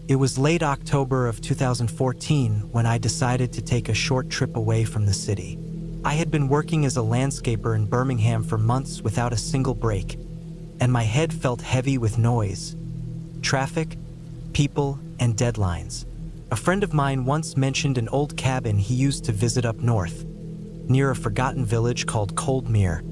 It was late October of 2014 when I decided to take a short trip away from the city. I had been working as a landscaper in Birmingham for months without a single break, and my head felt heavy with noise, traffic, people, and deadlines. A friend of mine once mentioned an old cabin he used to visit up north, near a forgotten village called Coldmere,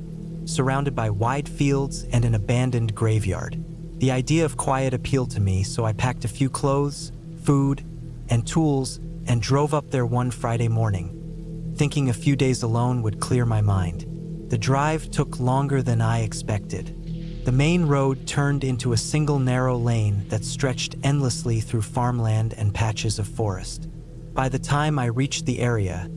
surrounded by wide fields and an abandoned graveyard. The idea of quiet appealed to me, so I packed a few clothes, food, and tools and drove up there one Friday morning, thinking a few days alone would clear my mind. The drive took longer than I expected. The main road turned into a single narrow lane that stretched endlessly through farmland and patches of forest. By the time I reached the area,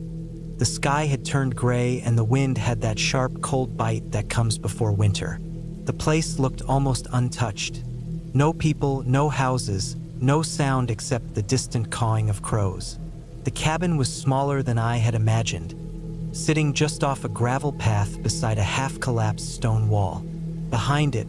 the sky had turned gray and the wind had that sharp, cold bite that comes before winter. The place looked almost untouched. No people, no houses, no sound except the distant cawing of crows. The cabin was smaller than I had imagined, sitting just off a gravel path beside a half-collapsed stone wall. Behind it,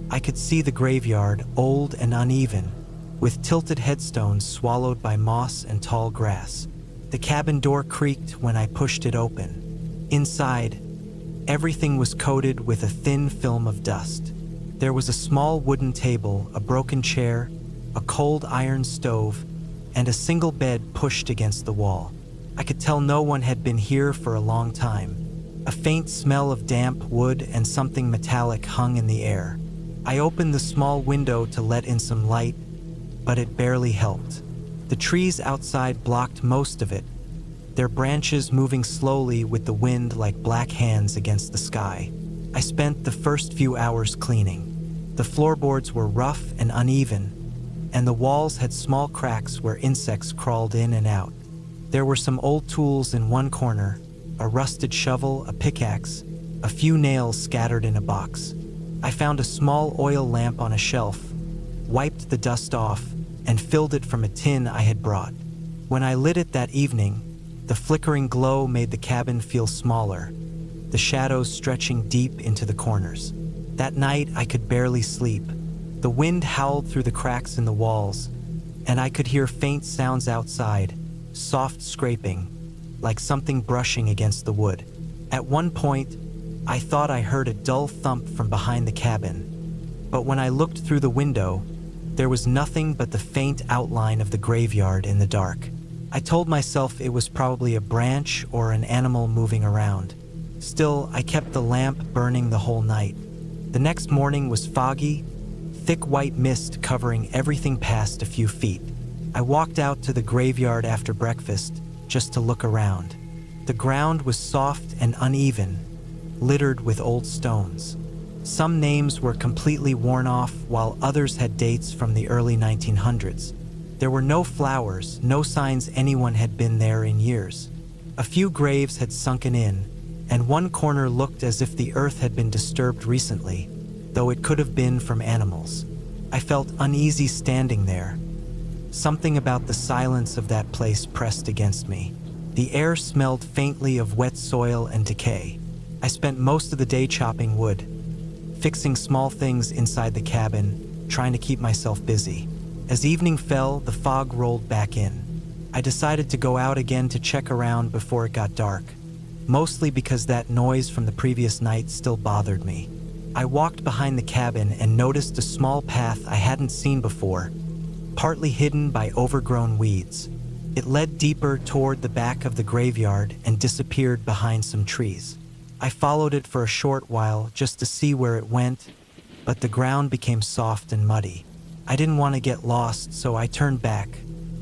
I could see the graveyard, old and uneven, with tilted headstones swallowed by moss and tall grass. The cabin door creaked when I pushed it open. Inside, everything was coated with a thin film of dust. There was a small wooden table, a broken chair, a cold iron stove, and a single bed pushed against the wall. I could tell no one had been here for a long time. A faint smell of damp wood and something metallic hung in the air. I opened the small window to let in some light, but it barely helped. The trees outside blocked most of it, their branches moving slowly with the wind like black hands against the sky. I spent the first few hours cleaning. The floorboards were rough and uneven, and the walls had small cracks where insects crawled in and out. There were some old tools in one corner, a rusted shovel, a pickaxe, a few nails scattered in a box. I found a small oil lamp on a shelf, wiped the dust off, and filled it from a tin I had brought. When I lit it that evening, the flickering glow made the cabin feel smaller, the shadows stretching deep into the corners. That night, I could barely sleep. The wind howled through the cracks in the walls, and I could hear faint sounds outside, soft scraping, like something brushing against the wood. At one point, I thought I heard a dull thump from behind the cabin, but when I looked through the window, there was nothing but the faint outline of the graveyard in the dark. I told myself it was probably a branch or an animal moving around. Still, I kept the lamp burning the whole night. The next morning was foggy, thick white mist covering everything past a few feet. I walked out to the graveyard after breakfast just to look around. The ground was soft and uneven, littered with old stones. Some names were completely worn off, while others had dates from the early 1900s. There were no flowers, no signs anyone had been there in years. A few graves had sunken in, and one corner looked as if the earth had been disturbed recently, though it could have been from animals. I felt uneasy standing there. Something about the silence of that place pressed against me. The air smelled faintly of wet soil and decay. I spent most of the day chopping wood, fixing small things inside the cabin, trying to keep myself busy. As evening fell, the fog rolled back in. I decided to go out again to check around before it got dark, mostly because that noise from the previous night still bothered me. I walked behind the cabin and noticed a small path I hadn't seen before, partly hidden by overgrown weeds. It led deeper toward the back of the graveyard and disappeared behind some trees. I followed it for a short while just to see where it went, but the ground became soft and muddy. I didn't want to get lost, so I turned back.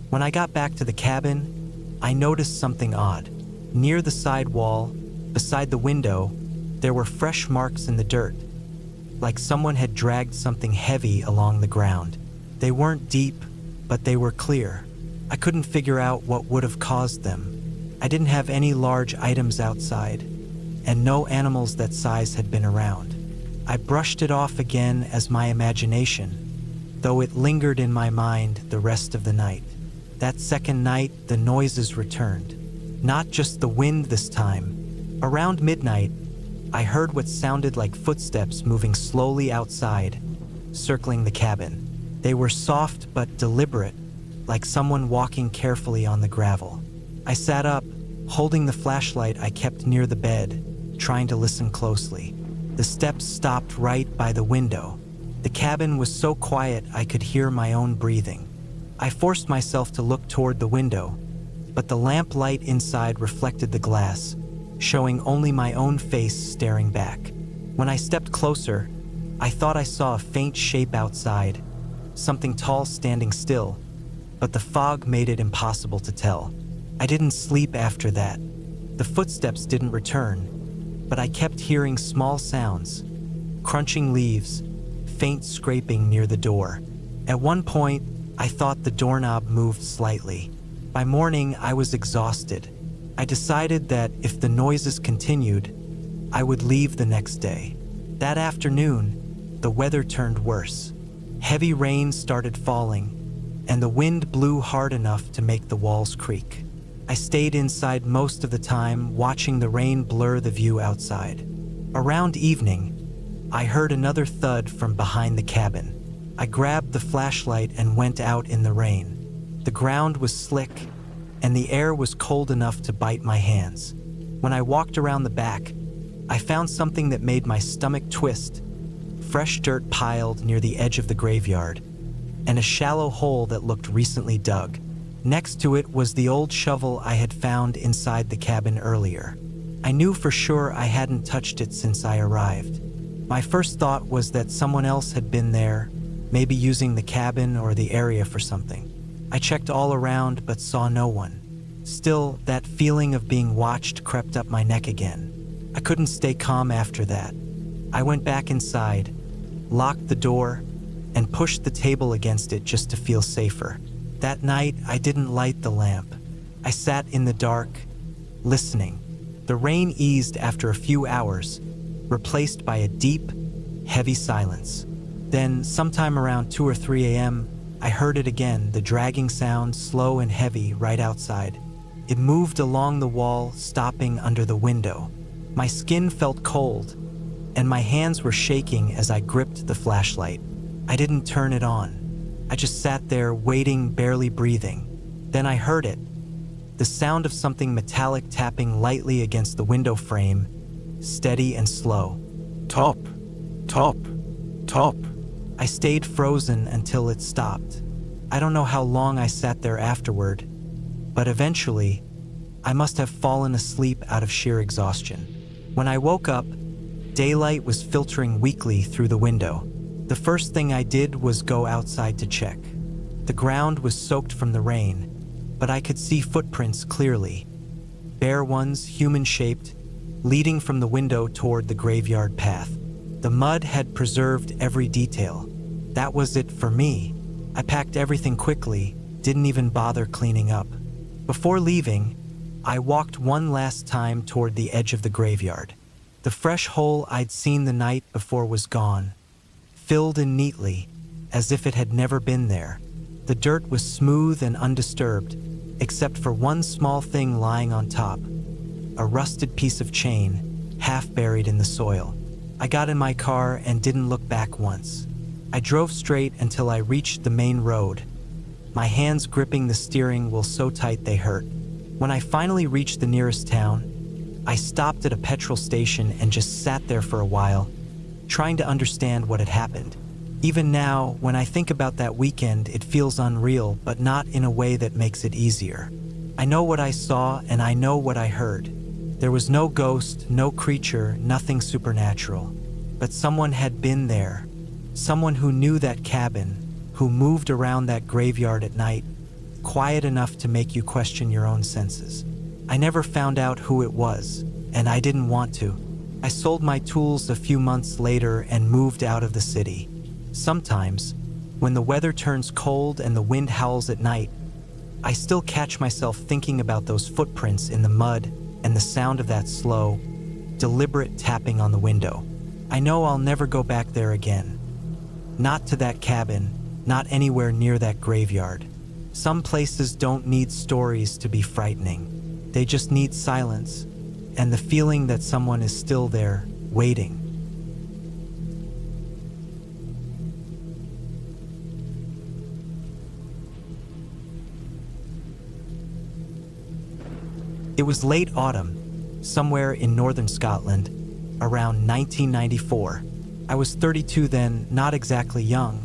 When I got back to the cabin, I noticed something odd. Near the side wall, beside the window, there were fresh marks in the dirt, like someone had dragged something heavy along the ground. They weren't deep, but they were clear. I couldn't figure out what would have caused them. I didn't have any large items outside, and no animals that size had been around. I brushed it off again as my imagination, though it lingered in my mind the rest of the night. That second night, the noises returned. Not just the wind this time. Around midnight, I heard what sounded like footsteps moving slowly outside, circling the cabin. They were soft but deliberate, like someone walking carefully on the gravel. I sat up, holding the flashlight I kept near the bed, trying to listen closely. The steps stopped right by the window. The cabin was so quiet I could hear my own breathing. I forced myself to look toward the window, but the lamp light inside reflected the glass, showing only my own face staring back. When I stepped closer, I thought I saw a faint shape outside, something tall standing still, but the fog made it impossible to tell. I didn't sleep after that. The footsteps didn't return, but I kept hearing small sounds, crunching leaves, faint scraping near the door. At one point, I thought the doorknob moved slightly. By morning, I was exhausted. I decided that if the noises continued, I would leave the next day. That afternoon, the weather turned worse. Heavy rain started falling, and the wind blew hard enough to make the walls creak. I stayed inside most of the time, watching the rain blur the view outside. Around evening, I heard another thud from behind the cabin. I grabbed the flashlight and went out in the rain. The ground was slick, and the air was cold enough to bite my hands. When I walked around the back, I found something that made my stomach twist: fresh dirt piled near the edge of the graveyard, and a shallow hole that looked recently dug. Next to it was the old shovel I had found inside the cabin earlier. I knew for sure I hadn't touched it since I arrived. My first thought was that someone else had been there, maybe using the cabin or the area for something. I checked all around but saw no one. Still, that feeling of being watched crept up my neck again. I couldn't stay calm after that. I went back inside, locked the door, and pushed the table against it just to feel safer. That night, I didn't light the lamp. I sat in the dark, listening. The rain eased after a few hours, replaced by a deep, heavy silence. Then, sometime around 2 or 3 a.m., I heard it again, the dragging sound, slow and heavy, right outside. It moved along the wall, stopping under the window. My skin felt cold, and my hands were shaking as I gripped the flashlight. I didn't turn it on. I just sat there, waiting, barely breathing. Then I heard it, the sound of something metallic tapping lightly against the window frame, steady and slow. Top, top, top. I stayed frozen until it stopped. I don't know how long I sat there afterward, but eventually, I must have fallen asleep out of sheer exhaustion. When I woke up, daylight was filtering weakly through the window. The first thing I did was go outside to check. The ground was soaked from the rain, but I could see footprints clearly. Bare ones, human-shaped, leading from the window toward the graveyard path. The mud had preserved every detail. That was it for me. I packed everything quickly, didn't even bother cleaning up. Before leaving, I walked one last time toward the edge of the graveyard. The fresh hole I'd seen the night before was gone, filled in neatly, as if it had never been there. The dirt was smooth and undisturbed, except for one small thing lying on top, a rusted piece of chain, half buried in the soil. I got in my car and didn't look back once. I drove straight until I reached the main road, my hands gripping the steering wheel so tight they hurt. When I finally reached the nearest town, I stopped at a petrol station and just sat there for a while, trying to understand what had happened. Even now, when I think about that weekend, it feels unreal, but not in a way that makes it easier. I know what I saw and I know what I heard. There was no ghost, no creature, nothing supernatural. But someone had been there. Someone who knew that cabin, who moved around that graveyard at night, quiet enough to make you question your own senses. I never found out who it was, and I didn't want to. I sold my tools a few months later and moved out of the city. Sometimes, when the weather turns cold and the wind howls at night, I still catch myself thinking about those footprints in the mud and the sound of that slow, deliberate tapping on the window. I know I'll never go back there again. Not to that cabin, not anywhere near that graveyard. Some places don't need stories to be frightening. They just need silence and the feeling that someone is still there, waiting. It was late autumn, somewhere in northern Scotland, around 1994. I was 32 then, not exactly young,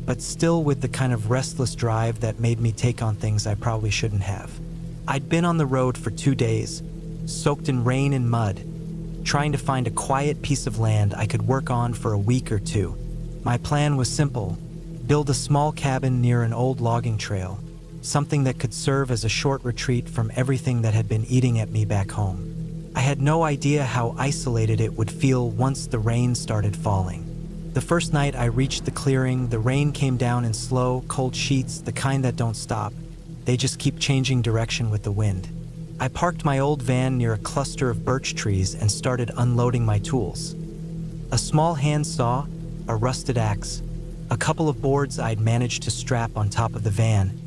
but still with the kind of restless drive that made me take on things I probably shouldn't have. I'd been on the road for 2 days, soaked in rain and mud, trying to find a quiet piece of land I could work on for a week or two. My plan was simple: build a small cabin near an old logging trail, something that could serve as a short retreat from everything that had been eating at me back home. I had no idea how isolated it would feel once the rain started falling. The first night I reached the clearing, the rain came down in slow, cold sheets, the kind that don't stop. They just keep changing direction with the wind. I parked my old van near a cluster of birch trees and started unloading my tools. A small hand saw, a rusted axe, a couple of boards I'd managed to strap on top of the van,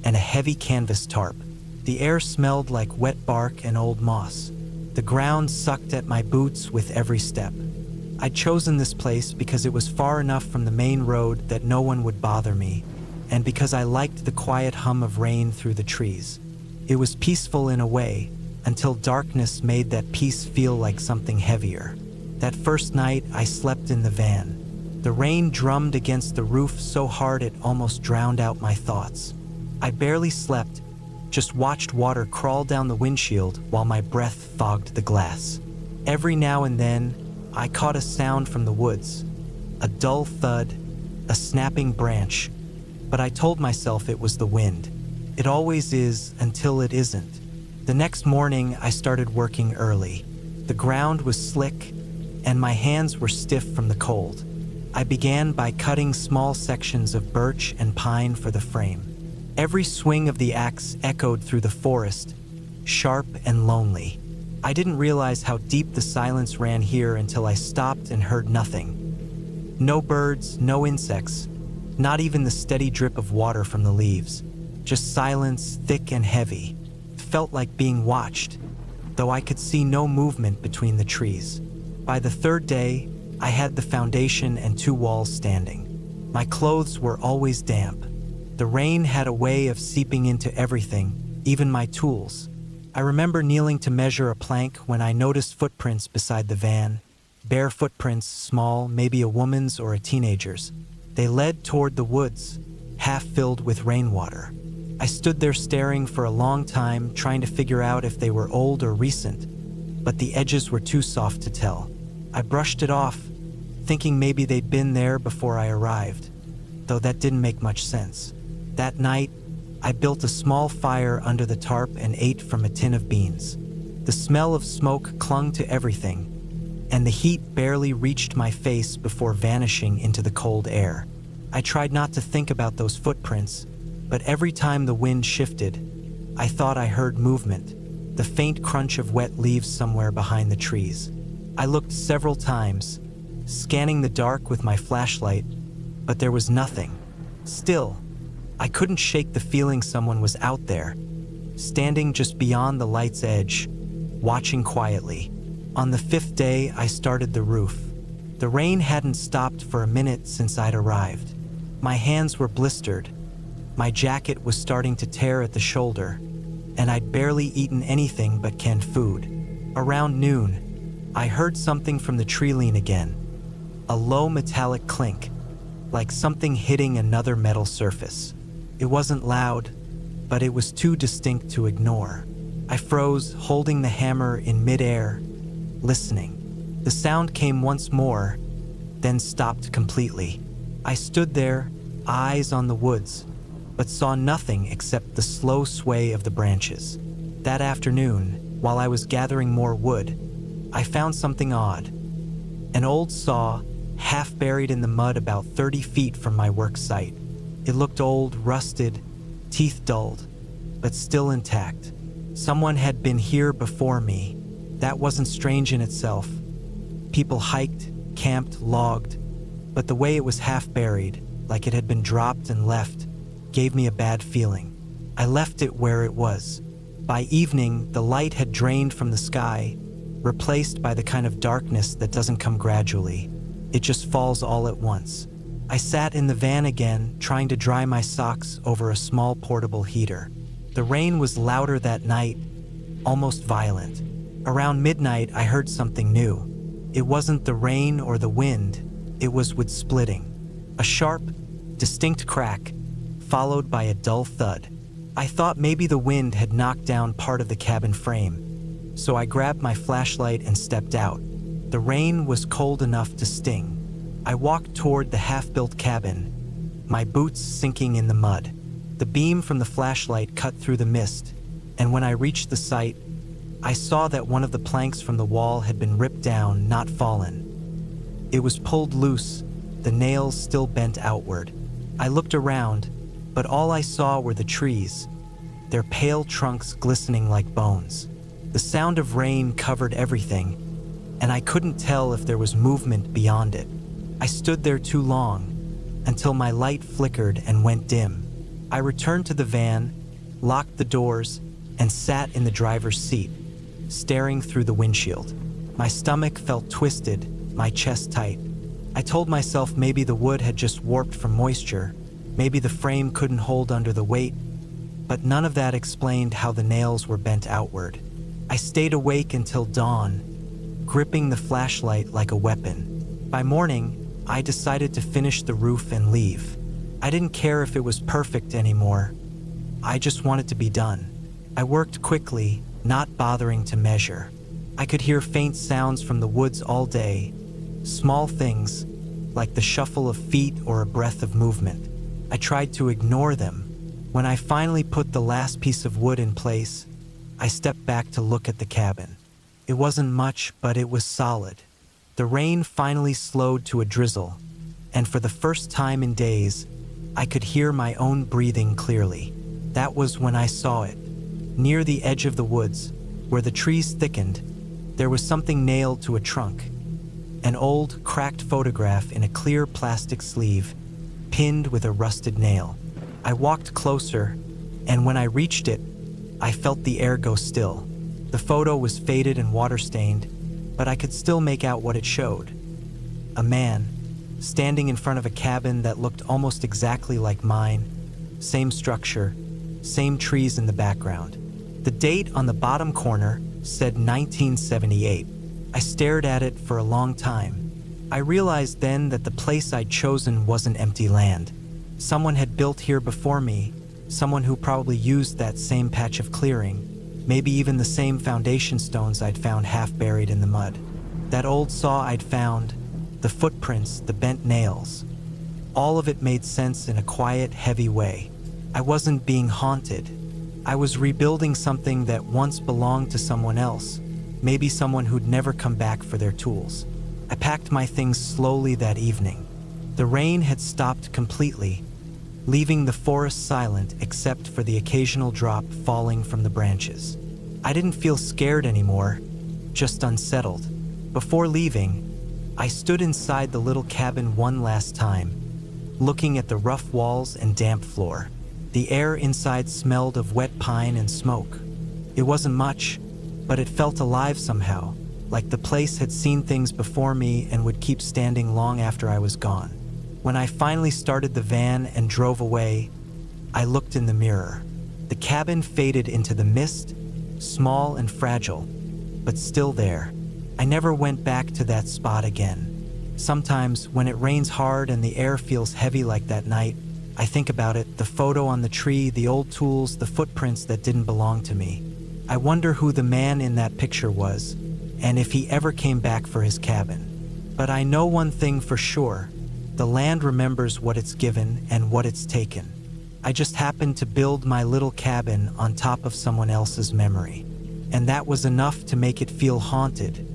and a heavy canvas tarp. The air smelled like wet bark and old moss. The ground sucked at my boots with every step. I'd chosen this place because it was far enough from the main road that no one would bother me, and because I liked the quiet hum of rain through the trees. It was peaceful in a way, until darkness made that peace feel like something heavier. That first night, I slept in the van. The rain drummed against the roof so hard it almost drowned out my thoughts. I barely slept, just watched water crawl down the windshield while my breath fogged the glass. Every now and then, I caught a sound from the woods, a dull thud, a snapping branch, but I told myself it was the wind. It always is until it isn't. The next morning, I started working early. The ground was slick, and my hands were stiff from the cold. I began by cutting small sections of birch and pine for the frame. Every swing of the axe echoed through the forest, sharp and lonely. I didn't realize how deep the silence ran here until I stopped and heard nothing. No birds, no insects, not even the steady drip of water from the leaves. Just silence, thick and heavy. It felt like being watched, though I could see no movement between the trees. By the third day, I had the foundation and 2 walls standing. My clothes were always damp. The rain had a way of seeping into everything, even my tools. I remember kneeling to measure a plank when I noticed footprints beside the van. Bare footprints, small, maybe a woman's or a teenager's. They led toward the woods, half filled with rainwater. I stood there staring for a long time, trying to figure out if they were old or recent, but the edges were too soft to tell. I brushed it off, thinking maybe they'd been there before I arrived, though that didn't make much sense. That night, I built a small fire under the tarp and ate from a tin of beans. The smell of smoke clung to everything, and the heat barely reached my face before vanishing into the cold air. I tried not to think about those footprints, but every time the wind shifted, I thought I heard movement, the faint crunch of wet leaves somewhere behind the trees. I looked several times, scanning the dark with my flashlight, but there was nothing. Still, I couldn't shake the feeling someone was out there, standing just beyond the light's edge, watching quietly. On the 5th day, I started the roof. The rain hadn't stopped for a minute since I'd arrived. My hands were blistered. My jacket was starting to tear at the shoulder, and I'd barely eaten anything but canned food. Around noon, I heard something from the tree lean again, a low metallic clink, like something hitting another metal surface. It wasn't loud, but it was too distinct to ignore. I froze, holding the hammer in midair, listening. The sound came once more, then stopped completely. I stood there, eyes on the woods, but saw nothing except the slow sway of the branches. That afternoon, while I was gathering more wood, I found something odd. An old saw, half buried in the mud about 30 feet from my work site. It looked old, rusted, teeth dulled, but still intact. Someone had been here before me. That wasn't strange in itself. People hiked, camped, logged, but the way it was half buried, like it had been dropped and left, gave me a bad feeling. I left it where it was. By evening, the light had drained from the sky, replaced by the kind of darkness that doesn't come gradually. It just falls all at once. I sat in the van again, trying to dry my socks over a small portable heater. The rain was louder that night, almost violent. Around midnight, I heard something new. It wasn't the rain or the wind, it was wood splitting. A sharp, distinct crack, followed by a dull thud. I thought maybe the wind had knocked down part of the cabin frame, so I grabbed my flashlight and stepped out. The rain was cold enough to sting. I walked toward the half-built cabin, my boots sinking in the mud. The beam from the flashlight cut through the mist, and when I reached the site, I saw that one of the planks from the wall had been ripped down, not fallen. It was pulled loose, the nails still bent outward. I looked around, but all I saw were the trees, their pale trunks glistening like bones. The sound of rain covered everything, and I couldn't tell if there was movement beyond it. I stood there too long, until my light flickered and went dim. I returned to the van, locked the doors, and sat in the driver's seat, staring through the windshield. My stomach felt twisted, my chest tight. I told myself maybe the wood had just warped from moisture, maybe the frame couldn't hold under the weight, but none of that explained how the nails were bent outward. I stayed awake until dawn, gripping the flashlight like a weapon. By morning, I decided to finish the roof and leave. I didn't care if it was perfect anymore. I just wanted to be done. I worked quickly, not bothering to measure. I could hear faint sounds from the woods all day, small things, like the shuffle of feet or a breath of movement. I tried to ignore them. When I finally put the last piece of wood in place, I stepped back to look at the cabin. It wasn't much, but it was solid. The rain finally slowed to a drizzle, and for the first time in days, I could hear my own breathing clearly. That was when I saw it. Near the edge of the woods, where the trees thickened, there was something nailed to a trunk. An old, cracked photograph in a clear plastic sleeve, pinned with a rusted nail. I walked closer, and when I reached it, I felt the air go still. The photo was faded and water-stained, but I could still make out what it showed. A man, standing in front of a cabin that looked almost exactly like mine, same structure, same trees in the background. The date on the bottom corner said 1978. I stared at it for a long time. I realized then that the place I'd chosen wasn't empty land. Someone had built here before me, someone who probably used that same patch of clearing, maybe even the same foundation stones I'd found half buried in the mud. That old saw I'd found, the footprints, the bent nails. All of it made sense in a quiet, heavy way. I wasn't being haunted. I was rebuilding something that once belonged to someone else, maybe someone who'd never come back for their tools. I packed my things slowly that evening. The rain had stopped completely, leaving the forest silent except for the occasional drop falling from the branches. I didn't feel scared anymore, just unsettled. Before leaving, I stood inside the little cabin one last time, looking at the rough walls and damp floor. The air inside smelled of wet pine and smoke. It wasn't much, but it felt alive somehow, like the place had seen things before me and would keep standing long after I was gone. When I finally started the van and drove away, I looked in the mirror. The cabin faded into the mist, small and fragile, but still there. I never went back to that spot again. Sometimes, when it rains hard and the air feels heavy like that night, I think about it, the photo on the tree, the old tools, the footprints that didn't belong to me. I wonder who the man in that picture was, and if he ever came back for his cabin. But I know one thing for sure, the land remembers what it's given and what it's taken. I just happened to build my little cabin on top of someone else's memory, and that was enough to make it feel haunted,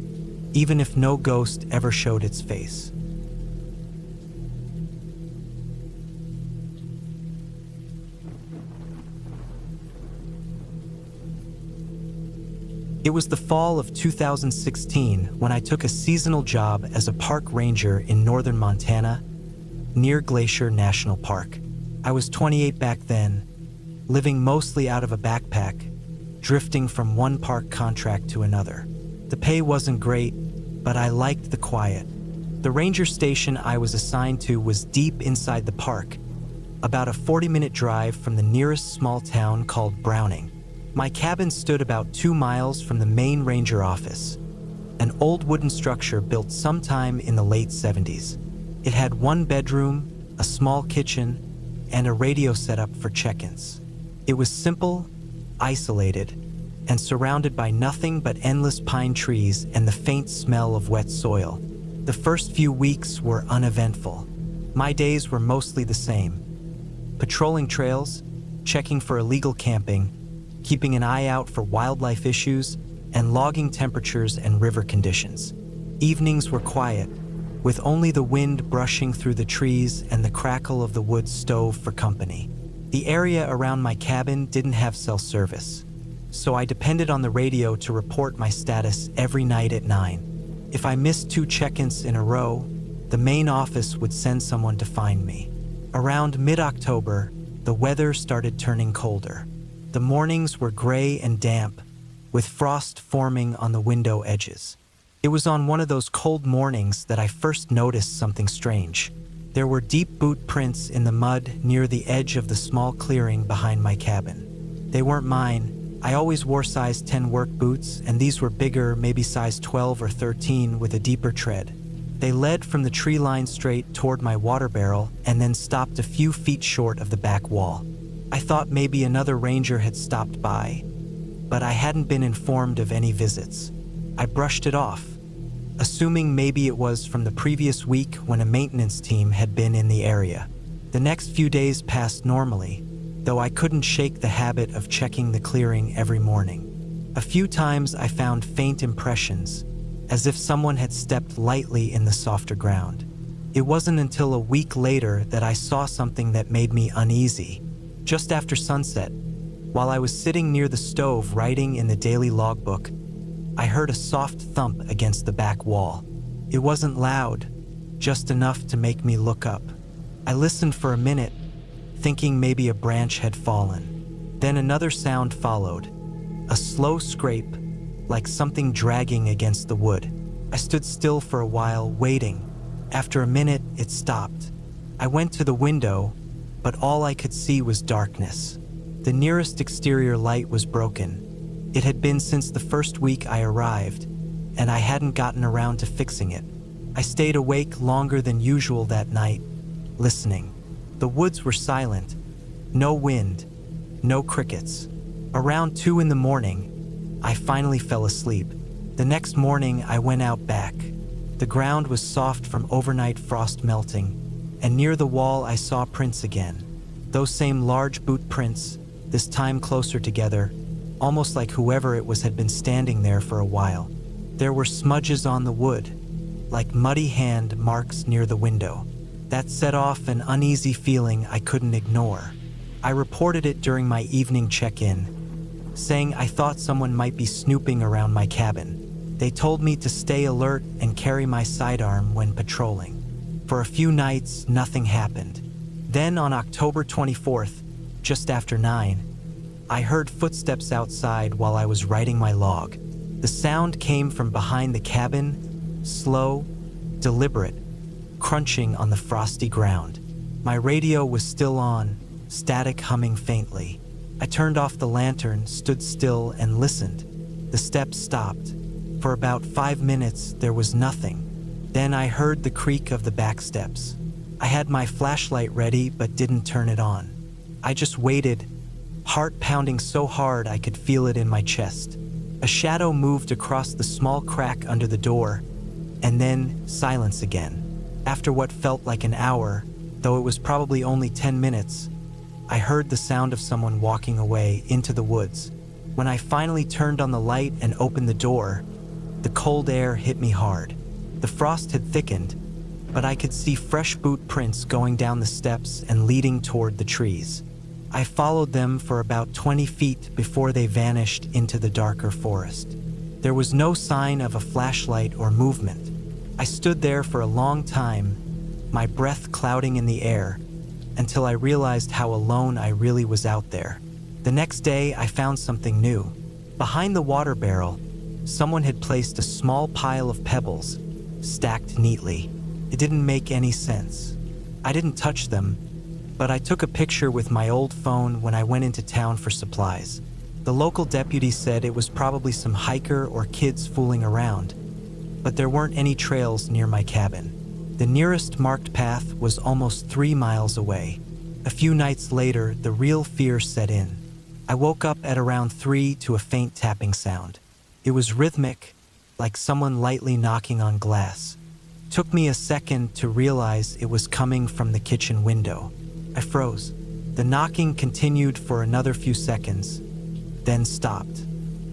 even if no ghost ever showed its face. It was the fall of 2016 when I took a seasonal job as a park ranger in northern Montana, near Glacier National Park. I was 28 back then, living mostly out of a backpack, drifting from one park contract to another. The pay wasn't great, but I liked the quiet. The ranger station I was assigned to was deep inside the park, about a 40-minute drive from the nearest small town called Browning. My cabin stood about 2 miles from the main ranger office, an old wooden structure built sometime in the late 70s. It had 1 bedroom, a small kitchen, and a radio setup for check-ins. It was simple, isolated, and surrounded by nothing but endless pine trees and the faint smell of wet soil. The first few weeks were uneventful. My days were mostly the same: patrolling trails, checking for illegal camping, keeping an eye out for wildlife issues, and logging temperatures and river conditions. Evenings were quiet, with only the wind brushing through the trees and the crackle of the wood stove for company. The area around my cabin didn't have cell service, so I depended on the radio to report my status every night at 9. If I missed 2 check-ins in a row, the main office would send someone to find me. Around mid-October, the weather started turning colder. The mornings were gray and damp, with frost forming on the window edges. It was on one of those cold mornings that I first noticed something strange. There were deep boot prints in the mud near the edge of the small clearing behind my cabin. They weren't mine. I always wore size 10 work boots, and these were bigger, maybe size 12 or 13 with a deeper tread. They led from the tree line straight toward my water barrel and then stopped a few feet short of the back wall. I thought maybe another ranger had stopped by, but I hadn't been informed of any visits. I brushed it off, assuming maybe it was from the previous week when a maintenance team had been in the area. The next few days passed normally, though I couldn't shake the habit of checking the clearing every morning. A few times I found faint impressions, as if someone had stepped lightly in the softer ground. It wasn't until a week later that I saw something that made me uneasy. Just after sunset, while I was sitting near the stove writing in the daily logbook, I heard a soft thump against the back wall. It wasn't loud, just enough to make me look up. I listened for a minute, thinking maybe a branch had fallen. Then another sound followed, a slow scrape, like something dragging against the wood. I stood still for a while, waiting. After a minute, it stopped. I went to the window, but all I could see was darkness. The nearest exterior light was broken. It had been since the first week I arrived, and I hadn't gotten around to fixing it. I stayed awake longer than usual that night, listening. The woods were silent. No wind, no crickets. Around 2 in the morning, I finally fell asleep. The next morning, I went out back. The ground was soft from overnight frost melting, and near the wall I saw prints again. Those same large boot prints, this time closer together, almost like whoever it was had been standing there for a while. There were smudges on the wood, like muddy hand marks near the window. That set off an uneasy feeling I couldn't ignore. I reported it during my evening check-in, saying I thought someone might be snooping around my cabin. They told me to stay alert and carry my sidearm when patrolling. For a few nights, nothing happened. Then on October 24th, just after 9, I heard footsteps outside while I was writing my log. The sound came from behind the cabin, slow, deliberate, crunching on the frosty ground. My radio was still on, static humming faintly. I turned off the lantern, stood still, and listened. The steps stopped. For about 5 minutes, there was nothing. Then I heard the creak of the back steps. I had my flashlight ready but didn't turn it on. I just waited, heart pounding so hard I could feel it in my chest. A shadow moved across the small crack under the door, and then silence again. After what felt like an hour, though it was probably only 10 minutes, I heard the sound of someone walking away into the woods. When I finally turned on the light and opened the door, the cold air hit me hard. The frost had thickened, but I could see fresh boot prints going down the steps and leading toward the trees. I followed them for about 20 feet before they vanished into the darker forest. There was no sign of a flashlight or movement. I stood there for a long time, my breath clouding in the air, until I realized how alone I really was out there. The next day, I found something new. Behind the water barrel, someone had placed a small pile of pebbles, stacked neatly. It didn't make any sense. I didn't touch them, but I took a picture with my old phone when I went into town for supplies. The local deputy said it was probably some hiker or kids fooling around, but there weren't any trails near my cabin. The nearest marked path was almost 3 miles away. A few nights later, the real fear set in. I woke up at around 3 to a faint tapping sound. It was rhythmic, like someone lightly knocking on glass. Took me a second to realize it was coming from the kitchen window. I froze. The knocking continued for another few seconds, then stopped.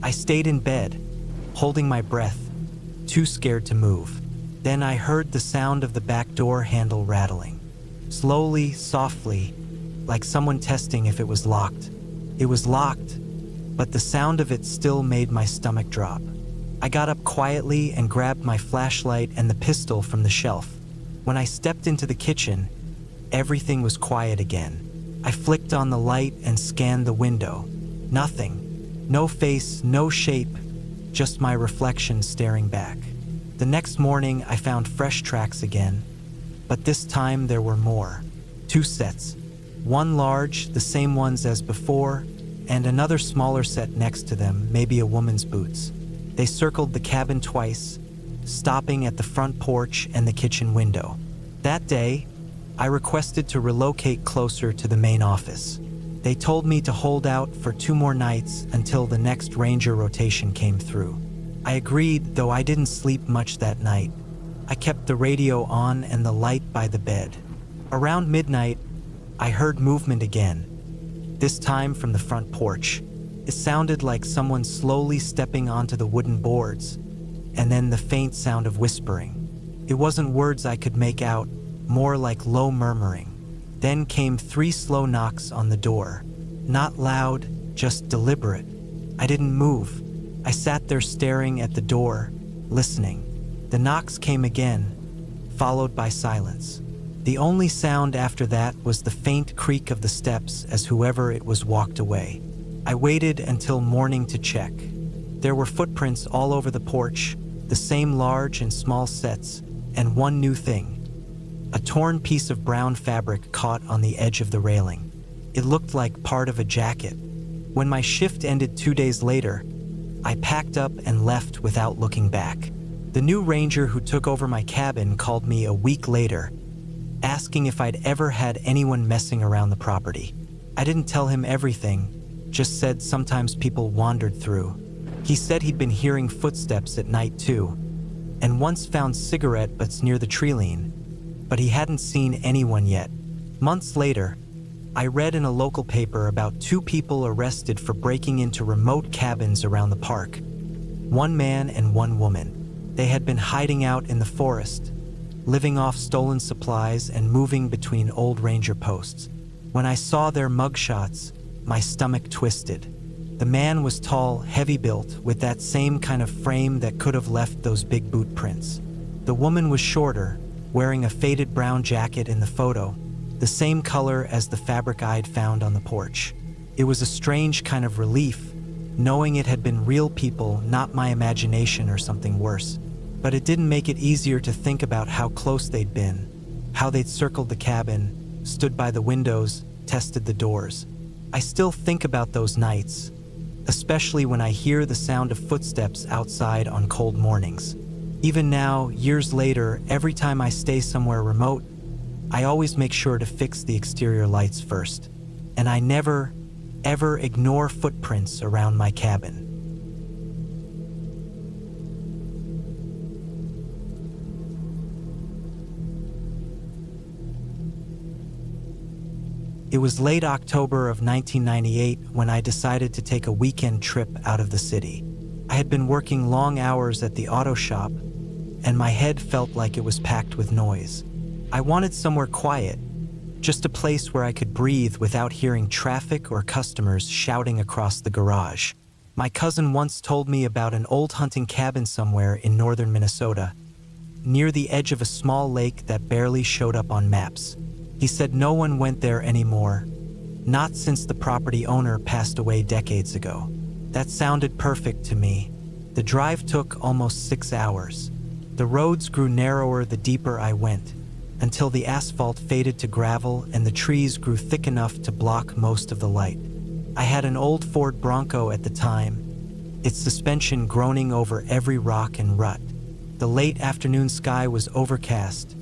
I stayed in bed, holding my breath, too scared to move. Then I heard the sound of the back door handle rattling. Slowly, softly, like someone testing if it was locked. It was locked, but the sound of it still made my stomach drop. I got up quietly and grabbed my flashlight and the pistol from the shelf. When I stepped into the kitchen, everything was quiet again. I flicked on the light and scanned the window. Nothing. No face, no shape, just my reflection staring back. The next morning, I found fresh tracks again, but this time there were more. 2 sets. One large, the same ones as before, and another smaller set next to them, maybe a woman's boots. They circled the cabin twice, stopping at the front porch and the kitchen window. That day, I requested to relocate closer to the main office. They told me to hold out for 2 more nights until the next ranger rotation came through. I agreed, though I didn't sleep much that night. I kept the radio on and the light by the bed. Around midnight, I heard movement again, this time from the front porch. It sounded like someone slowly stepping onto the wooden boards, and then the faint sound of whispering. It wasn't words I could make out, more like low murmuring. Then came 3 slow knocks on the door. Not loud, just deliberate. I didn't move. I sat there staring at the door, listening. The knocks came again, followed by silence. The only sound after that was the faint creak of the steps as whoever it was walked away. I waited until morning to check. There were footprints all over the porch, the same large and small sets, and one new thing. A torn piece of brown fabric caught on the edge of the railing. It looked like part of a jacket. When my shift ended 2 days later, I packed up and left without looking back. The new ranger who took over my cabin called me a week later, asking if I'd ever had anyone messing around the property. I didn't tell him everything, just said sometimes people wandered through. He said he'd been hearing footsteps at night too, and once found cigarette butts near the treeline, but he hadn't seen anyone yet. Months later, I read in a local paper about 2 people arrested for breaking into remote cabins around the park. 1 man and 1 woman. They had been hiding out in the forest, living off stolen supplies and moving between old ranger posts. When I saw their mugshots, my stomach twisted. The man was tall, heavy-built, with that same kind of frame that could have left those big boot prints. The woman was shorter, wearing a faded brown jacket in the photo, the same color as the fabric I'd found on the porch. It was a strange kind of relief, knowing it had been real people, not my imagination or something worse. But it didn't make it easier to think about how close they'd been, how they'd circled the cabin, stood by the windows, tested the doors. I still think about those nights, especially when I hear the sound of footsteps outside on cold mornings. Even now, years later, every time I stay somewhere remote, I always make sure to fix the exterior lights first. And I never, ever ignore footprints around my cabin. It was late October of 1998 when I decided to take a weekend trip out of the city. I had been working long hours at the auto shop, and my head felt like it was packed with noise. I wanted somewhere quiet, just a place where I could breathe without hearing traffic or customers shouting across the garage. My cousin once told me about an old hunting cabin somewhere in northern Minnesota, near the edge of a small lake that barely showed up on maps. He said no one went there anymore, not since the property owner passed away decades ago. That sounded perfect to me. The drive took almost 6 hours. The roads grew narrower the deeper I went, until the asphalt faded to gravel and the trees grew thick enough to block most of the light. I had an old Ford Bronco at the time, its suspension groaning over every rock and rut. The late afternoon sky was overcast,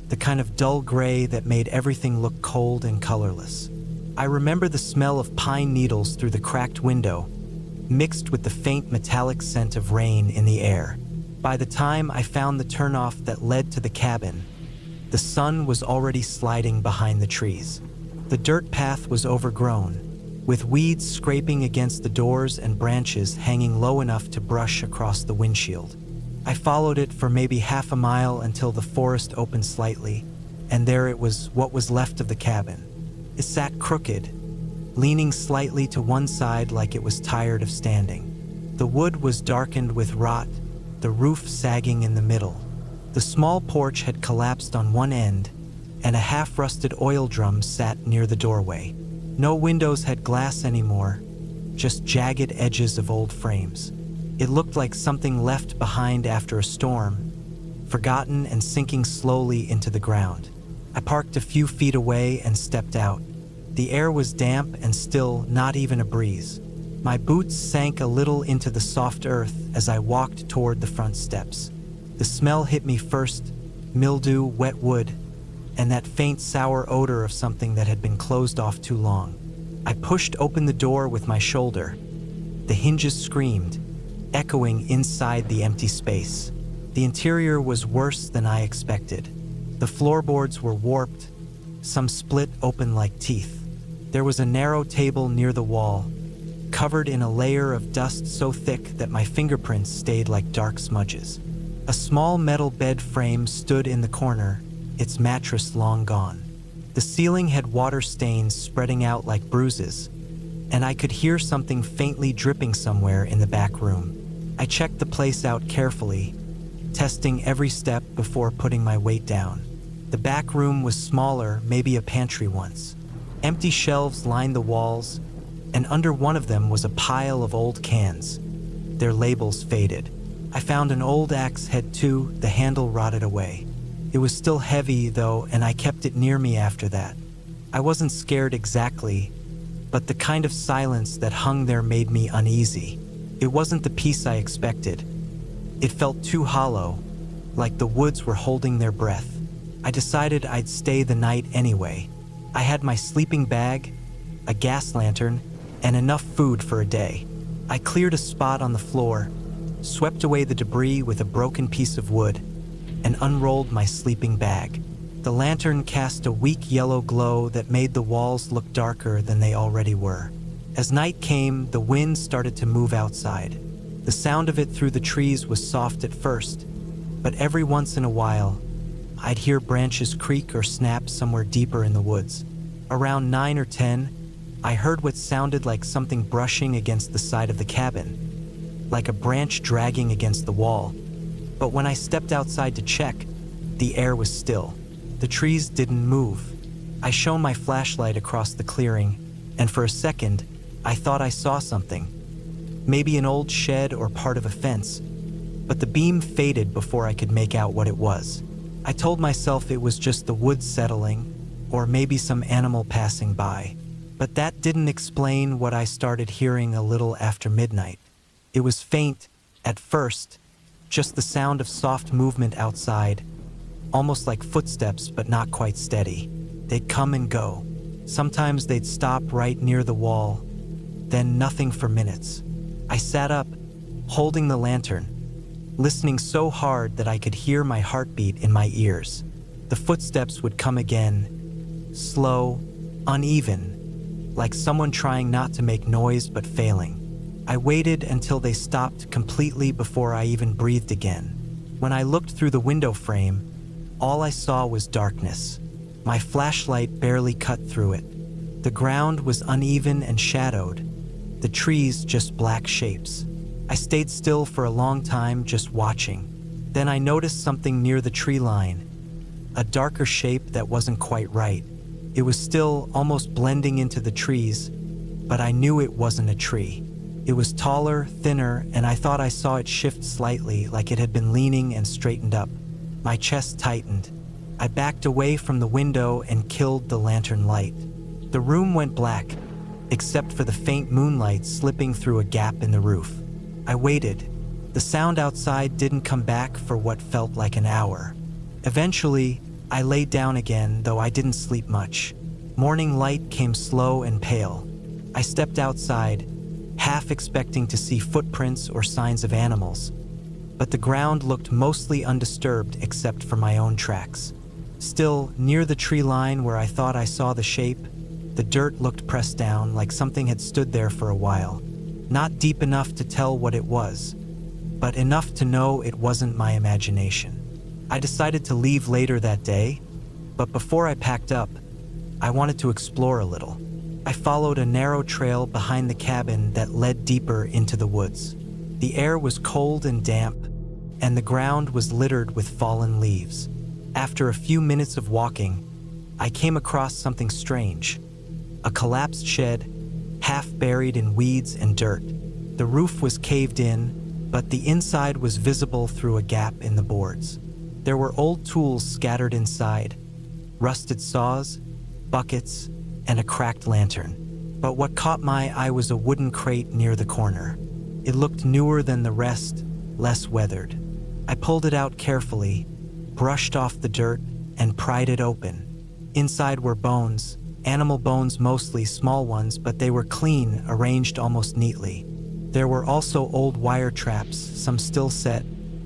the kind of dull gray that made everything look cold and colorless. I remember the smell of pine needles through the cracked window, mixed with the faint metallic scent of rain in the air. By the time I found the turnoff that led to the cabin, the sun was already sliding behind the trees. The dirt path was overgrown, with weeds scraping against the doors and branches hanging low enough to brush across the windshield. I followed it for maybe half a mile until the forest opened slightly, and there it was, what was left of the cabin. It sat crooked, leaning slightly to one side like it was tired of standing. The wood was darkened with rot, the roof sagging in the middle. The small porch had collapsed on one end, and a half-rusted oil drum sat near the doorway. No windows had glass anymore, just jagged edges of old frames. It looked like something left behind after a storm, forgotten and sinking slowly into the ground. I parked a few feet away and stepped out. The air was damp and still, not even a breeze. My boots sank a little into the soft earth as I walked toward the front steps. The smell hit me first: mildew, wet wood, and that faint sour odor of something that had been closed off too long. I pushed open the door with my shoulder. The hinges screamed, echoing inside the empty space. The interior was worse than I expected. The floorboards were warped, some split open like teeth. There was a narrow table near the wall, covered in a layer of dust so thick that my fingerprints stayed like dark smudges. A small metal bed frame stood in the corner, its mattress long gone. The ceiling had water stains spreading out like bruises, and I could hear something faintly dripping somewhere in the back room. I checked the place out carefully, testing every step before putting my weight down. The back room was smaller, maybe a pantry once. Empty shelves lined the walls, and under one of them was a pile of old cans, their labels faded. I found an old axe head too, the handle rotted away. It was still heavy though, and I kept it near me after that. I wasn't scared exactly, but the kind of silence that hung there made me uneasy. It wasn't the peace I expected. It felt too hollow, like the woods were holding their breath. I decided I'd stay the night anyway. I had my sleeping bag, a gas lantern, and enough food for a day. I cleared a spot on the floor, swept away the debris with a broken piece of wood, and unrolled my sleeping bag. The lantern cast a weak yellow glow that made the walls look darker than they already were. As night came, the wind started to move outside. The sound of it through the trees was soft at first, but every once in a while, I'd hear branches creak or snap somewhere deeper in the woods. Around 9 or 10, I heard what sounded like something brushing against the side of the cabin, like a branch dragging against the wall. But when I stepped outside to check, the air was still. The trees didn't move. I shone my flashlight across the clearing, and for a second, I thought I saw something. Maybe an old shed or part of a fence, but the beam faded before I could make out what it was. I told myself it was just the woods settling, or maybe some animal passing by. But that didn't explain what I started hearing a little after midnight. It was faint at first, just the sound of soft movement outside, almost like footsteps but not quite steady. They'd come and go. Sometimes they'd stop right near the wall, then nothing for minutes. I sat up, holding the lantern, listening so hard that I could hear my heartbeat in my ears. The footsteps would come again, slow, uneven, like someone trying not to make noise but failing. I waited until they stopped completely before I even breathed again. When I looked through the window frame, all I saw was darkness. My flashlight barely cut through it. The ground was uneven and shadowed, the trees just black shapes. I stayed still for a long time, just watching. Then I noticed something near the tree line, a darker shape that wasn't quite right. It was still almost blending into the trees, but I knew it wasn't a tree. It was taller, thinner, and I thought I saw it shift slightly, like it had been leaning and straightened up. My chest tightened. I backed away from the window and killed the lantern light. The room went black, except for the faint moonlight slipping through a gap in the roof. I waited. The sound outside didn't come back for what felt like an hour. Eventually, I laid down again, though I didn't sleep much. Morning light came slow and pale. I stepped outside, half expecting to see footprints or signs of animals, but the ground looked mostly undisturbed except for my own tracks. Still, near the tree line where I thought I saw the shape, the dirt looked pressed down like something had stood there for a while. Not deep enough to tell what it was, but enough to know it wasn't my imagination. I decided to leave later that day, but before I packed up, I wanted to explore a little. I followed a narrow trail behind the cabin that led deeper into the woods. The air was cold and damp, and the ground was littered with fallen leaves. After a few minutes of walking, I came across something strange. A collapsed shed, half buried in weeds and dirt. The roof was caved in, but the inside was visible through a gap in the boards. There were old tools scattered inside, rusted saws, buckets, and a cracked lantern. But what caught my eye was a wooden crate near the corner. It looked newer than the rest, less weathered. I pulled it out carefully, brushed off the dirt, and pried it open. Inside were bones, animal bones mostly, small ones, but they were clean, arranged almost neatly. There were also old wire traps, some still set,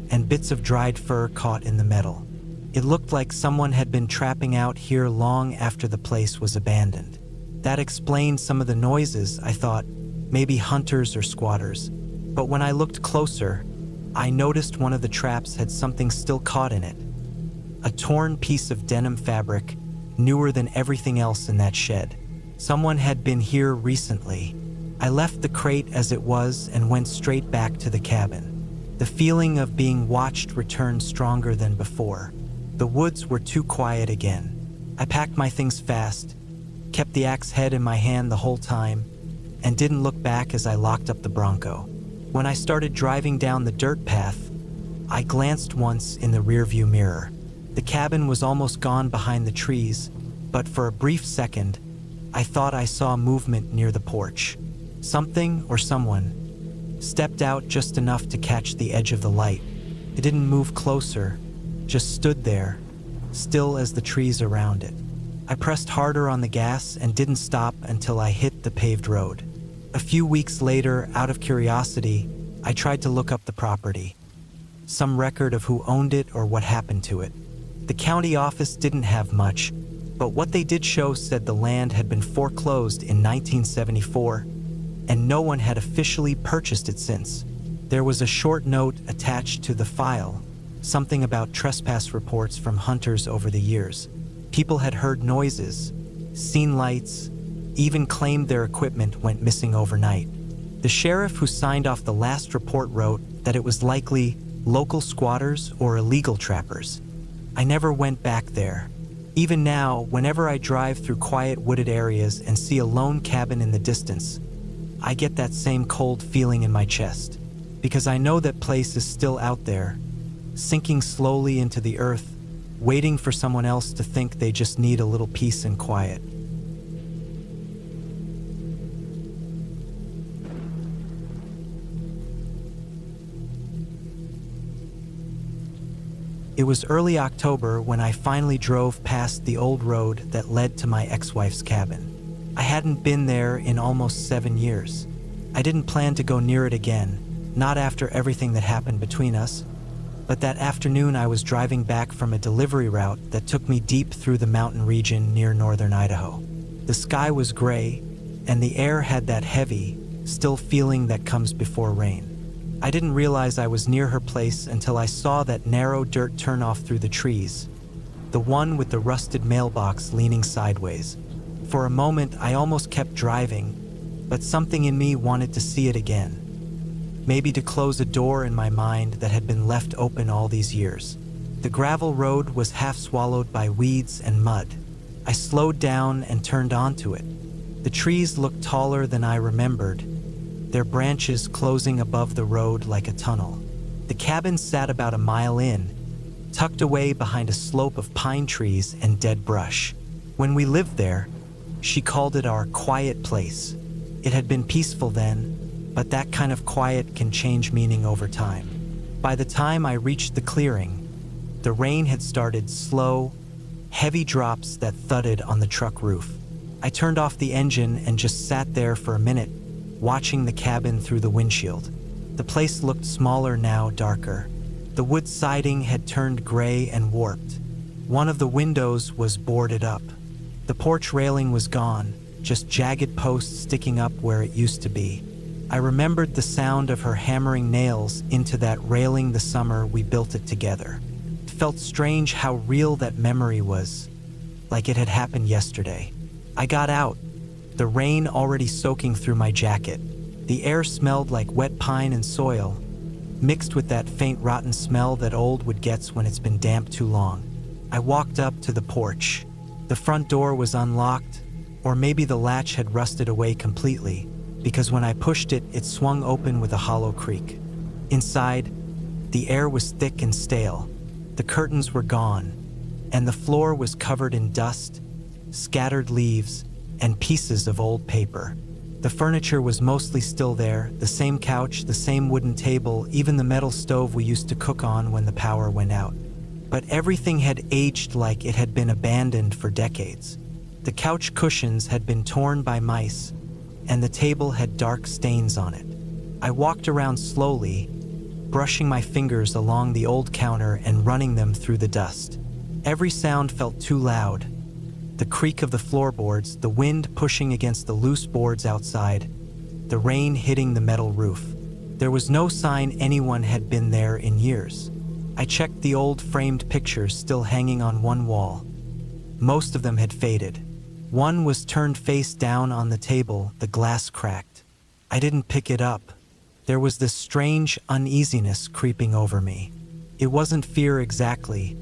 and bits of dried fur caught in the metal. It looked like someone had been trapping out here long after the place was abandoned. That explained some of the noises. I thought, maybe hunters or squatters. But when I looked closer, I noticed one of the traps had something still caught in it. A torn piece of denim fabric, newer than everything else in that shed. Someone had been here recently. I left the crate as it was and went straight back to the cabin. The feeling of being watched returned stronger than before. The woods were too quiet again. I packed my things fast, kept the axe head in my hand the whole time, and didn't look back as I locked up the Bronco. When I started driving down the dirt path, I glanced once in the rearview mirror. The cabin was almost gone behind the trees, but for a brief second, I thought I saw movement near the porch. Something or someone stepped out just enough to catch the edge of the light. It didn't move closer, just stood there, still as the trees around it. I pressed harder on the gas and didn't stop until I hit the paved road. A few weeks later, out of curiosity, I tried to look up the property. Some record of who owned it or what happened to it. The county office didn't have much, but what they did show said the land had been foreclosed in 1974, and no one had officially purchased it since. There was a short note attached to the file, something about trespass reports from hunters over the years. People had heard noises, seen lights, even claimed their equipment went missing overnight. The sheriff who signed off the last report wrote that it was likely local squatters or illegal trappers. I never went back there. Even now, whenever I drive through quiet wooded areas and see a lone cabin in the distance, I get that same cold feeling in my chest, because I know that place is still out there, sinking slowly into the earth, waiting for someone else to think they just need a little peace and quiet. It was early October when I finally drove past the old road that led to my ex-wife's cabin. I hadn't been there in almost 7 years. I didn't plan to go near it again, not after everything that happened between us. But that afternoon I was driving back from a delivery route that took me deep through the mountain region near northern Idaho. The sky was gray, and the air had that heavy, still feeling that comes before rain. I didn't realize I was near her place until I saw that narrow dirt turnoff through the trees, the one with the rusted mailbox leaning sideways. For a moment, I almost kept driving, but something in me wanted to see it again. Maybe to close a door in my mind that had been left open all these years. The gravel road was half swallowed by weeds and mud. I slowed down and turned onto it. The trees looked taller than I remembered, their branches closing above the road like a tunnel. The cabin sat about a mile in, tucked away behind a slope of pine trees and dead brush. When we lived there, she called it our quiet place. It had been peaceful then, but that kind of quiet can change meaning over time. By the time I reached the clearing, the rain had started slow, heavy drops that thudded on the truck roof. I turned off the engine and just sat there for a minute, watching the cabin through the windshield. The place looked smaller now, darker. The wood siding had turned gray and warped. One of the windows was boarded up. The porch railing was gone, just jagged posts sticking up where it used to be. I remembered the sound of her hammering nails into that railing the summer we built it together. It felt strange how real that memory was, like it had happened yesterday. I got out, the rain already soaking through my jacket. The air smelled like wet pine and soil, mixed with that faint rotten smell that old wood gets when it's been damp too long. I walked up to the porch. The front door was unlocked, or maybe the latch had rusted away completely, because when I pushed it, it swung open with a hollow creak. Inside, the air was thick and stale. The curtains were gone, and the floor was covered in dust, scattered leaves, and pieces of old paper. The furniture was mostly still there, the same couch, the same wooden table, even the metal stove we used to cook on when the power went out. But everything had aged like it had been abandoned for decades. The couch cushions had been torn by mice, and the table had dark stains on it. I walked around slowly, brushing my fingers along the old counter and running them through the dust. Every sound felt too loud. The creak of the floorboards, the wind pushing against the loose boards outside, the rain hitting the metal roof. There was no sign anyone had been there in years. I checked the old framed pictures still hanging on one wall. Most of them had faded. One was turned face down on the table, the glass cracked. I didn't pick it up. There was this strange uneasiness creeping over me. It wasn't fear exactly,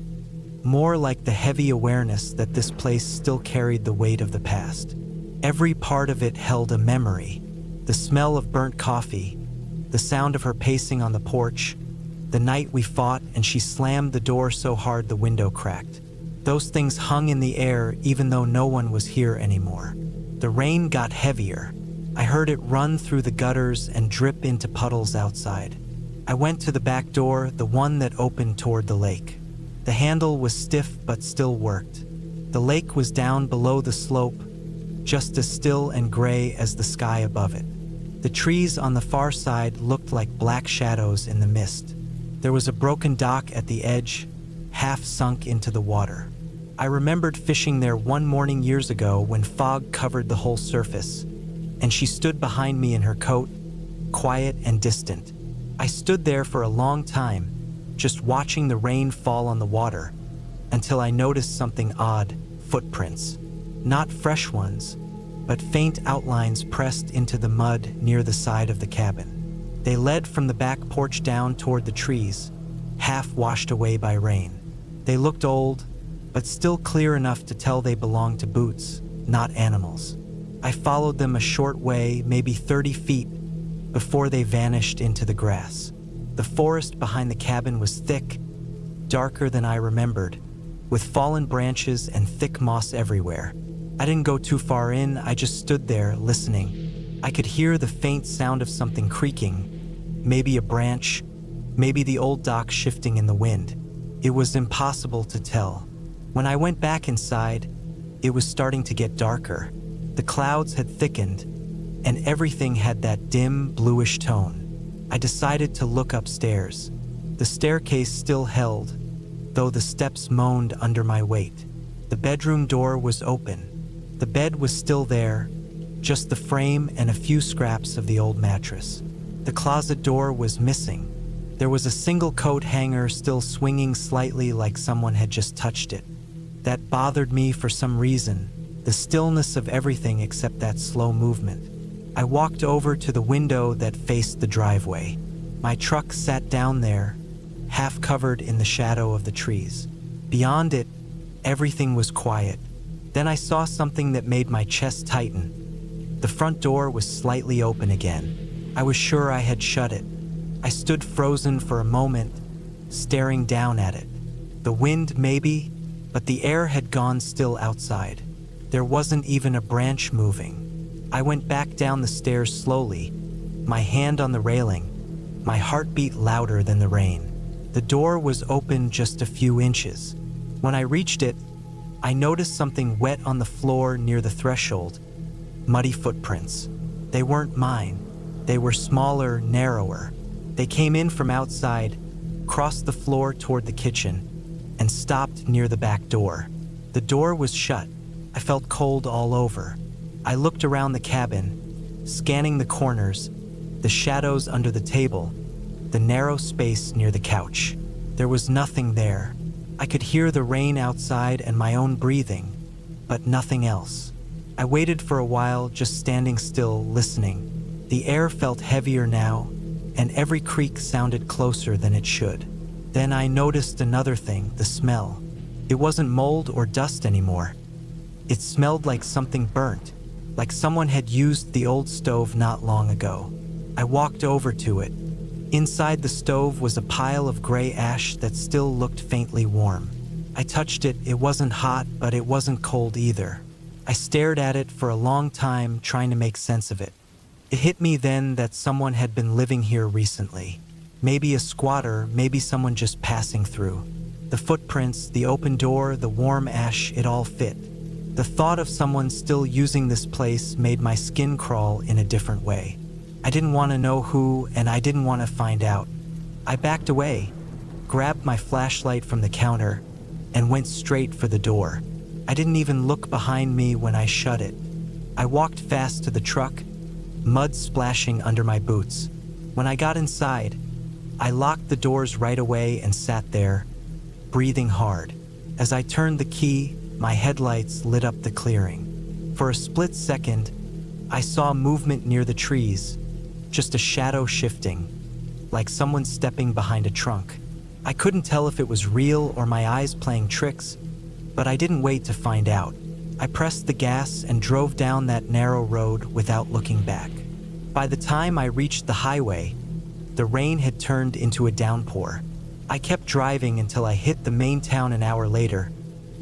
more like the heavy awareness that this place still carried the weight of the past. Every part of it held a memory. The smell of burnt coffee, the sound of her pacing on the porch, the night we fought and she slammed the door so hard the window cracked. Those things hung in the air even though no one was here anymore. The rain got heavier. I heard it run through the gutters and drip into puddles outside. I went to the back door, the one that opened toward the lake. The handle was stiff but still worked. The lake was down below the slope, just as still and gray as the sky above it. The trees on the far side looked like black shadows in the mist. There was a broken dock at the edge, half sunk into the water. I remembered fishing there one morning years ago when fog covered the whole surface, and she stood behind me in her coat, quiet and distant. I stood there for a long time, just watching the rain fall on the water, until I noticed something odd: footprints. Not fresh ones, but faint outlines pressed into the mud near the side of the cabin. They led from the back porch down toward the trees, half washed away by rain. They looked old, but still clear enough to tell they belonged to boots, not animals. I followed them a short way, maybe 30 feet, before they vanished into the grass. The forest behind the cabin was thick, darker than I remembered, with fallen branches and thick moss everywhere. I didn't go too far in, I just stood there, listening. I could hear the faint sound of something creaking, maybe a branch, maybe the old dock shifting in the wind. It was impossible to tell. When I went back inside, it was starting to get darker. The clouds had thickened, and everything had that dim, bluish tone. I decided to look upstairs. The staircase still held, though the steps moaned under my weight. The bedroom door was open. The bed was still there, just the frame and a few scraps of the old mattress. The closet door was missing. There was a single coat hanger still swinging slightly like someone had just touched it. That bothered me for some reason, the stillness of everything except that slow movement. I walked over to the window that faced the driveway. My truck sat down there, half covered in the shadow of the trees. Beyond it, everything was quiet. Then I saw something that made my chest tighten. The front door was slightly open again. I was sure I had shut it. I stood frozen for a moment, staring down at it. The wind, maybe, but the air had gone still outside. There wasn't even a branch moving. I went back down the stairs slowly, my hand on the railing, my heartbeat louder than the rain. The door was open just a few inches. When I reached it, I noticed something wet on the floor near the threshold. Muddy footprints. They weren't mine. They were smaller, narrower. They came in from outside, crossed the floor toward the kitchen, and stopped near the back door. The door was shut. I felt cold all over. I looked around the cabin, scanning the corners, the shadows under the table, the narrow space near the couch. There was nothing there. I could hear the rain outside and my own breathing, but nothing else. I waited for a while, just standing still, listening. The air felt heavier now, and every creak sounded closer than it should. Then I noticed another thing, the smell. It wasn't mold or dust anymore. It smelled like something burnt, like someone had used the old stove not long ago. I walked over to it. Inside the stove was a pile of gray ash that still looked faintly warm. I touched it. It wasn't hot, but it wasn't cold either. I stared at it for a long time, trying to make sense of it. It hit me then that someone had been living here recently. Maybe a squatter, maybe someone just passing through. The footprints, the open door, the warm ash, it all fit. The thought of someone still using this place made my skin crawl in a different way. I didn't want to know who, and I didn't want to find out. I backed away, grabbed my flashlight from the counter, and went straight for the door. I didn't even look behind me when I shut it. I walked fast to the truck, mud splashing under my boots. When I got inside, I locked the doors right away and sat there, breathing hard. As I turned the key, my headlights lit up the clearing. For a split second, I saw movement near the trees, just a shadow shifting, like someone stepping behind a trunk. I couldn't tell if it was real or my eyes playing tricks, but I didn't wait to find out. I pressed the gas and drove down that narrow road without looking back. By the time I reached the highway, the rain had turned into a downpour. I kept driving until I hit the main town an hour later,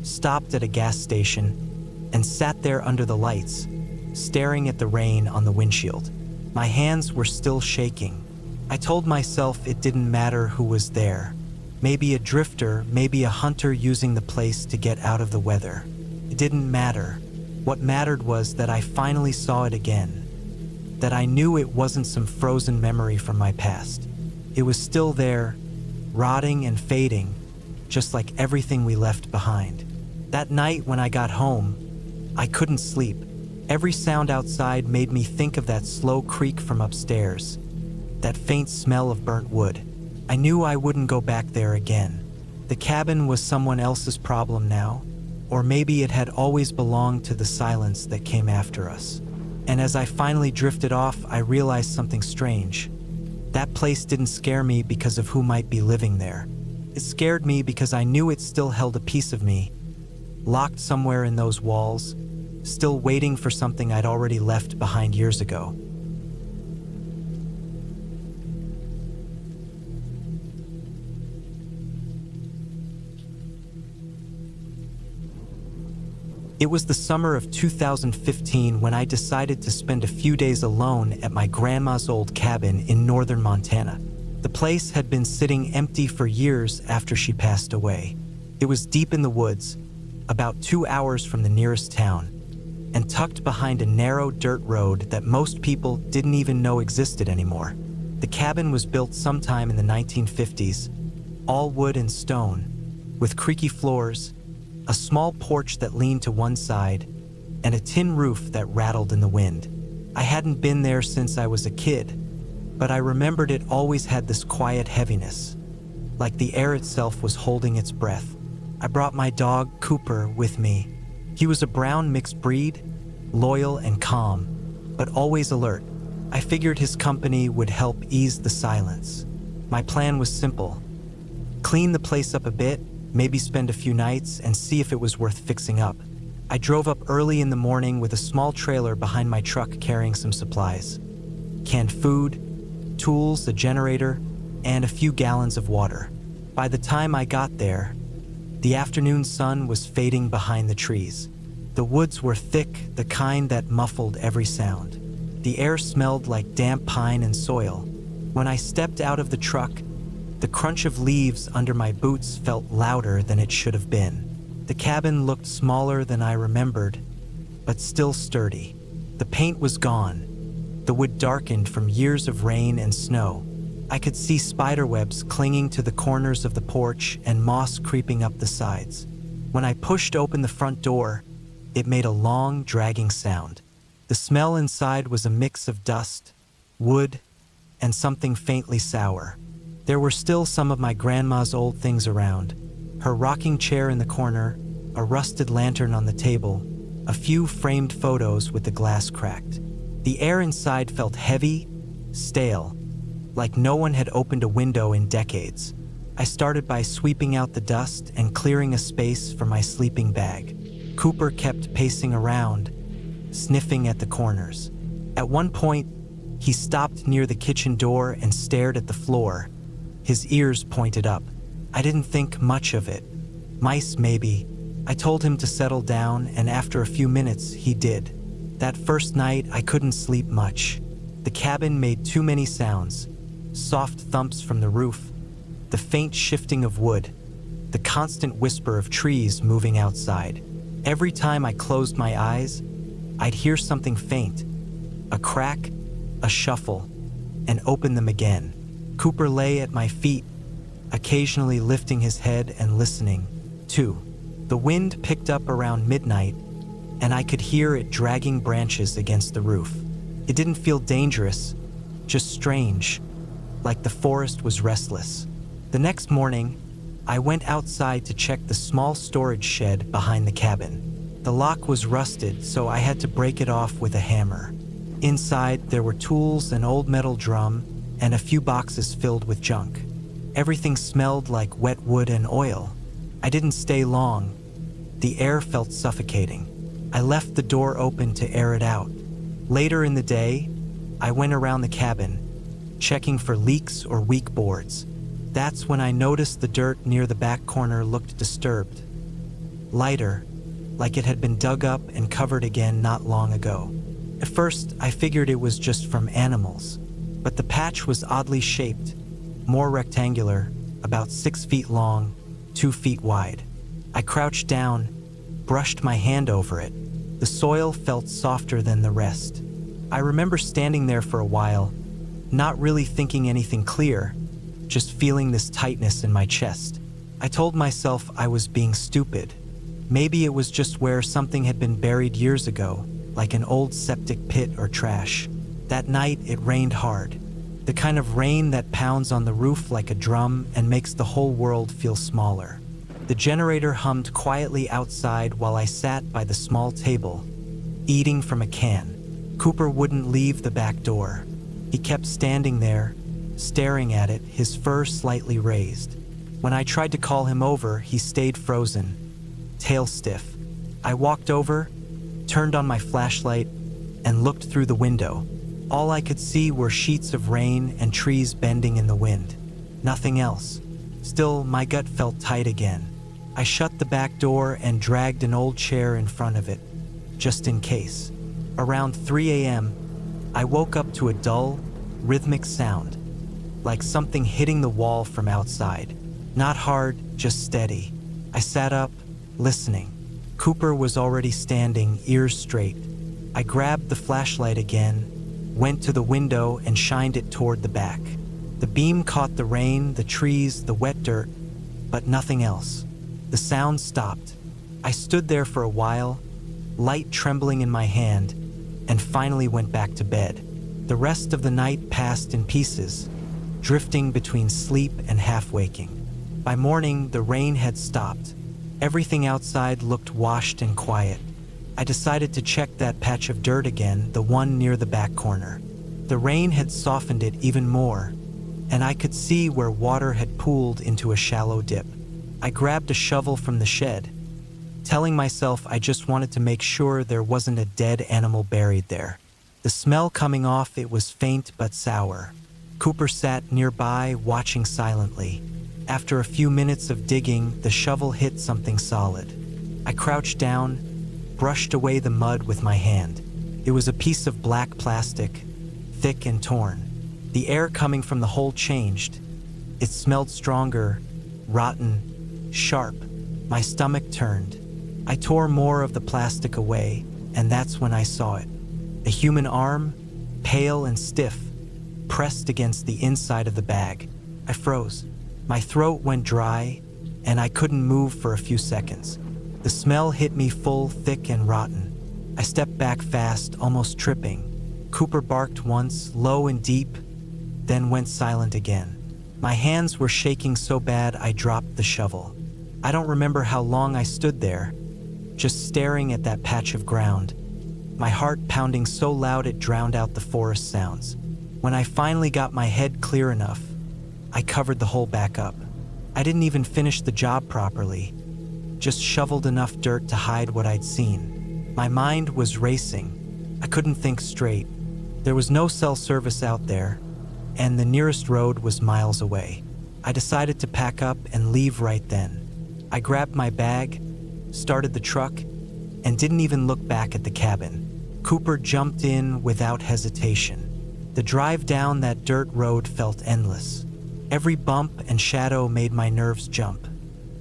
stopped at a gas station, and sat there under the lights, staring at the rain on the windshield. My hands were still shaking. I told myself it didn't matter who was there. Maybe a drifter, maybe a hunter using the place to get out of the weather. It didn't matter. What mattered was that I finally saw it again. That I knew it wasn't some frozen memory from my past. It was still there, rotting and fading, just like everything we left behind. That night when I got home, I couldn't sleep. Every sound outside made me think of that slow creak from upstairs, that faint smell of burnt wood. I knew I wouldn't go back there again. The cabin was someone else's problem now, or maybe it had always belonged to the silence that came after us. And as I finally drifted off, I realized something strange. That place didn't scare me because of who might be living there. It scared me because I knew it still held a piece of me, locked somewhere in those walls, still waiting for something I'd already left behind years ago. It was the summer of 2015 when I decided to spend a few days alone at my grandma's old cabin in northern Montana. The place had been sitting empty for years after she passed away. It was deep in the woods, about 2 hours from the nearest town, and tucked behind a narrow dirt road that most people didn't even know existed anymore. The cabin was built sometime in the 1950s, all wood and stone, with creaky floors, a small porch that leaned to one side, and a tin roof that rattled in the wind. I hadn't been there since I was a kid, but I remembered it always had this quiet heaviness, like the air itself was holding its breath. I brought my dog, Cooper, with me. He was a brown mixed breed, loyal and calm, but always alert. I figured his company would help ease the silence. My plan was simple: clean the place up a bit, maybe spend a few nights, and see if it was worth fixing up. I drove up early in the morning with a small trailer behind my truck carrying some supplies: canned food, tools, a generator, and a few gallons of water. By the time I got there, the afternoon sun was fading behind the trees. The woods were thick, the kind that muffled every sound. The air smelled like damp pine and soil. When I stepped out of the truck, the crunch of leaves under my boots felt louder than it should have been. The cabin looked smaller than I remembered, but still sturdy. The paint was gone. The wood darkened from years of rain and snow. I could see spiderwebs clinging to the corners of the porch and moss creeping up the sides. When I pushed open the front door, it made a long, dragging sound. The smell inside was a mix of dust, wood, and something faintly sour. There were still some of my grandma's old things around. Her rocking chair in the corner, a rusted lantern on the table, a few framed photos with the glass cracked. The air inside felt heavy, stale, like no one had opened a window in decades. I started by sweeping out the dust and clearing a space for my sleeping bag. Cooper kept pacing around, sniffing at the corners. At one point, he stopped near the kitchen door and stared at the floor, his ears pointed up. I didn't think much of it. Mice, maybe. I told him to settle down, and after a few minutes, he did. That first night, I couldn't sleep much. The cabin made too many sounds. Soft thumps from the roof, the faint shifting of wood, the constant whisper of trees moving outside. Every time I closed my eyes, I'd hear something faint, a crack, a shuffle, and open them again. Cooper lay at my feet, occasionally lifting his head and listening, too. The wind picked up around midnight, and I could hear it dragging branches against the roof. It didn't feel dangerous, just strange, like the forest was restless. The next morning, I went outside to check the small storage shed behind the cabin. The lock was rusted, so I had to break it off with a hammer. Inside, there were tools, an old metal drum, and a few boxes filled with junk. Everything smelled like wet wood and oil. I didn't stay long. The air felt suffocating. I left the door open to air it out. Later in the day, I went around the cabin, checking for leaks or weak boards. That's when I noticed the dirt near the back corner looked disturbed. Lighter, like it had been dug up and covered again not long ago. At first, I figured it was just from animals, but the patch was oddly shaped, more rectangular, about 6 feet long, 2 feet wide. I crouched down, brushed my hand over it. The soil felt softer than the rest. I remember standing there for a while, not really thinking anything clear, just feeling this tightness in my chest. I told myself I was being stupid. Maybe it was just where something had been buried years ago, like an old septic pit or trash. That night, it rained hard. The kind of rain that pounds on the roof like a drum and makes the whole world feel smaller. The generator hummed quietly outside while I sat by the small table, eating from a can. Cooper wouldn't leave the back door. He kept standing there, staring at it, his fur slightly raised. When I tried to call him over, he stayed frozen, tail stiff. I walked over, turned on my flashlight, and looked through the window. All I could see were sheets of rain and trees bending in the wind. Nothing else. Still, my gut felt tight again. I shut the back door and dragged an old chair in front of it, just in case. Around 3 a.m., I woke up to a dull, rhythmic sound, like something hitting the wall from outside. Not hard, just steady. I sat up, listening. Cooper was already standing, ears straight. I grabbed the flashlight again, went to the window and shined it toward the back. The beam caught the rain, the trees, the wet dirt, but nothing else. The sound stopped. I stood there for a while, light trembling in my hand, and finally went back to bed. The rest of the night passed in pieces, drifting between sleep and half-waking. By morning, the rain had stopped. Everything outside looked washed and quiet. I decided to check that patch of dirt again, the one near the back corner. The rain had softened it even more, and I could see where water had pooled into a shallow dip. I grabbed a shovel from the shed, telling myself I just wanted to make sure there wasn't a dead animal buried there. The smell coming off it was faint but sour. Cooper sat nearby, watching silently. After a few minutes of digging, the shovel hit something solid. I crouched down, brushed away the mud with my hand. It was a piece of black plastic, thick and torn. The air coming from the hole changed. It smelled stronger, rotten, sharp. My stomach turned. I tore more of the plastic away, and that's when I saw it. A human arm, pale and stiff, pressed against the inside of the bag. I froze. My throat went dry, and I couldn't move for a few seconds. The smell hit me full, thick and rotten. I stepped back fast, almost tripping. Cooper barked once, low and deep, then went silent again. My hands were shaking so bad I dropped the shovel. I don't remember how long I stood there, just staring at that patch of ground, my heart pounding so loud it drowned out the forest sounds. When I finally got my head clear enough, I covered the hole back up. I didn't even finish the job properly, just shoveled enough dirt to hide what I'd seen. My mind was racing. I couldn't think straight. There was no cell service out there, and the nearest road was miles away. I decided to pack up and leave right then. I grabbed my bag, started the truck, and didn't even look back at the cabin. Cooper jumped in without hesitation. The drive down that dirt road felt endless. Every bump and shadow made my nerves jump.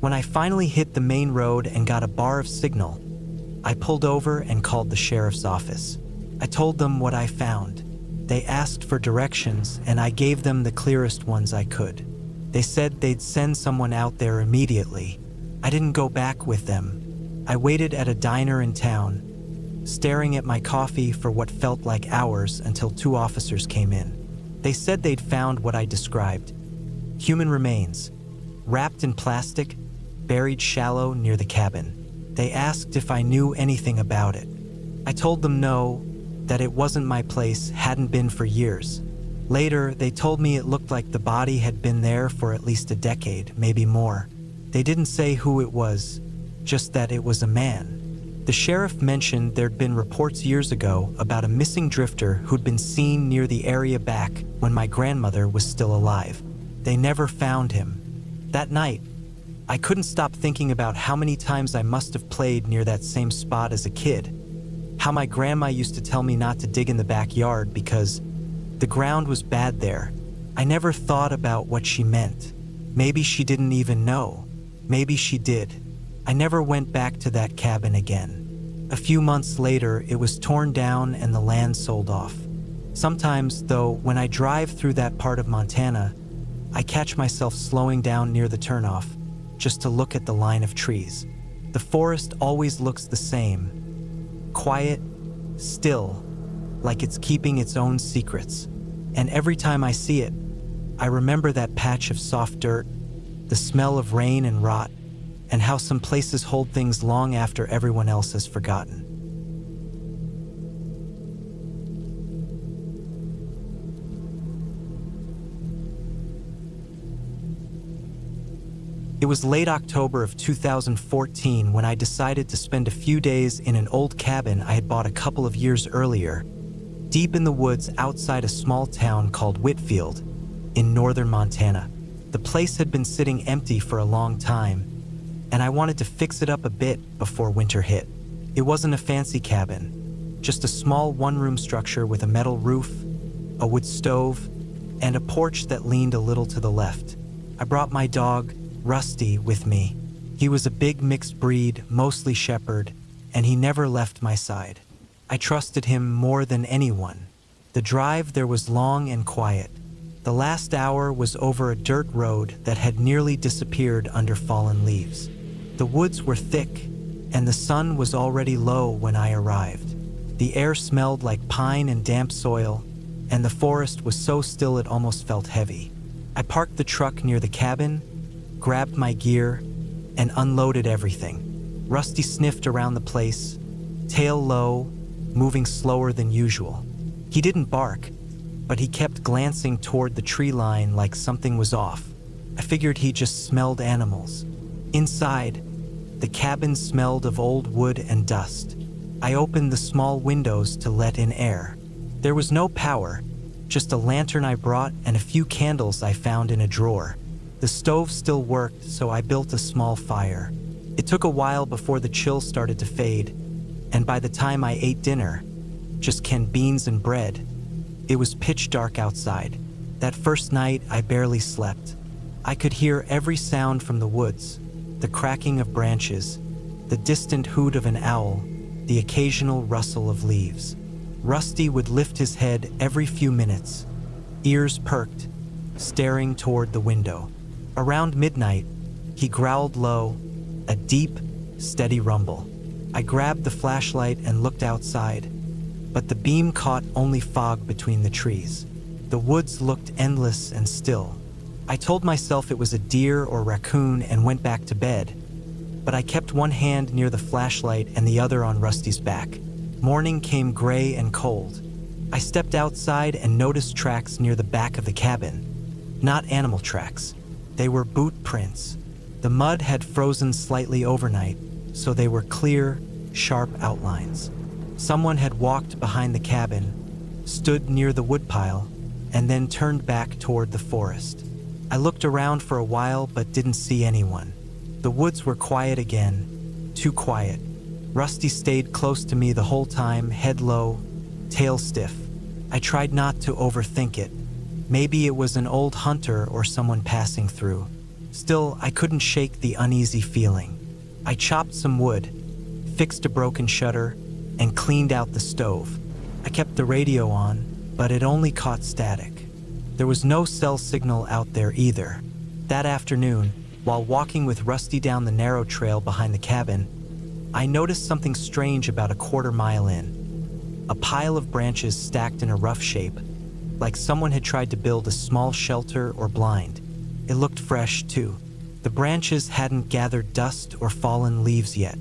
When I finally hit the main road and got a bar of signal, I pulled over and called the sheriff's office. I told them what I found. They asked for directions, and I gave them the clearest ones I could. They said they'd send someone out there immediately. I didn't go back with them. I waited at a diner in town, staring at my coffee for what felt like hours until 2 officers came in. They said they'd found what I described. Human remains, wrapped in plastic, buried shallow near the cabin. They asked if I knew anything about it. I told them no, that it wasn't my place, hadn't been for years. Later, they told me it looked like the body had been there for at least a decade, maybe more. They didn't say who it was, just that it was a man. The sheriff mentioned there'd been reports years ago about a missing drifter who'd been seen near the area back when my grandmother was still alive. They never found him. That night, I couldn't stop thinking about how many times I must have played near that same spot as a kid. How my grandma used to tell me not to dig in the backyard because the ground was bad there. I never thought about what she meant. Maybe she didn't even know. Maybe she did. I never went back to that cabin again. A few months later, it was torn down and the land sold off. Sometimes, though, when I drive through that part of Montana, I catch myself slowing down near the turnoff just to look at the line of trees. The forest always looks the same. Quiet, still, like it's keeping its own secrets. And every time I see it, I remember that patch of soft dirt, the smell of rain and rot, and how some places hold things long after everyone else has forgotten. It was late October of 2014 when I decided to spend a few days in an old cabin I had bought a couple of years earlier, deep in the woods outside a small town called Whitfield, in northern Montana. The place had been sitting empty for a long time, and I wanted to fix it up a bit before winter hit. It wasn't a fancy cabin, just a small one-room structure with a metal roof, a wood stove, and a porch that leaned a little to the left. I brought my dog, Rusty, with me. He was a big mixed breed, mostly shepherd, and he never left my side. I trusted him more than anyone. The drive there was long and quiet. The last hour was over a dirt road that had nearly disappeared under fallen leaves. The woods were thick, and the sun was already low when I arrived. The air smelled like pine and damp soil, and the forest was so still it almost felt heavy. I parked the truck near the cabin, grabbed my gear, and unloaded everything. Rusty sniffed around the place, tail low, moving slower than usual. He didn't bark, but he kept glancing toward the tree line like something was off. I figured he just smelled animals. Inside, the cabin smelled of old wood and dust. I opened the small windows to let in air. There was no power, just a lantern I brought and a few candles I found in a drawer. The stove still worked, so I built a small fire. It took a while before the chill started to fade, and by the time I ate dinner, just canned beans and bread, it was pitch dark outside. That first night, I barely slept. I could hear every sound from the woods, the cracking of branches, the distant hoot of an owl, the occasional rustle of leaves. Rusty would lift his head every few minutes, ears perked, staring toward the window. Around midnight, he growled low, a deep, steady rumble. I grabbed the flashlight and looked outside, but the beam caught only fog between the trees. The woods looked endless and still. I told myself it was a deer or raccoon and went back to bed, but I kept one hand near the flashlight and the other on Rusty's back. Morning came gray and cold. I stepped outside and noticed tracks near the back of the cabin. Not animal tracks. They were boot prints. The mud had frozen slightly overnight, so they were clear, sharp outlines. Someone had walked behind the cabin, stood near the woodpile, and then turned back toward the forest. I looked around for a while but didn't see anyone. The woods were quiet again, too quiet. Rusty stayed close to me the whole time, head low, tail stiff. I tried not to overthink it. Maybe it was an old hunter or someone passing through. Still, I couldn't shake the uneasy feeling. I chopped some wood, fixed a broken shutter, and cleaned out the stove. I kept the radio on, but it only caught static. There was no cell signal out there either. That afternoon, while walking with Rusty down the narrow trail behind the cabin, I noticed something strange about a quarter-mile in. A pile of branches stacked in a rough shape, like someone had tried to build a small shelter or blind. It looked fresh, too. The branches hadn't gathered dust or fallen leaves yet.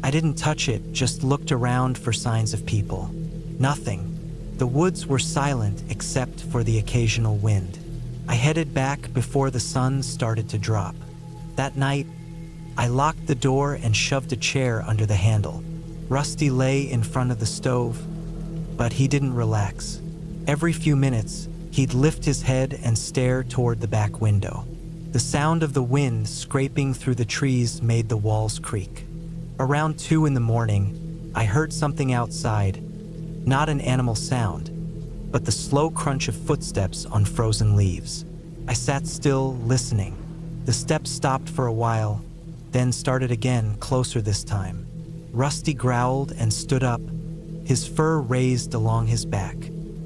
I didn't touch it, just looked around for signs of people. Nothing. The woods were silent except for the occasional wind. I headed back before the sun started to drop. That night, I locked the door and shoved a chair under the handle. Rusty lay in front of the stove, but he didn't relax. Every few minutes, he'd lift his head and stare toward the back window. The sound of the wind scraping through the trees made the walls creak. Around 2 in the morning, I heard something outside, not an animal sound, but the slow crunch of footsteps on frozen leaves. I sat still, listening. The steps stopped for a while, then started again, closer this time. Rusty growled and stood up, his fur raised along his back.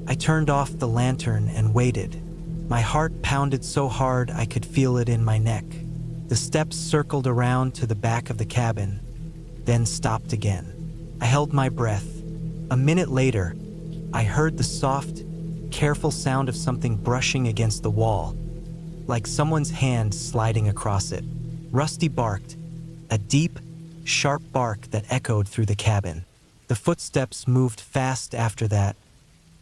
I turned off the lantern and waited. My heart pounded so hard I could feel it in my neck. The steps circled around to the back of the cabin, then stopped again. I held my breath. A minute later, I heard the soft, careful sound of something brushing against the wall, like someone's hand sliding across it. Rusty barked, a deep, sharp bark that echoed through the cabin. The footsteps moved fast after that,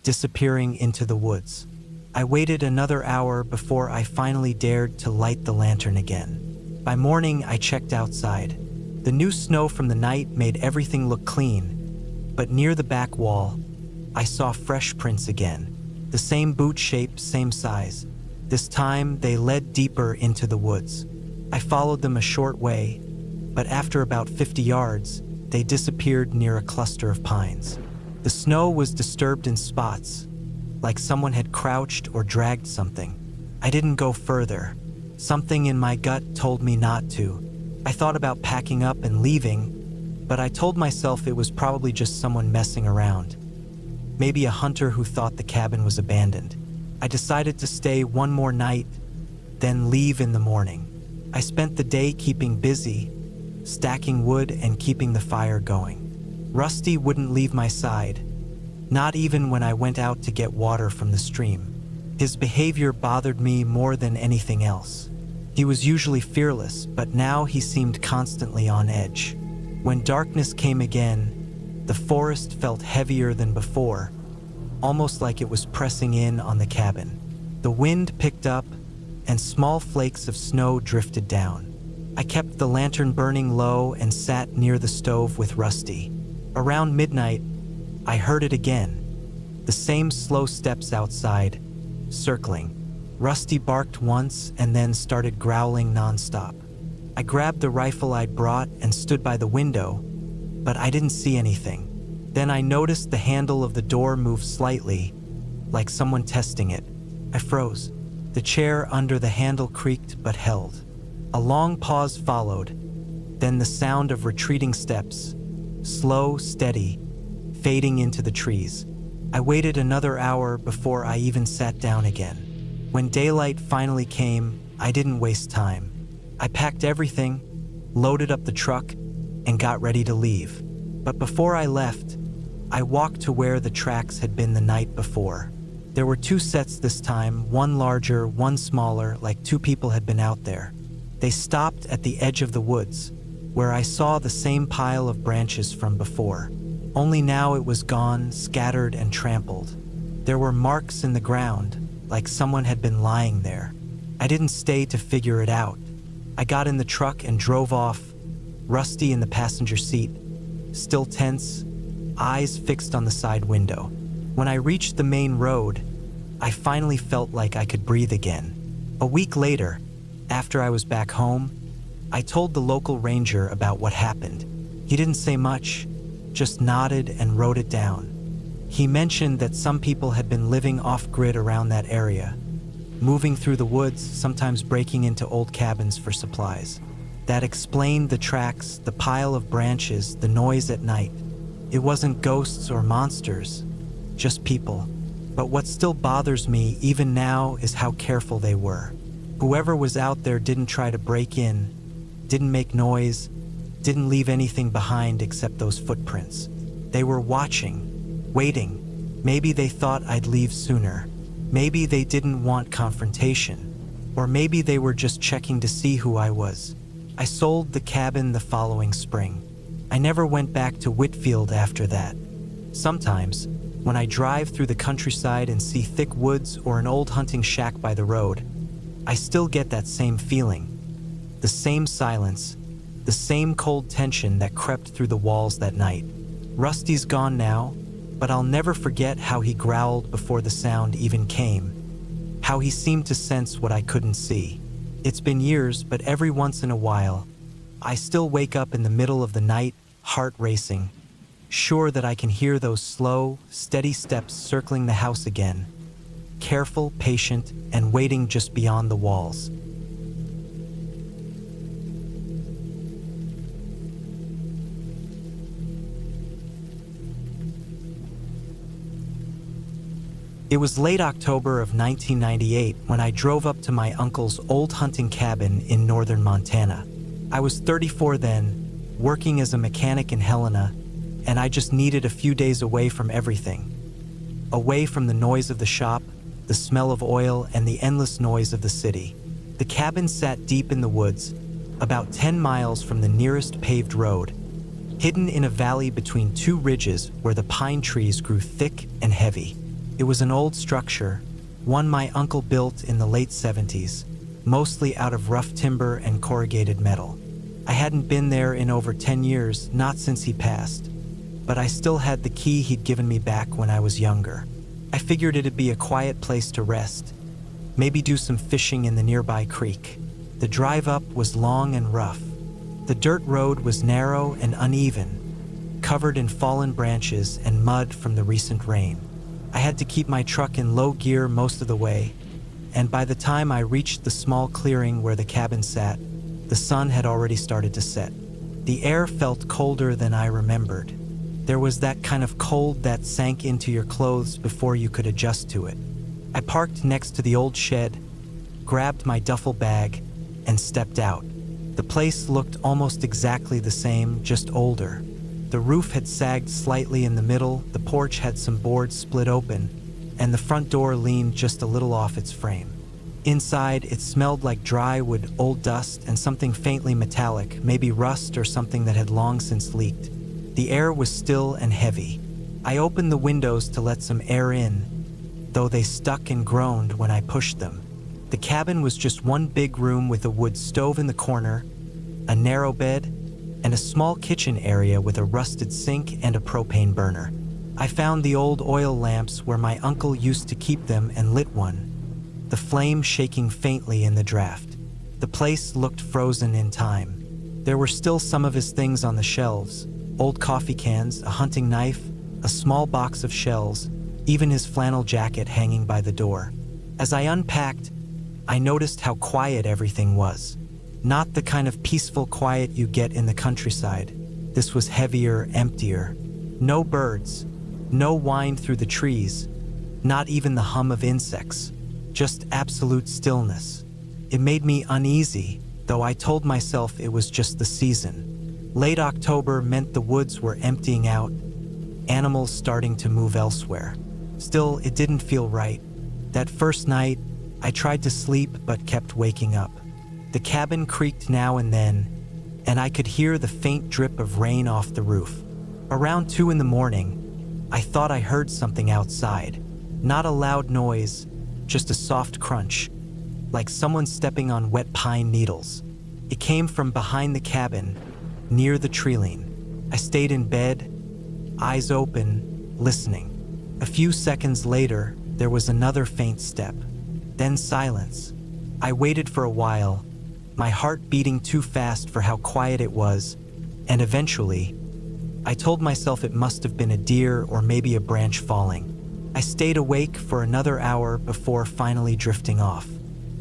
disappearing into the woods. I waited another hour before I finally dared to light the lantern again. By morning, I checked outside. The new snow from the night made everything look clean, but near the back wall, I saw fresh prints again. The same boot shape, same size. This time, they led deeper into the woods. I followed them a short way, but after about 50 yards, they disappeared near a cluster of pines. The snow was disturbed in spots, like someone had crouched or dragged something. I didn't go further. Something in my gut told me not to. I thought about packing up and leaving, but I told myself it was probably just someone messing around. Maybe a hunter who thought the cabin was abandoned. I decided to stay one more night, then leave in the morning. I spent the day keeping busy, stacking wood and keeping the fire going. Rusty wouldn't leave my side, not even when I went out to get water from the stream. His behavior bothered me more than anything else. He was usually fearless, but now he seemed constantly on edge. When darkness came again, the forest felt heavier than before, almost like it was pressing in on the cabin. The wind picked up, and small flakes of snow drifted down. I kept the lantern burning low and sat near the stove with Rusty. Around midnight, I heard it again. The same slow steps outside, circling. Rusty barked once and then started growling nonstop. I grabbed the rifle I'd brought and stood by the window, but I didn't see anything. Then I noticed the handle of the door move slightly, like someone testing it. I froze. The chair under the handle creaked but held. A long pause followed, then the sound of retreating steps, slow, steady, fading into the trees. I waited another hour before I even sat down again. When daylight finally came, I didn't waste time. I packed everything, loaded up the truck, and got ready to leave. But before I left, I walked to where the tracks had been the night before. There were two sets this time, one larger, one smaller, like two people had been out there. They stopped at the edge of the woods, where I saw the same pile of branches from before. Only now it was gone, scattered and trampled. There were marks in the ground, like someone had been lying there. I didn't stay to figure it out. I got in the truck and drove off, Rusty in the passenger seat, still tense, eyes fixed on the side window. When I reached the main road, I finally felt like I could breathe again. A week later, after I was back home, I told the local ranger about what happened. He didn't say much, just nodded and wrote it down. He mentioned that some people had been living off-grid around that area, moving through the woods, sometimes breaking into old cabins for supplies. That explained the tracks, the pile of branches, the noise at night. It wasn't ghosts or monsters, just people. But what still bothers me even now is how careful they were. Whoever was out there didn't try to break in, didn't make noise, didn't leave anything behind except those footprints. They were watching, waiting. Maybe they thought I'd leave sooner. Maybe they didn't want confrontation. Or maybe they were just checking to see who I was. I sold the cabin the following spring. I never went back to Whitfield after that. Sometimes, when I drive through the countryside and see thick woods or an old hunting shack by the road, I still get that same feeling. The same silence, the same cold tension that crept through the walls that night. Rusty's gone now, but I'll never forget how he growled before the sound even came, how he seemed to sense what I couldn't see. It's been years, but every once in a while, I still wake up in the middle of the night, heart racing, sure that I can hear those slow, steady steps circling the house again, careful, patient, and waiting just beyond the walls. It was late October of 1998 when I drove up to my uncle's old hunting cabin in northern Montana. I was 34 then, working as a mechanic in Helena, and I just needed a few days away from everything. Away from the noise of the shop, the smell of oil, and the endless noise of the city. The cabin sat deep in the woods, about 10 miles from the nearest paved road, hidden in a valley between two ridges where the pine trees grew thick and heavy. It was an old structure, one my uncle built in the late 70s, mostly out of rough timber and corrugated metal. I hadn't been there in over 10 years, not since he passed, but I still had the key he'd given me back when I was younger. I figured it'd be a quiet place to rest, maybe do some fishing in the nearby creek. The drive up was long and rough. The dirt road was narrow and uneven, covered in fallen branches and mud from the recent rain. I had to keep my truck in low gear most of the way, and by the time I reached the small clearing where the cabin sat, the sun had already started to set. The air felt colder than I remembered. There was that kind of cold that sank into your clothes before you could adjust to it. I parked next to the old shed, grabbed my duffel bag, and stepped out. The place looked almost exactly the same, just older. The roof had sagged slightly in the middle, the porch had some boards split open, and the front door leaned just a little off its frame. Inside, it smelled like dry wood, old dust, and something faintly metallic, maybe rust or something that had long since leaked. The air was still and heavy. I opened the windows to let some air in, though they stuck and groaned when I pushed them. The cabin was just one big room with a wood stove in the corner, a narrow bed, and a small kitchen area with a rusted sink and a propane burner. I found the old oil lamps where my uncle used to keep them and lit one, the flame shaking faintly in the draft. The place looked frozen in time. There were still some of his things on the shelves, old coffee cans, a hunting knife, a small box of shells, even his flannel jacket hanging by the door. As I unpacked, I noticed how quiet everything was. Not the kind of peaceful quiet you get in the countryside. This was heavier, emptier. No birds, no whine through the trees, not even the hum of insects. Just absolute stillness. It made me uneasy, though I told myself it was just the season. Late October meant the woods were emptying out, animals starting to move elsewhere. Still, it didn't feel right. That first night, I tried to sleep but kept waking up. The cabin creaked now and then, and I could hear the faint drip of rain off the roof. Around 2 a.m, I thought I heard something outside. Not a loud noise, just a soft crunch, like someone stepping on wet pine needles. It came from behind the cabin, near the treeline. I stayed in bed, eyes open, listening. A few seconds later, there was another faint step, then silence. I waited for a while, my heart beating too fast for how quiet it was, and eventually, I told myself it must have been a deer or maybe a branch falling. I stayed awake for another hour before finally drifting off.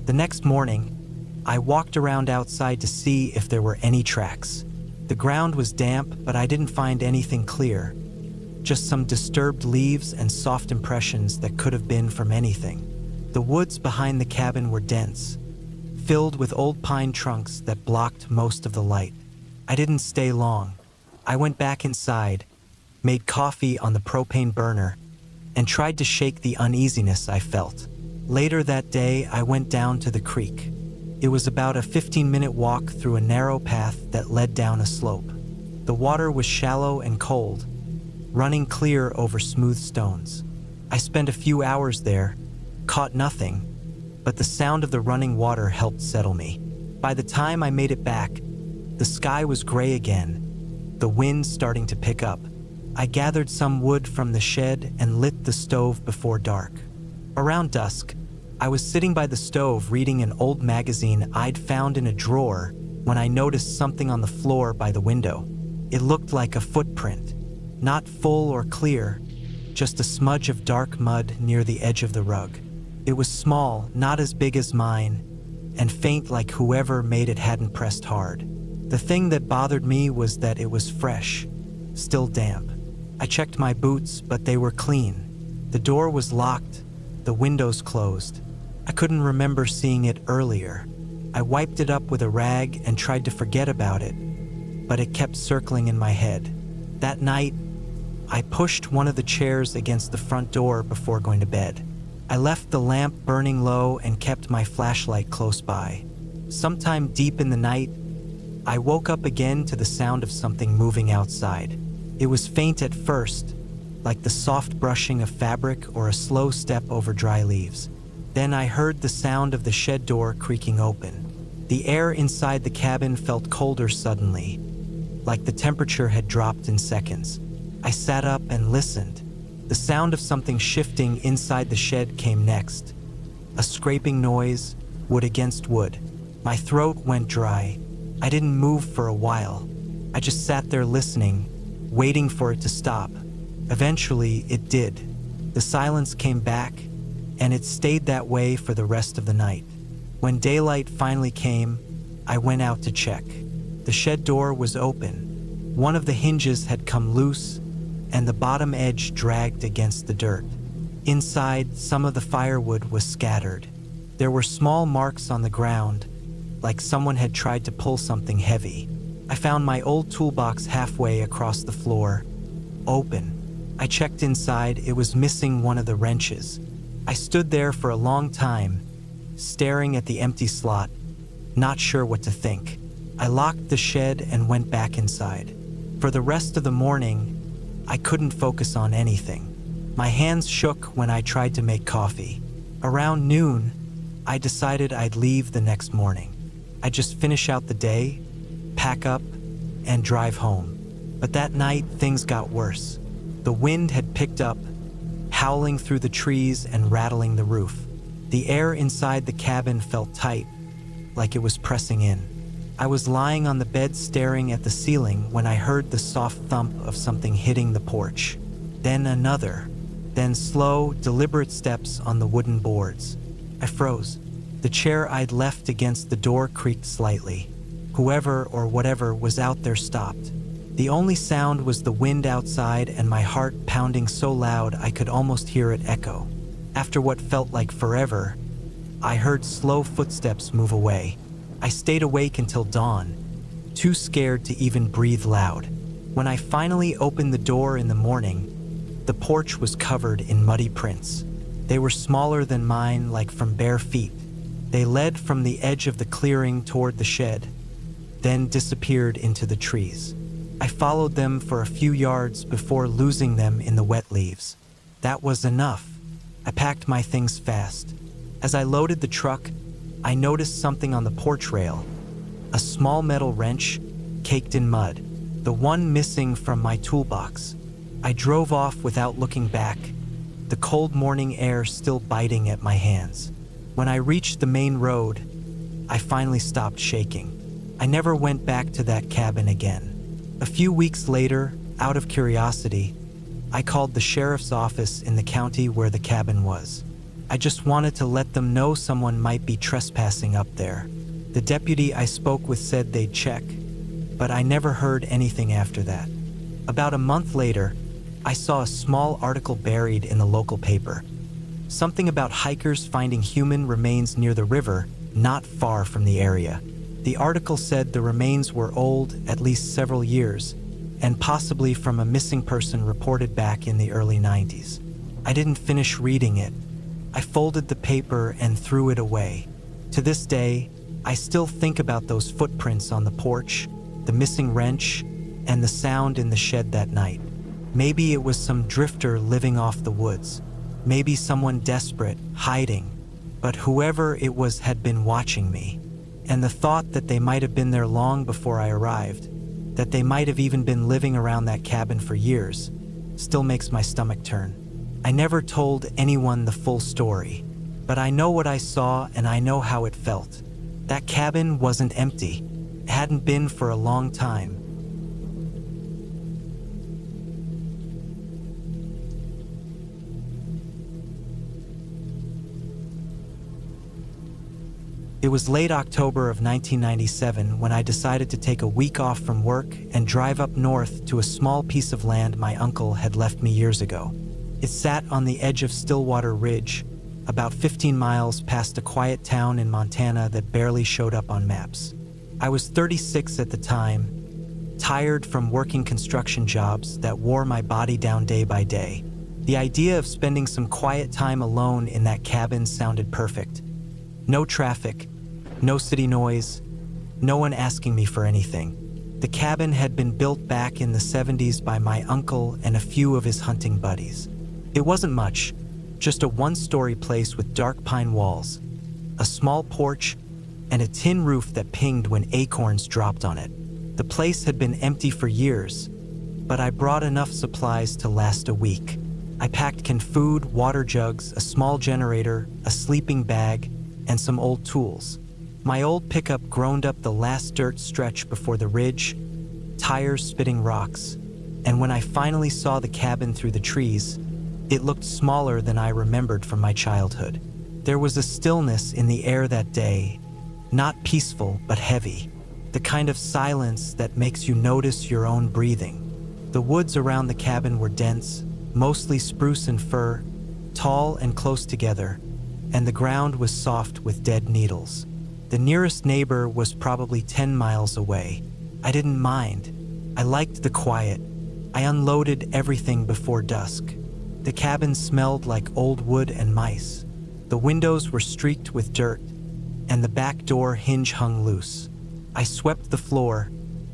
The next morning, I walked around outside to see if there were any tracks. The ground was damp, but I didn't find anything clear. Just some disturbed leaves and soft impressions that could have been from anything. The woods behind the cabin were dense, filled with old pine trunks that blocked most of the light. I didn't stay long. I went back inside, made coffee on the propane burner, and tried to shake the uneasiness I felt. Later that day, I went down to the creek. It was about a 15-minute walk through a narrow path that led down a slope. The water was shallow and cold, running clear over smooth stones. I spent a few hours there, caught nothing, but the sound of the running water helped settle me. By the time I made it back, the sky was gray again, the wind starting to pick up. I gathered some wood from the shed and lit the stove before dark. Around dusk, I was sitting by the stove reading an old magazine I'd found in a drawer when I noticed something on the floor by the window. It looked like a footprint, not full or clear, just a smudge of dark mud near the edge of the rug. It was small, not as big as mine, and faint like whoever made it hadn't pressed hard. The thing that bothered me was that it was fresh, still damp. I checked my boots, but they were clean. The door was locked, the windows closed. I couldn't remember seeing it earlier. I wiped it up with a rag and tried to forget about it, but it kept circling in my head. That night, I pushed one of the chairs against the front door before going to bed. I left the lamp burning low and kept my flashlight close by. Sometime deep in the night, I woke up again to the sound of something moving outside. It was faint at first, like the soft brushing of fabric or a slow step over dry leaves. Then I heard the sound of the shed door creaking open. The air inside the cabin felt colder suddenly, like the temperature had dropped in seconds. I sat up and listened. The sound of something shifting inside the shed came next. A scraping noise, wood against wood. My throat went dry. I didn't move for a while. I just sat there listening, waiting for it to stop. Eventually, it did. The silence came back, and it stayed that way for the rest of the night. When daylight finally came, I went out to check. The shed door was open. One of the hinges had come loose, and the bottom edge dragged against the dirt. Inside, some of the firewood was scattered. There were small marks on the ground, like someone had tried to pull something heavy. I found my old toolbox halfway across the floor, open. I checked inside, it was missing one of the wrenches. I stood there for a long time, staring at the empty slot, not sure what to think. I locked the shed and went back inside. For the rest of the morning, I couldn't focus on anything. My hands shook when I tried to make coffee. Around noon, I decided I'd leave the next morning. I'd just finish out the day, pack up, and drive home. But that night, things got worse. The wind had picked up, howling through the trees and rattling the roof. The air inside the cabin felt tight, like it was pressing in. I was lying on the bed staring at the ceiling when I heard the soft thump of something hitting the porch. Then another. Then slow, deliberate steps on the wooden boards. I froze. The chair I'd left against the door creaked slightly. Whoever or whatever was out there stopped. The only sound was the wind outside and my heart pounding so loud I could almost hear it echo. After what felt like forever, I heard slow footsteps move away. I stayed awake until dawn, too scared to even breathe loud. When I finally opened the door in the morning, the porch was covered in muddy prints. They were smaller than mine, like from bare feet. They led from the edge of the clearing toward the shed, then disappeared into the trees. I followed them for a few yards before losing them in the wet leaves. That was enough. I packed my things fast. As I loaded the truck, I noticed something on the porch rail. A small metal wrench, caked in mud, the one missing from my toolbox. I drove off without looking back, the cold morning air still biting at my hands. When I reached the main road, I finally stopped shaking. I never went back to that cabin again. A few weeks later, out of curiosity, I called the sheriff's office in the county where the cabin was. I just wanted to let them know someone might be trespassing up there. The deputy I spoke with said they'd check, but I never heard anything after that. About a month later, I saw a small article buried in the local paper. Something about hikers finding human remains near the river, not far from the area. The article said the remains were old, at least several years, and possibly from a missing person reported back in the early 90s. I didn't finish reading it. I folded the paper and threw it away. To this day, I still think about those footprints on the porch, the missing wrench, and the sound in the shed that night. Maybe it was some drifter living off the woods. Maybe someone desperate, hiding. But whoever it was had been watching me. And the thought that they might have been there long before I arrived, that they might have even been living around that cabin for years, still makes my stomach turn. I never told anyone the full story, but I know what I saw and I know how it felt. That cabin wasn't empty. It hadn't been for a long time. It was late October of 1997 when I decided to take a week off from work and drive up north to a small piece of land my uncle had left me years ago. It sat on the edge of Stillwater Ridge, about 15 miles past a quiet town in Montana that barely showed up on maps. I was 36 at the time, tired from working construction jobs that wore my body down day by day. The idea of spending some quiet time alone in that cabin sounded perfect. No traffic, no city noise, no one asking me for anything. The cabin had been built back in the 70s by my uncle and a few of his hunting buddies. It wasn't much, just a one-story place with dark pine walls, a small porch, and a tin roof that pinged when acorns dropped on it. The place had been empty for years, but I brought enough supplies to last a week. I packed canned food, water jugs, a small generator, a sleeping bag, and some old tools. My old pickup groaned up the last dirt stretch before the ridge, tires spitting rocks, and when I finally saw the cabin through the trees, it looked smaller than I remembered from my childhood. There was a stillness in the air that day, not peaceful but heavy, the kind of silence that makes you notice your own breathing. The woods around the cabin were dense, mostly spruce and fir, tall and close together, and the ground was soft with dead needles. The nearest neighbor was probably 10 miles away. I didn't mind. I liked the quiet. I unloaded everything before dusk. The cabin smelled like old wood and mice. The windows were streaked with dirt, and the back door hinge hung loose. I swept the floor,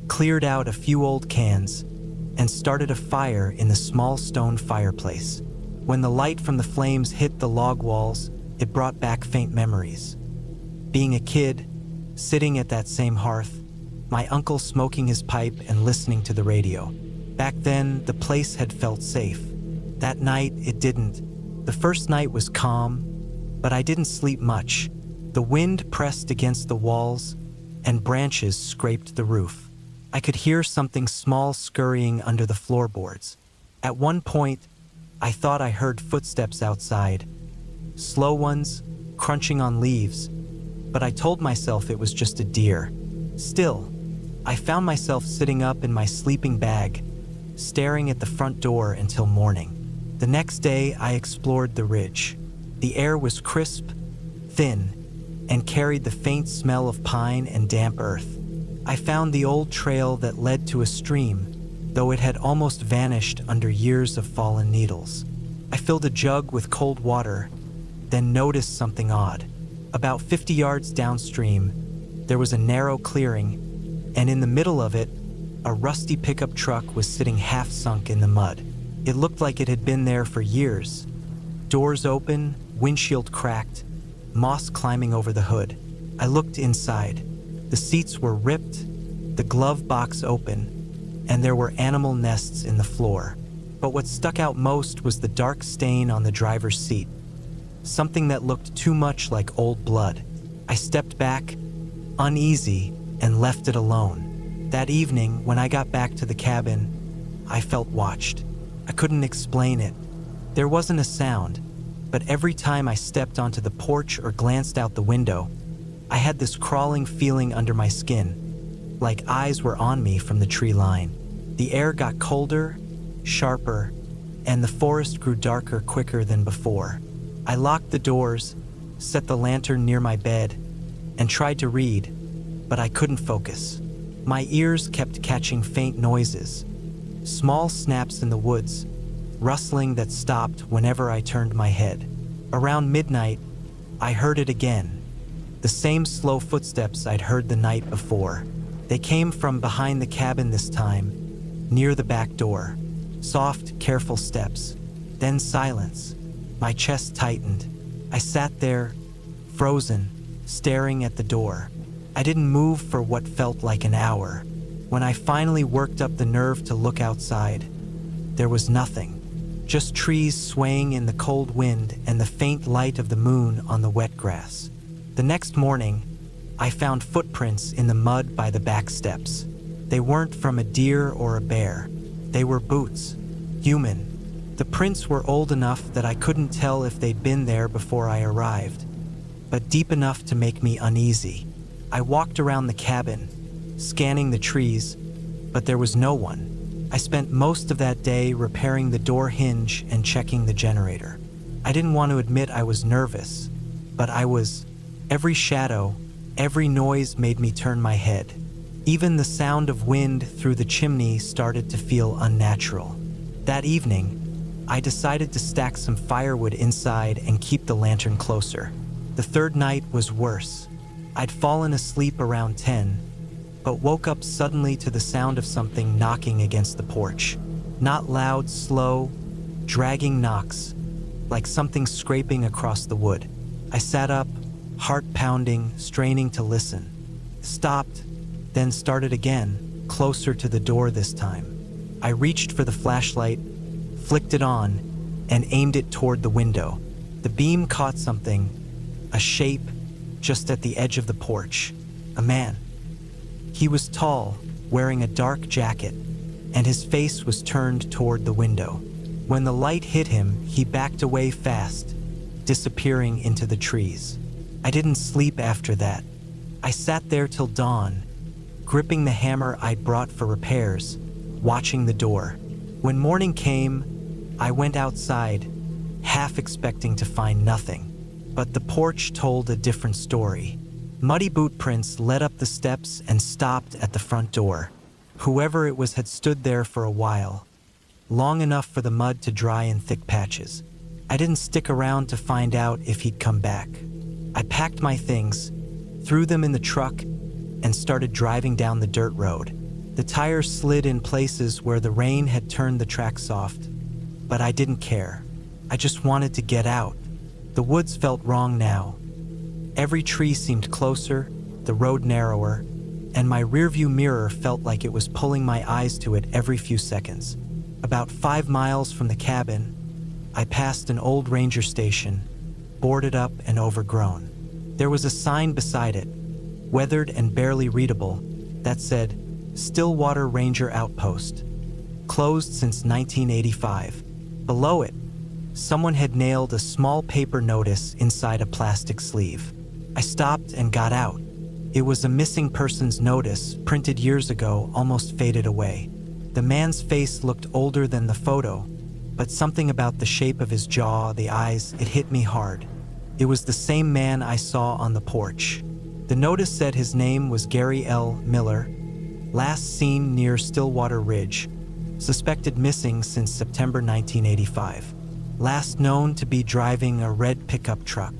cleared out a few old cans, and started a fire in the small stone fireplace. When the light from the flames hit the log walls, it brought back faint memories. Being a kid, sitting at that same hearth, my uncle smoking his pipe and listening to the radio. Back then, the place had felt safe. That night, it didn't. The first night was calm, but I didn't sleep much. The wind pressed against the walls, and branches scraped the roof. I could hear something small scurrying under the floorboards. At one point, I thought I heard footsteps outside, slow ones, crunching on leaves, but I told myself it was just a deer. Still, I found myself sitting up in my sleeping bag, staring at the front door until morning. The next day, I explored the ridge. The air was crisp, thin, and carried the faint smell of pine and damp earth. I found the old trail that led to a stream, though it had almost vanished under years of fallen needles. I filled a jug with cold water, then noticed something odd. About 50 yards downstream, there was a narrow clearing, and in the middle of it, a rusty pickup truck was sitting half sunk in the mud. It looked like it had been there for years. Doors open, windshield cracked, moss climbing over the hood. I looked inside. The seats were ripped, the glove box open, and there were animal nests in the floor. But what stuck out most was the dark stain on the driver's seat, something that looked too much like old blood. I stepped back, uneasy, and left it alone. That evening, when I got back to the cabin, I felt watched. I couldn't explain it. There wasn't a sound, but every time I stepped onto the porch or glanced out the window, I had this crawling feeling under my skin, like eyes were on me from the tree line. The air got colder, sharper, and the forest grew darker quicker than before. I locked the doors, set the lantern near my bed, and tried to read, but I couldn't focus. My ears kept catching faint noises, small snaps in the woods, rustling that stopped whenever I turned my head. Around midnight, I heard it again. The same slow footsteps I'd heard the night before. They came from behind the cabin this time, near the back door. Soft, careful steps, then silence. My chest tightened. I sat there, frozen, staring at the door. I didn't move for what felt like an hour. When I finally worked up the nerve to look outside, there was nothing. Just trees swaying in the cold wind and the faint light of the moon on the wet grass. The next morning, I found footprints in the mud by the back steps. They weren't from a deer or a bear. They were boots, human. The prints were old enough that I couldn't tell if they'd been there before I arrived, but deep enough to make me uneasy. I walked around the cabin, scanning the trees, but there was no one. I spent most of that day repairing the door hinge and checking the generator. I didn't want to admit I was nervous, but I was. Every shadow, every noise made me turn my head. Even the sound of wind through the chimney started to feel unnatural. That evening, I decided to stack some firewood inside and keep the lantern closer. The third night was worse. I'd fallen asleep around 10, but woke up suddenly to the sound of something knocking against the porch. Not loud, slow, dragging knocks, like something scraping across the wood. I sat up, heart pounding, straining to listen. Stopped, then started again, closer to the door this time. I reached for the flashlight, flicked it on, and aimed it toward the window. The beam caught something, a shape, just at the edge of the porch. A man. He was tall, wearing a dark jacket, and his face was turned toward the window. When the light hit him, he backed away fast, disappearing into the trees. I didn't sleep after that. I sat there till dawn, gripping the hammer I'd brought for repairs, watching the door. When morning came, I went outside, half expecting to find nothing. But the porch told a different story. Muddy boot prints led up the steps and stopped at the front door. Whoever it was had stood there for a while, long enough for the mud to dry in thick patches. I didn't stick around to find out if he'd come back. I packed my things, threw them in the truck, and started driving down the dirt road. The tires slid in places where the rain had turned the track soft, but I didn't care. I just wanted to get out. The woods felt wrong now. Every tree seemed closer, the road narrower, and my rearview mirror felt like it was pulling my eyes to it every few seconds. About 5 miles from the cabin, I passed an old ranger station, boarded up and overgrown. There was a sign beside it, weathered and barely readable, that said, Stillwater Ranger Outpost. Closed since 1985. Below it, someone had nailed a small paper notice inside a plastic sleeve. I stopped and got out. It was a missing persons notice, printed years ago, almost faded away. The man's face looked older than the photo, but something about the shape of his jaw, the eyes, it hit me hard. It was the same man I saw on the porch. The notice said his name was Gary L. Miller, last seen near Stillwater Ridge, suspected missing since September 1985. Last known to be driving a red pickup truck.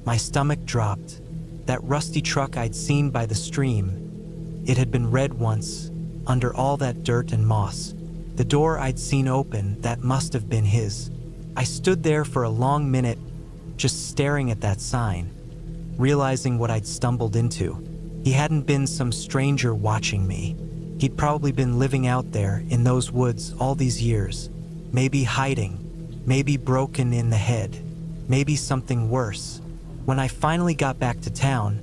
My stomach dropped. That rusty truck I'd seen by the stream, it had been red once, under all that dirt and moss. The door I'd seen open, that must have been his. I stood there for a long minute, just staring at that sign, realizing what I'd stumbled into. He hadn't been some stranger watching me. He'd probably been living out there in those woods all these years, maybe hiding, maybe broken in the head, maybe something worse. When I finally got back to town,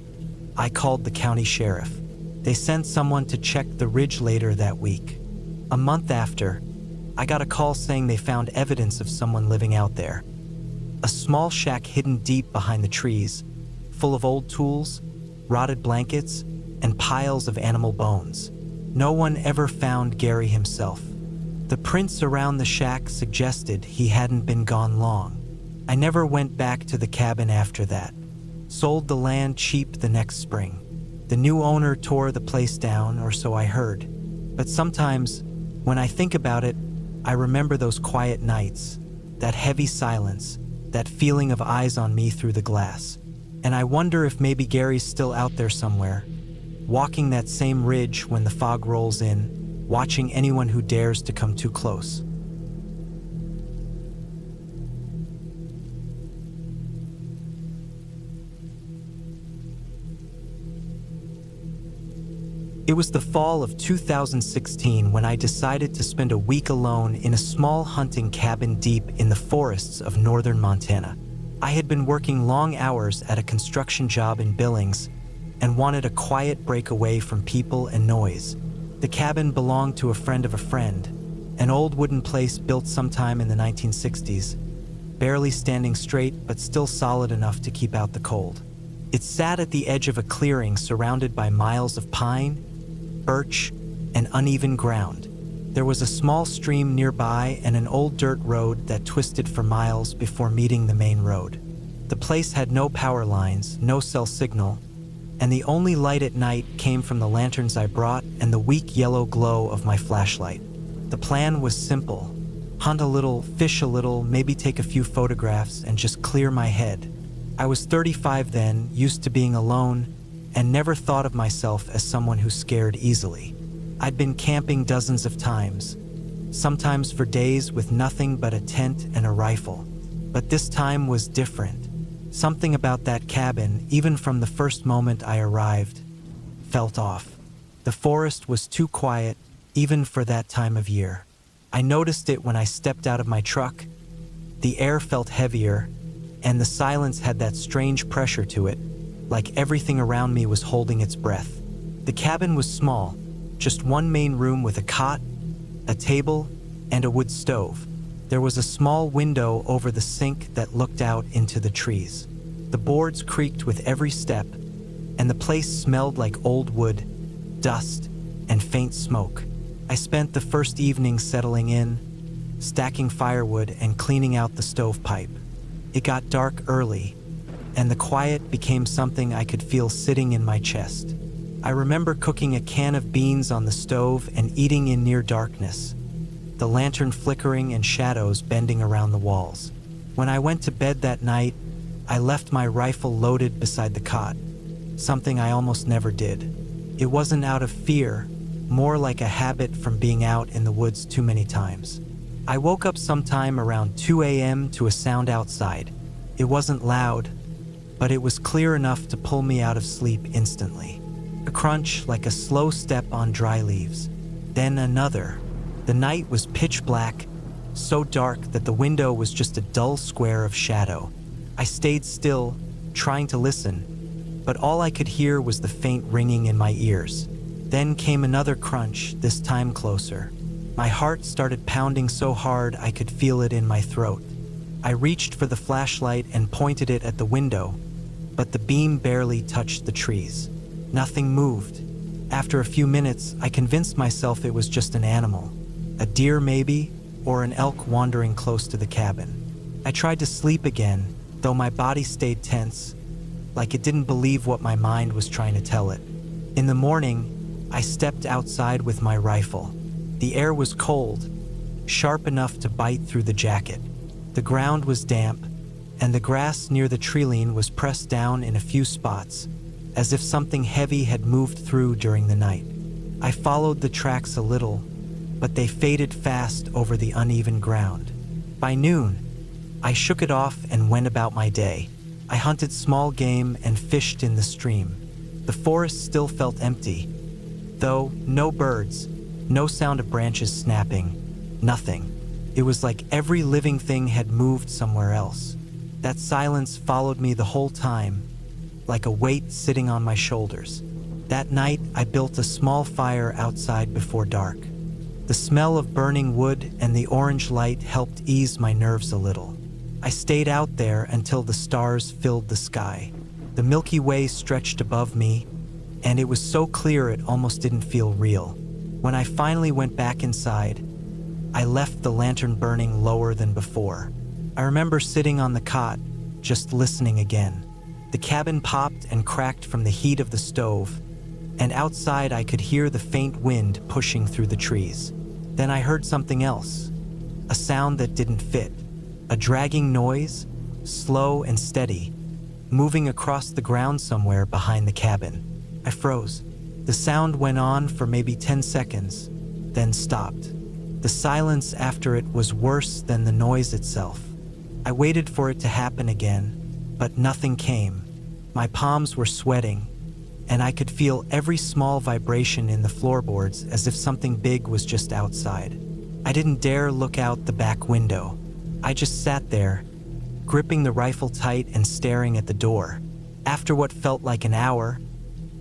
I called the county sheriff. They sent someone to check the ridge later that week. A month after, I got a call saying they found evidence of someone living out there. A small shack hidden deep behind the trees, full of old tools, rotted blankets, and piles of animal bones. No one ever found Gary himself. The prints around the shack suggested he hadn't been gone long. I never went back to the cabin after that. Sold the land cheap the next spring. The new owner tore the place down, or so I heard. But sometimes, when I think about it, I remember those quiet nights, that heavy silence, that feeling of eyes on me through the glass. And I wonder if maybe Gary's still out there somewhere, walking that same ridge when the fog rolls in, watching anyone who dares to come too close. It was the fall of 2016 when I decided to spend a week alone in a small hunting cabin deep in the forests of northern Montana. I had been working long hours at a construction job in Billings and wanted a quiet break away from people and noise. The cabin belonged to a friend of a friend, an old wooden place built sometime in the 1960s, barely standing straight but still solid enough to keep out the cold. It sat at the edge of a clearing surrounded by miles of pine, birch, and uneven ground. There was a small stream nearby and an old dirt road that twisted for miles before meeting the main road. The place had no power lines, no cell signal, and the only light at night came from the lanterns I brought and the weak yellow glow of my flashlight. The plan was simple: hunt a little, fish a little, maybe take a few photographs and just clear my head. I was 35 then, used to being alone, and never thought of myself as someone who scared easily. I'd been camping dozens of times, sometimes for days with nothing but a tent and a rifle. But this time was different. Something about that cabin, even from the first moment I arrived, felt off. The forest was too quiet, even for that time of year. I noticed it when I stepped out of my truck. The air felt heavier, and the silence had that strange pressure to it, like everything around me was holding its breath. The cabin was small, just one main room with a cot, a table, and a wood stove. There was a small window over the sink that looked out into the trees. The boards creaked with every step, and the place smelled like old wood, dust, and faint smoke. I spent the first evening settling in, stacking firewood and cleaning out the stovepipe. It got dark early, and the quiet became something I could feel sitting in my chest. I remember cooking a can of beans on the stove and eating in near darkness, the lantern flickering and shadows bending around the walls. When I went to bed that night, I left my rifle loaded beside the cot, something I almost never did. It wasn't out of fear, more like a habit from being out in the woods too many times. I woke up sometime around 2 a.m. to a sound outside. It wasn't loud, but it was clear enough to pull me out of sleep instantly. A crunch like a slow step on dry leaves. Then another. The night was pitch black, so dark that the window was just a dull square of shadow. I stayed still, trying to listen, but all I could hear was the faint ringing in my ears. Then came another crunch, this time closer. My heart started pounding so hard I could feel it in my throat. I reached for the flashlight and pointed it at the window, but the beam barely touched the trees. Nothing moved. After a few minutes, I convinced myself it was just an animal. A deer maybe, or an elk wandering close to the cabin. I tried to sleep again, though my body stayed tense, like it didn't believe what my mind was trying to tell it. In the morning, I stepped outside with my rifle. The air was cold, sharp enough to bite through the jacket. The ground was damp, and the grass near the treeline was pressed down in a few spots, as if something heavy had moved through during the night. I followed the tracks a little, but they faded fast over the uneven ground. By noon, I shook it off and went about my day. I hunted small game and fished in the stream. The forest still felt empty, though no birds, no sound of branches snapping, nothing. It was like every living thing had moved somewhere else. That silence followed me the whole time, like a weight sitting on my shoulders. That night, I built a small fire outside before dark. The smell of burning wood and the orange light helped ease my nerves a little. I stayed out there until the stars filled the sky. The Milky Way stretched above me, and it was so clear it almost didn't feel real. When I finally went back inside, I left the lantern burning lower than before. I remember sitting on the cot, just listening again. The cabin popped and cracked from the heat of the stove, and outside I could hear the faint wind pushing through the trees. Then I heard something else, a sound that didn't fit, a dragging noise, slow and steady, moving across the ground somewhere behind the cabin. I froze. The sound went on for maybe 10 seconds, then stopped. The silence after it was worse than the noise itself. I waited for it to happen again, but nothing came. My palms were sweating, and I could feel every small vibration in the floorboards as if something big was just outside. I didn't dare look out the back window. I just sat there, gripping the rifle tight and staring at the door. After what felt like an hour,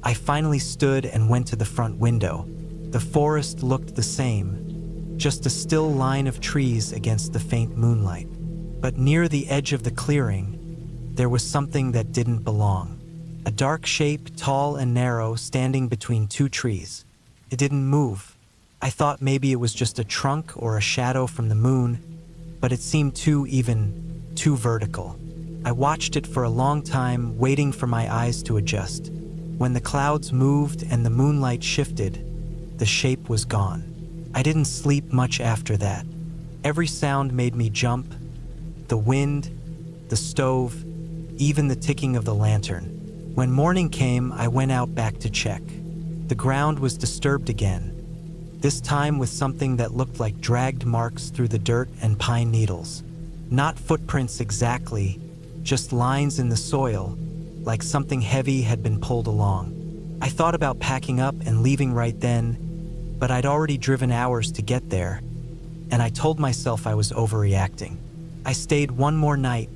I finally stood and went to the front window. The forest looked the same, just a still line of trees against the faint moonlight. But near the edge of the clearing, there was something that didn't belong. A dark shape, tall and narrow, standing between two trees. It didn't move. I thought maybe it was just a trunk or a shadow from the moon, but it seemed too vertical. I watched it for a long time, waiting for my eyes to adjust. When the clouds moved and the moonlight shifted, the shape was gone. I didn't sleep much after that. Every sound made me jump. The wind, the stove, even the ticking of the lantern. When morning came, I went out back to check. The ground was disturbed again, this time with something that looked like dragged marks through the dirt and pine needles. Not footprints exactly, just lines in the soil, like something heavy had been pulled along. I thought about packing up and leaving right then, but I'd already driven hours to get there, and I told myself I was overreacting. I stayed one more night,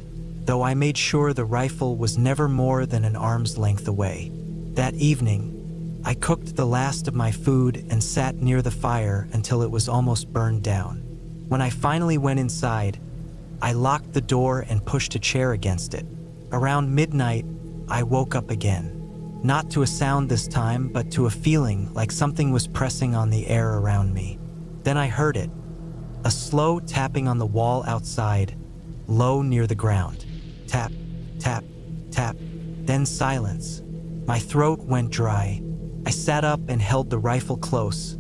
though I made sure the rifle was never more than an arm's length away. That evening, I cooked the last of my food and sat near the fire until it was almost burned down. When I finally went inside, I locked the door and pushed a chair against it. Around midnight, I woke up again. Not to a sound this time, but to a feeling like something was pressing on the air around me. Then I heard it, a slow tapping on the wall outside, low near the ground. Tap, tap, tap, then silence. My throat went dry. I sat up and held the rifle close,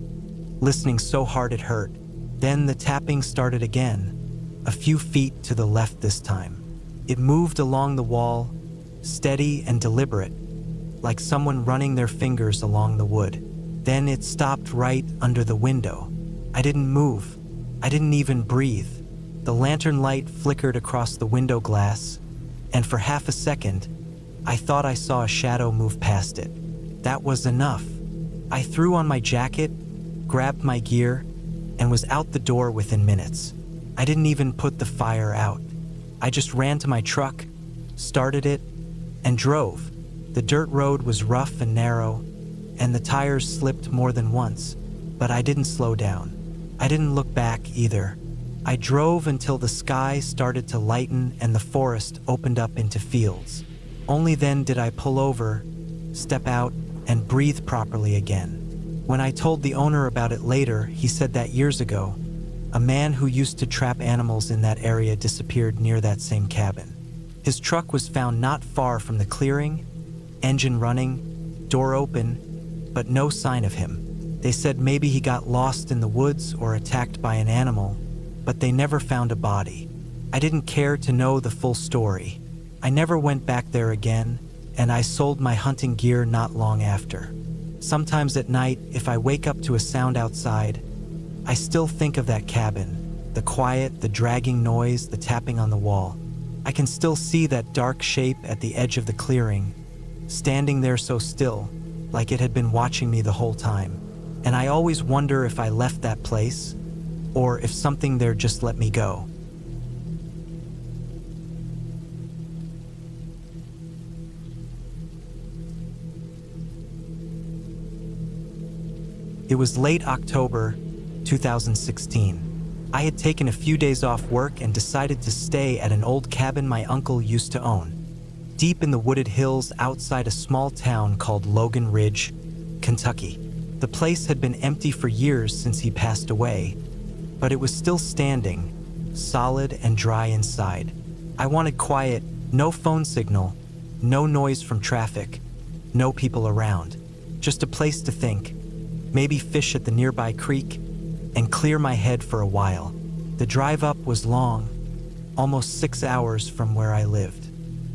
listening so hard it hurt. Then the tapping started again, a few feet to the left this time. It moved along the wall, steady and deliberate, like someone running their fingers along the wood. Then it stopped right under the window. I didn't move. I didn't even breathe. The lantern light flickered across the window glass, and for half a second, I thought I saw a shadow move past it. That was enough. I threw on my jacket, grabbed my gear, and was out the door within minutes. I didn't even put the fire out. I just ran to my truck, started it, and drove. The dirt road was rough and narrow, and the tires slipped more than once, but I didn't slow down. I didn't look back either. I drove until the sky started to lighten and the forest opened up into fields. Only then did I pull over, step out, and breathe properly again. When I told the owner about it later, he said that years ago, a man who used to trap animals in that area disappeared near that same cabin. His truck was found not far from the clearing, engine running, door open, but no sign of him. They said maybe he got lost in the woods or attacked by an animal, but they never found a body. I didn't care to know the full story. I never went back there again, and I sold my hunting gear not long after. Sometimes at night, if I wake up to a sound outside, I still think of that cabin, the quiet, the dragging noise, the tapping on the wall. I can still see that dark shape at the edge of the clearing, standing there so still, like it had been watching me the whole time. And I always wonder if I left that place, or if something there just let me go. It was late October 2016. I had taken a few days off work and decided to stay at an old cabin my uncle used to own, deep in the wooded hills outside a small town called Logan Ridge, Kentucky. The place had been empty for years since he passed away, but it was still standing, solid and dry inside. I wanted quiet, no phone signal, no noise from traffic, no people around. Just a place to think, maybe fish at the nearby creek, and clear my head for a while. The drive up was long, almost 6 hours from where I lived.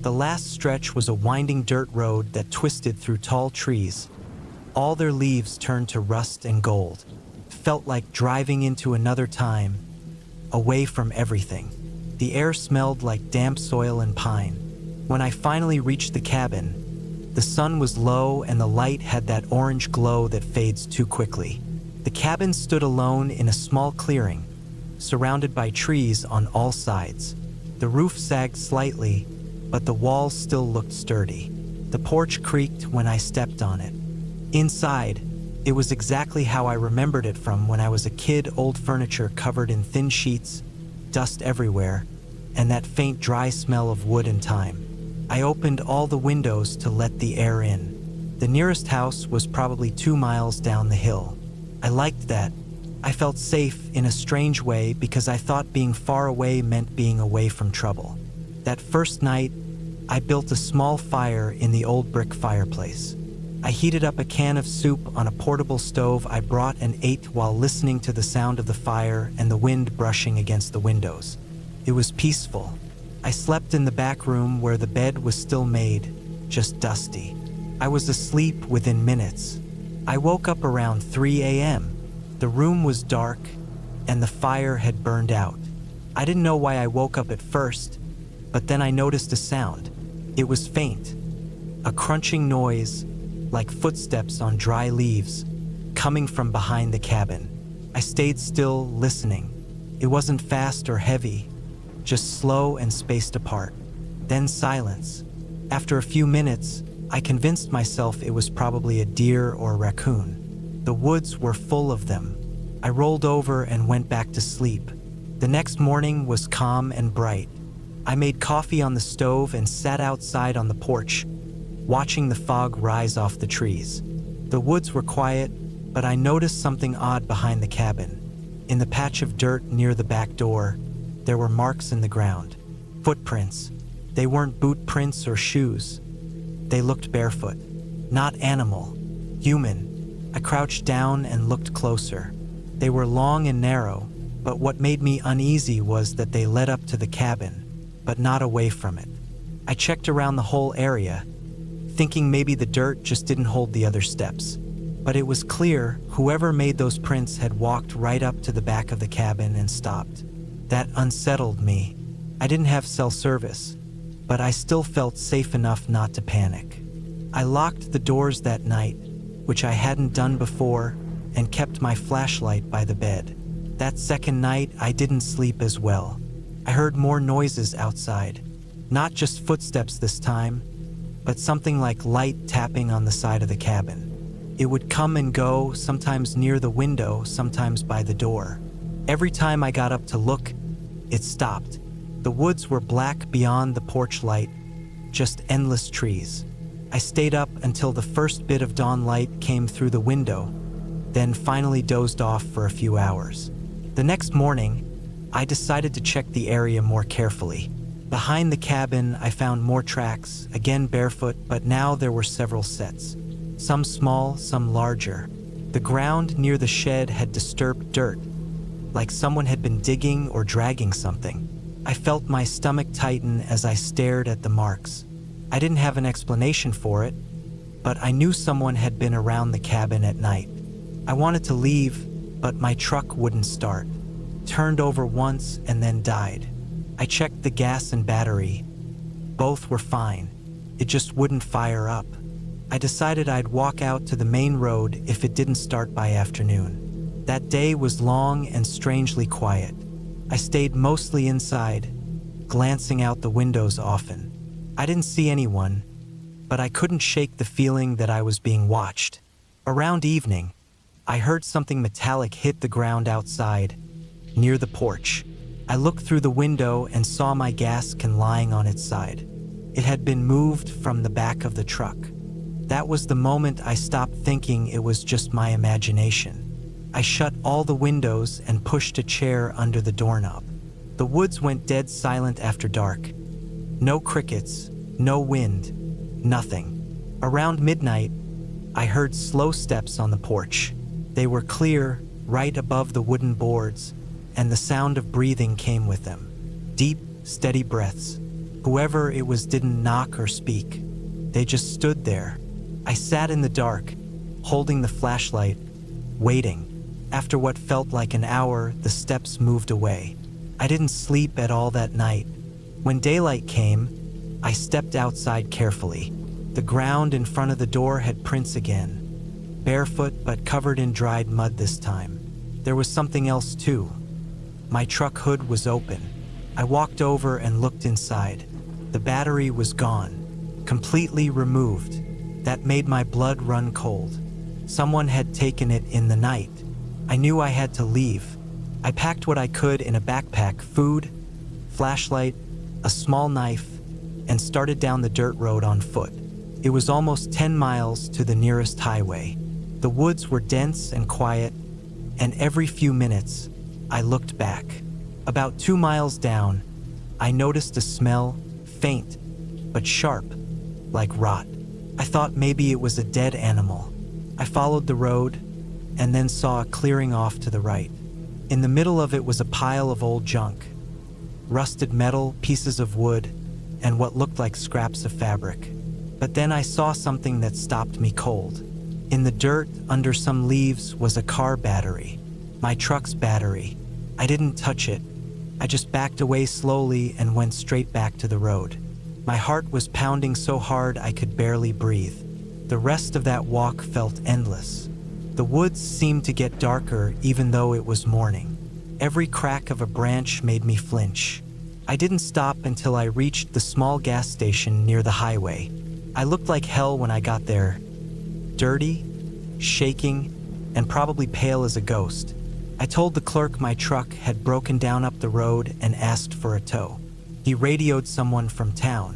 The last stretch was a winding dirt road that twisted through tall trees. All their leaves turned to rust and gold. It felt like driving into another time, away from everything. The air smelled like damp soil and pine. When I finally reached the cabin, the sun was low and the light had that orange glow that fades too quickly. The cabin stood alone in a small clearing, surrounded by trees on all sides. The roof sagged slightly, but the walls still looked sturdy. The porch creaked when I stepped on it. Inside, it was exactly how I remembered it from when I was a kid, old furniture covered in thin sheets, dust everywhere, and that faint dry smell of wood and thyme. I opened all the windows to let the air in. The nearest house was probably 2 miles down the hill. I liked that. I felt safe in a strange way because I thought being far away meant being away from trouble. That first night, I built a small fire in the old brick fireplace. I heated up a can of soup on a portable stove I brought and ate while listening to the sound of the fire and the wind brushing against the windows. It was peaceful. I slept in the back room where the bed was still made, just dusty. I was asleep within minutes. I woke up around 3 a.m. The room was dark, and the fire had burned out. I didn't know why I woke up at first, but then I noticed a sound. It was faint, a crunching noise, like footsteps on dry leaves, coming from behind the cabin. I stayed still, listening. It wasn't fast or heavy, just slow and spaced apart. Then silence. After a few minutes, I convinced myself it was probably a deer or a raccoon. The woods were full of them. I rolled over and went back to sleep. The next morning was calm and bright. I made coffee on the stove and sat outside on the porch, watching the fog rise off the trees. The woods were quiet, but I noticed something odd behind the cabin. In the patch of dirt near the back door, there were marks in the ground. Footprints. They weren't boot prints or shoes. They looked barefoot. Not animal. Human. I crouched down and looked closer. They were long and narrow, but what made me uneasy was that they led up to the cabin, but not away from it. I checked around the whole area, thinking maybe the dirt just didn't hold the other steps. But it was clear whoever made those prints had walked right up to the back of the cabin and stopped. That unsettled me. I didn't have cell service, but I still felt safe enough not to panic. I locked the doors that night, which I hadn't done before, and kept my flashlight by the bed. That second night, I didn't sleep as well. I heard more noises outside. Not just footsteps this time, but something like light tapping on the side of the cabin. It would come and go, sometimes near the window, sometimes by the door. Every time I got up to look, it stopped. The woods were black beyond the porch light, just endless trees. I stayed up until the first bit of dawn light came through the window, then finally dozed off for a few hours. The next morning, I decided to check the area more carefully. Behind the cabin, I found more tracks, again barefoot, but now there were several sets. Some small, some larger. The ground near the shed had disturbed dirt, like someone had been digging or dragging something. I felt my stomach tighten as I stared at the marks. I didn't have an explanation for it, but I knew someone had been around the cabin at night. I wanted to leave, but my truck wouldn't start. Turned over once and then died. I checked the gas and battery. Both were fine. It just wouldn't fire up. I decided I'd walk out to the main road if it didn't start by afternoon. That day was long and strangely quiet. I stayed mostly inside, glancing out the windows often. I didn't see anyone, but I couldn't shake the feeling that I was being watched. Around evening, I heard something metallic hit the ground outside, near the porch. I looked through the window and saw my gas can lying on its side. It had been moved from the back of the truck. That was the moment I stopped thinking it was just my imagination. I shut all the windows and pushed a chair under the doorknob. The woods went dead silent after dark. No crickets, no wind, nothing. Around midnight, I heard slow steps on the porch. They were clear, right above the wooden boards, and the sound of breathing came with them. Deep, steady breaths. Whoever it was didn't knock or speak. They just stood there. I sat in the dark, holding the flashlight, waiting. After what felt like an hour, the steps moved away. I didn't sleep at all that night. When daylight came, I stepped outside carefully. The ground in front of the door had prints again. Barefoot but covered in dried mud this time. There was something else too. My truck hood was open. I walked over and looked inside. The battery was gone, completely removed. That made my blood run cold. Someone had taken it in the night. I knew I had to leave. I packed what I could in a backpack: food, flashlight, a small knife, and started down the dirt road on foot. It was almost 10 miles to the nearest highway. The woods were dense and quiet, and every few minutes, I looked back. About 2 miles down, I noticed a smell, faint, but sharp, like rot. I thought maybe it was a dead animal. I followed the road, and then saw a clearing off to the right. In the middle of it was a pile of old junk. Rusted metal, pieces of wood, and what looked like scraps of fabric. But then I saw something that stopped me cold. In the dirt, under some leaves, was a car battery. My truck's battery. I didn't touch it. I just backed away slowly and went straight back to the road. My heart was pounding so hard I could barely breathe. The rest of that walk felt endless. The woods seemed to get darker even though it was morning. Every crack of a branch made me flinch. I didn't stop until I reached the small gas station near the highway. I looked like hell when I got there. Dirty, shaking, and probably pale as a ghost. I told the clerk my truck had broken down up the road and asked for a tow. He radioed someone from town.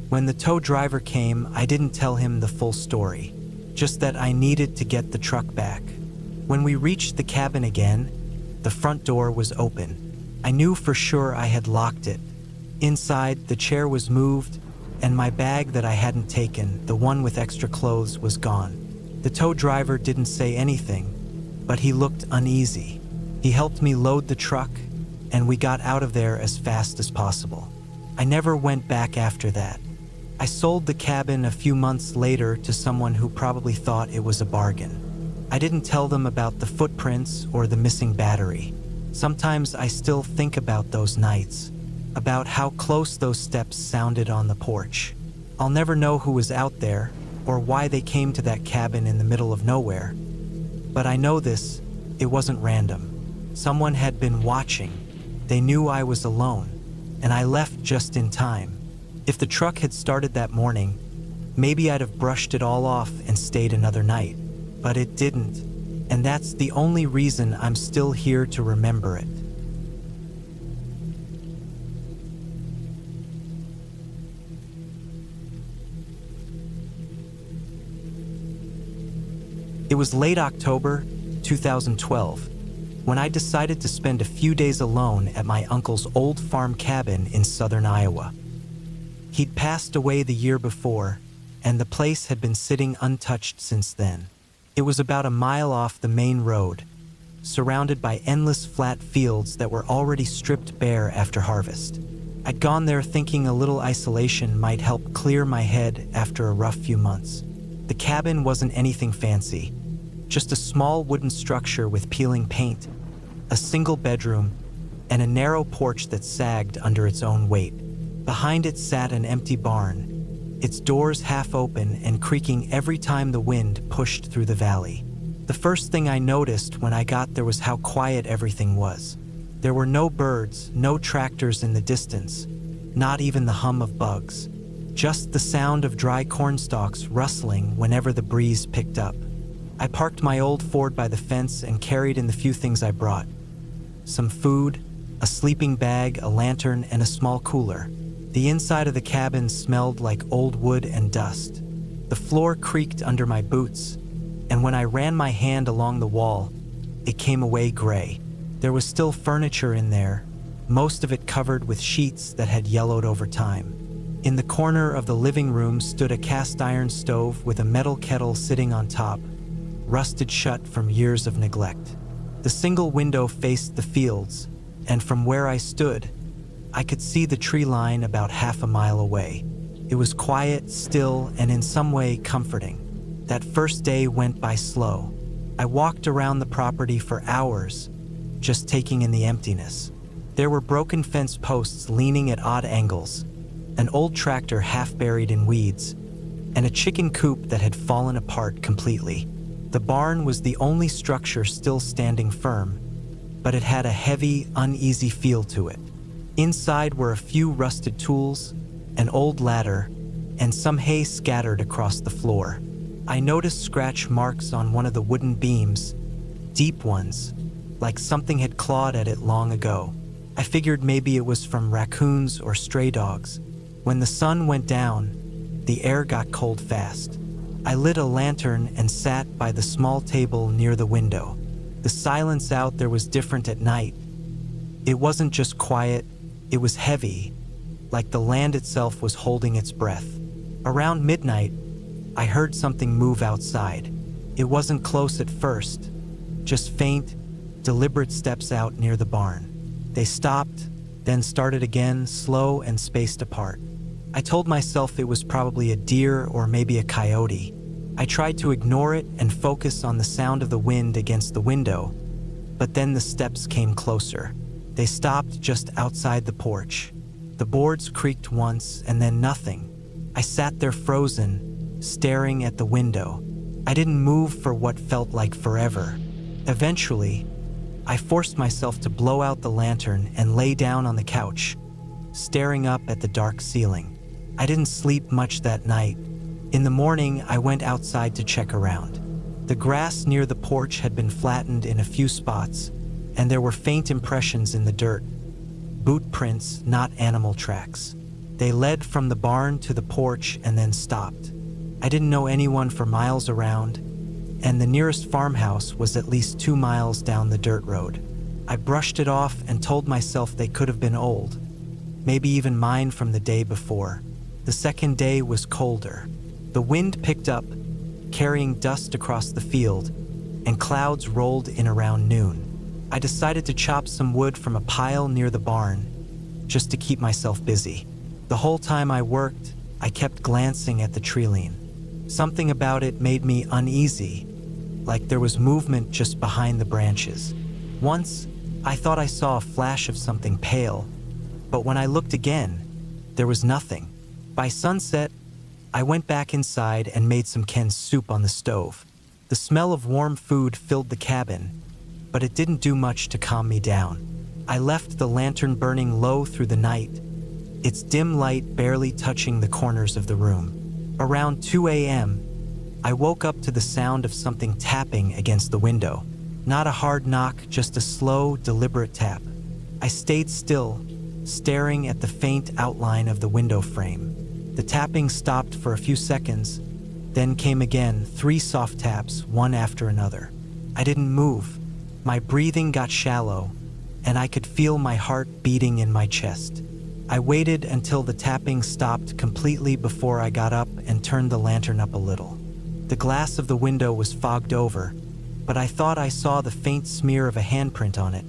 When the tow driver came, I didn't tell him the full story, just that I needed to get the truck back. When we reached the cabin again, the front door was open. I knew for sure I had locked it. Inside, the chair was moved, and my bag that I hadn't taken, the one with extra clothes, was gone. The tow driver didn't say anything, but he looked uneasy. He helped me load the truck, and we got out of there as fast as possible. I never went back after that. I sold the cabin a few months later to someone who probably thought it was a bargain. I didn't tell them about the footprints or the missing battery. Sometimes I still think about those nights, about how close those steps sounded on the porch. I'll never know who was out there or why they came to that cabin in the middle of nowhere. But I know this, it wasn't random. Someone had been watching. They knew I was alone, and I left just in time. If the truck had started that morning, Maybe I'd have brushed it all off and stayed another night, but it didn't, and that's the only reason I'm still here to remember it. It was late October 2012 when I decided to spend a few days alone at my uncle's old farm cabin in southern Iowa. He'd passed away the year before, and the place had been sitting untouched since then. It was about a mile off the main road, surrounded by endless flat fields that were already stripped bare after harvest. I'd gone there thinking a little isolation might help clear my head after a rough few months. The cabin wasn't anything fancy, just a small wooden structure with peeling paint, a single bedroom, and a narrow porch that sagged under its own weight. Behind it sat an empty barn, its doors half open and creaking every time the wind pushed through the valley. The first thing I noticed when I got there was how quiet everything was. There were no birds, no tractors in the distance, not even the hum of bugs. Just the sound of dry corn stalks rustling whenever the breeze picked up. I parked my old Ford by the fence and carried in the few things I brought. Some food, a sleeping bag, a lantern, and a small cooler. The inside of the cabin smelled like old wood and dust. The floor creaked under my boots, and when I ran my hand along the wall, it came away gray. There was still furniture in there, most of it covered with sheets that had yellowed over time. In the corner of the living room stood a cast iron stove with a metal kettle sitting on top, rusted shut from years of neglect. The single window faced the fields, and from where I stood, I could see the tree line about half a mile away. It was quiet, still, and in some way comforting. That first day went by slow. I walked around the property for hours, just taking in the emptiness. There were broken fence posts leaning at odd angles, an old tractor half buried in weeds, and a chicken coop that had fallen apart completely. The barn was the only structure still standing firm, but it had a heavy, uneasy feel to it. Inside were a few rusted tools, an old ladder, and some hay scattered across the floor. I noticed scratch marks on one of the wooden beams, deep ones, like something had clawed at it long ago. I figured maybe it was from raccoons or stray dogs. When the sun went down, the air got cold fast. I lit a lantern and sat by the small table near the window. The silence out there was different at night. It wasn't just quiet, it was heavy, like the land itself was holding its breath. Around midnight, I heard something move outside. It wasn't close at first, just faint, deliberate steps out near the barn. They stopped, then started again, slow and spaced apart. I told myself it was probably a deer or maybe a coyote. I tried to ignore it and focus on the sound of the wind against the window, but then the steps came closer. They stopped just outside the porch. The boards creaked once and then nothing. I sat there frozen, staring at the window. I didn't move for what felt like forever. Eventually, I forced myself to blow out the lantern and lay down on the couch, staring up at the dark ceiling. I didn't sleep much that night. In the morning, I went outside to check around. The grass near the porch had been flattened in a few spots, and there were faint impressions in the dirt. Boot prints, not animal tracks. They led from the barn to the porch and then stopped. I didn't know anyone for miles around, and the nearest farmhouse was at least 2 miles down the dirt road. I brushed it off and told myself they could have been old, maybe even mine from the day before. The second day was colder. The wind picked up, carrying dust across the field, and clouds rolled in around noon. I decided to chop some wood from a pile near the barn, just to keep myself busy. The whole time I worked, I kept glancing at the tree-line. Something about it made me uneasy, like there was movement just behind the branches. Once, I thought I saw a flash of something pale, but when I looked again, there was nothing. By sunset, I went back inside and made some canned soup on the stove. The smell of warm food filled the cabin, but it didn't do much to calm me down. I left the lantern burning low through the night, its dim light barely touching the corners of the room. Around 2 a.m., I woke up to the sound of something tapping against the window. Not a hard knock, just a slow, deliberate tap. I stayed still, staring at the faint outline of the window frame. The tapping stopped for a few seconds, then came again, 3 soft taps, one after another. I didn't move. My breathing got shallow, and I could feel my heart beating in my chest. I waited until the tapping stopped completely before I got up and turned the lantern up a little. The glass of the window was fogged over, but I thought I saw the faint smear of a handprint on it.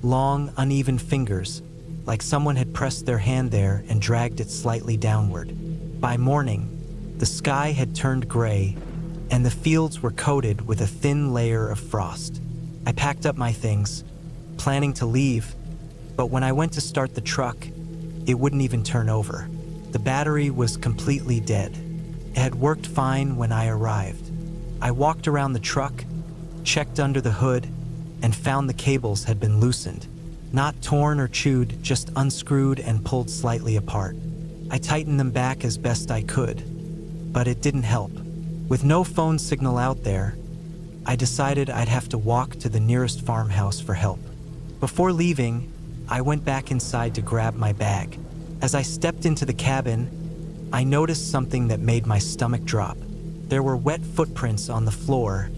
Long, uneven fingers, like someone had pressed their hand there and dragged it slightly downward. By morning, the sky had turned gray, and the fields were coated with a thin layer of frost. I packed up my things, planning to leave, but when I went to start the truck, it wouldn't even turn over. The battery was completely dead. It had worked fine when I arrived. I walked around the truck, checked under the hood, and found the cables had been loosened. Not torn or chewed, just unscrewed and pulled slightly apart. I tightened them back as best I could, but it didn't help. With no phone signal out there, I decided I'd have to walk to the nearest farmhouse for help. Before leaving, I went back inside to grab my bag. As I stepped into the cabin, I noticed something that made my stomach drop. There were wet footprints on the floor,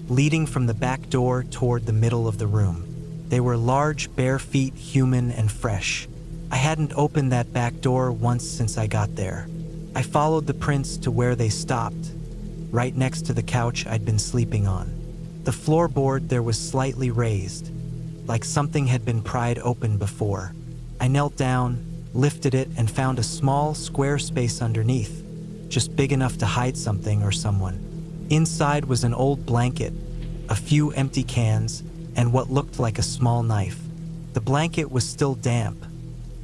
leading from the back door toward the middle of the room. They were large, bare feet, human and fresh. I hadn't opened that back door once since I got there. I followed the prints to where they stopped, right next to the couch I'd been sleeping on. The floorboard there was slightly raised, like something had been pried open before. I knelt down, lifted it, and found a small, square space underneath, just big enough to hide something or someone. Inside was an old blanket, a few empty cans, and what looked like a small knife. The blanket was still damp,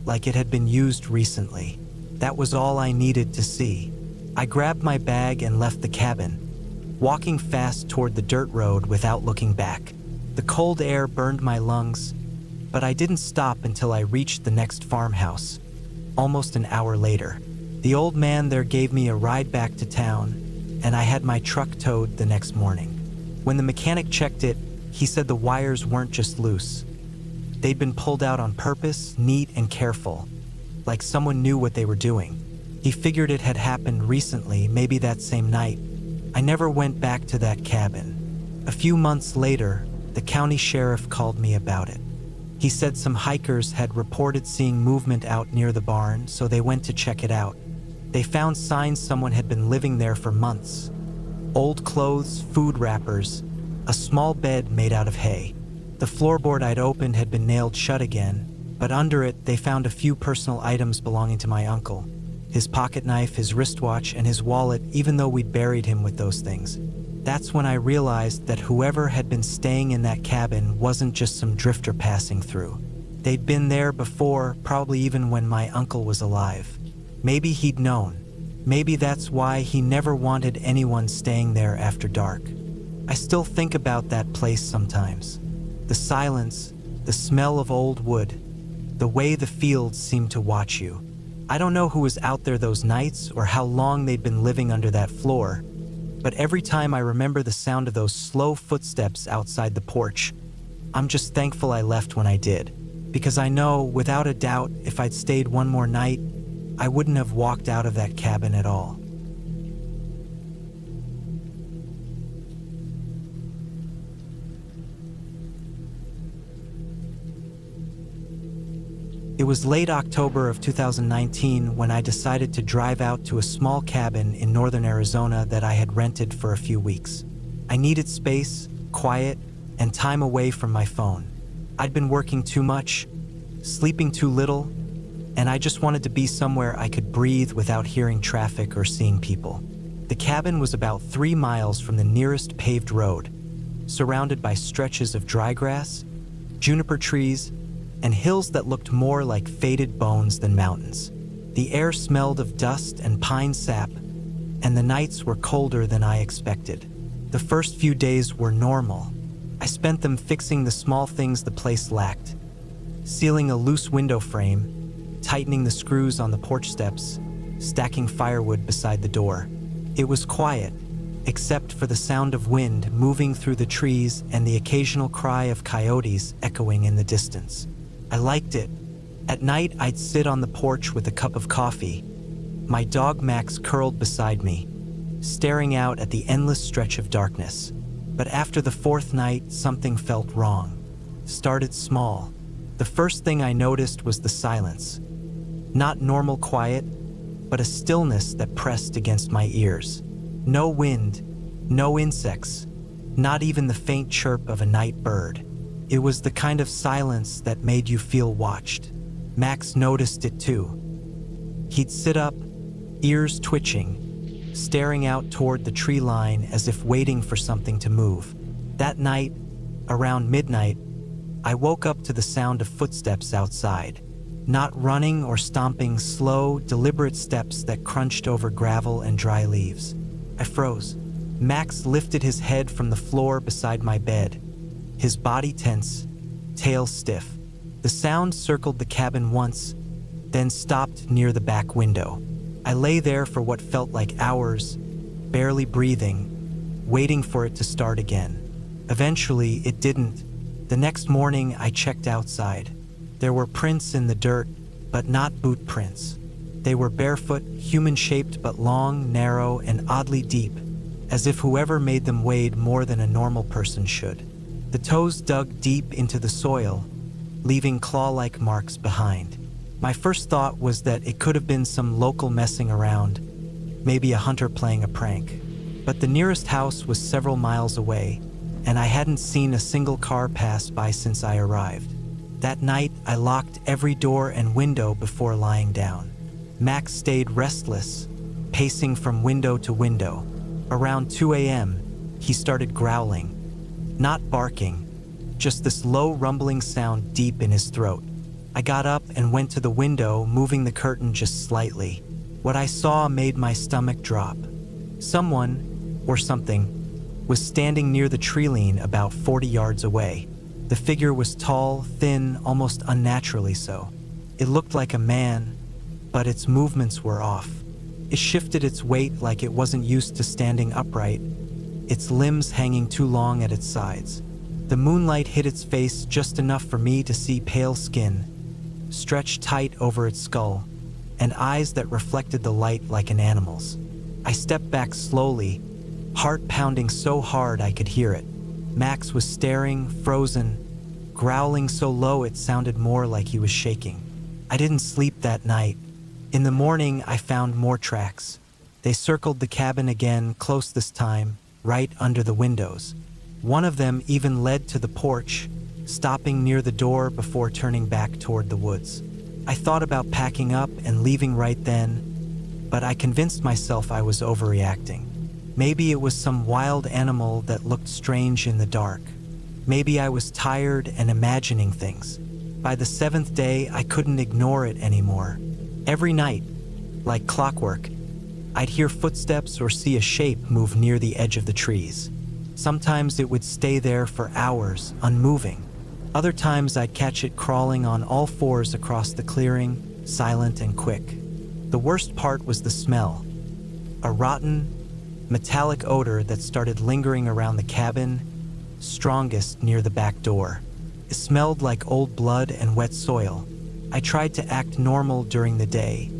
like it had been used recently. That was all I needed to see. I grabbed my bag and left the cabin, walking fast toward the dirt road without looking back. The cold air burned my lungs, but I didn't stop until I reached the next farmhouse. Almost an hour later, the old man there gave me a ride back to town, and I had my truck towed the next morning. When the mechanic checked it, he said the wires weren't just loose. They'd been pulled out on purpose, neat and careful, like someone knew what they were doing. He figured it had happened recently, maybe that same night. I never went back to that cabin. A few months later, the county sheriff called me about it. He said some hikers had reported seeing movement out near the barn, so they went to check it out. They found signs someone had been living there for months. Old clothes, food wrappers, a small bed made out of hay. The floorboard I'd opened had been nailed shut again, but under it they found a few personal items belonging to my uncle. His pocket knife, his wristwatch, and his wallet, even though we'd buried him with those things. That's when I realized that whoever had been staying in that cabin wasn't just some drifter passing through. They'd been there before, probably even when my uncle was alive. Maybe he'd known. Maybe that's why he never wanted anyone staying there after dark. I still think about that place sometimes. The silence, the smell of old wood, the way the fields seemed to watch you. I don't know who was out there those nights or how long they'd been living under that floor, but every time I remember the sound of those slow footsteps outside the porch, I'm just thankful I left when I did, because I know, without a doubt, if I'd stayed one more night, I wouldn't have walked out of that cabin at all. It was late October of 2019 when I decided to drive out to a small cabin in northern Arizona that I had rented for a few weeks. I needed space, quiet, and time away from my phone. I'd been working too much, sleeping too little, and I just wanted to be somewhere I could breathe without hearing traffic or seeing people. The cabin was about 3 miles from the nearest paved road, surrounded by stretches of dry grass, juniper trees, and hills that looked more like faded bones than mountains. The air smelled of dust and pine sap, and the nights were colder than I expected. The first few days were normal. I spent them fixing the small things the place lacked, sealing a loose window frame, tightening the screws on the porch steps, stacking firewood beside the door. It was quiet, except for the sound of wind moving through the trees and the occasional cry of coyotes echoing in the distance. I liked it. At night, I'd sit on the porch with a cup of coffee, my dog Max curled beside me, staring out at the endless stretch of darkness. But after the fourth night, something felt wrong. Started small. The first thing I noticed was the silence. Not normal quiet, but a stillness that pressed against my ears. No wind, no insects, not even the faint chirp of a night bird. It was the kind of silence that made you feel watched. Max noticed it too. He'd sit up, ears twitching, staring out toward the tree line as if waiting for something to move. That night, around midnight, I woke up to the sound of footsteps outside. Not running or stomping, slow, deliberate steps that crunched over gravel and dry leaves. I froze. Max lifted his head from the floor beside my bed, his body tense, tail stiff. The sound circled the cabin once, then stopped near the back window. I lay there for what felt like hours, barely breathing, waiting for it to start again. Eventually, it didn't. The next morning, I checked outside. There were prints in the dirt, but not boot prints. They were barefoot, human-shaped but long, narrow, and oddly deep, as if whoever made them weighed more than a normal person should. The toes dug deep into the soil, leaving claw-like marks behind. My first thought was that it could have been some local messing around, maybe a hunter playing a prank. But the nearest house was several miles away, and I hadn't seen a single car pass by since I arrived. That night, I locked every door and window before lying down. Max stayed restless, pacing from window to window. Around 2 a.m., he started growling. Not barking, just this low rumbling sound deep in his throat. I got up and went to the window, moving the curtain just slightly. What I saw made my stomach drop. Someone, or something, was standing near the tree line about 40 yards away. The figure was tall, thin, almost unnaturally so. It looked like a man, but its movements were off. It shifted its weight like it wasn't used to standing upright, its limbs hanging too long at its sides. The moonlight hit its face just enough for me to see pale skin, stretched tight over its skull, and eyes that reflected the light like an animal's. I stepped back slowly, heart pounding so hard I could hear it. Max was staring, frozen, growling so low it sounded more like he was shaking. I didn't sleep that night. In the morning, I found more tracks. They circled the cabin again, close this time, right under the windows. One of them even led to the porch, stopping near the door before turning back toward the woods. I thought about packing up and leaving right then, but I convinced myself I was overreacting. Maybe it was some wild animal that looked strange in the dark. Maybe I was tired and imagining things. By the 7th day, I couldn't ignore it anymore. Every night, like clockwork, I'd hear footsteps or see a shape move near the edge of the trees. Sometimes it would stay there for hours, unmoving. Other times I'd catch it crawling on all fours across the clearing, silent and quick. The worst part was the smell. A rotten, metallic odor that started lingering around the cabin, strongest near the back door. It smelled like old blood and wet soil. I tried to act normal during the day,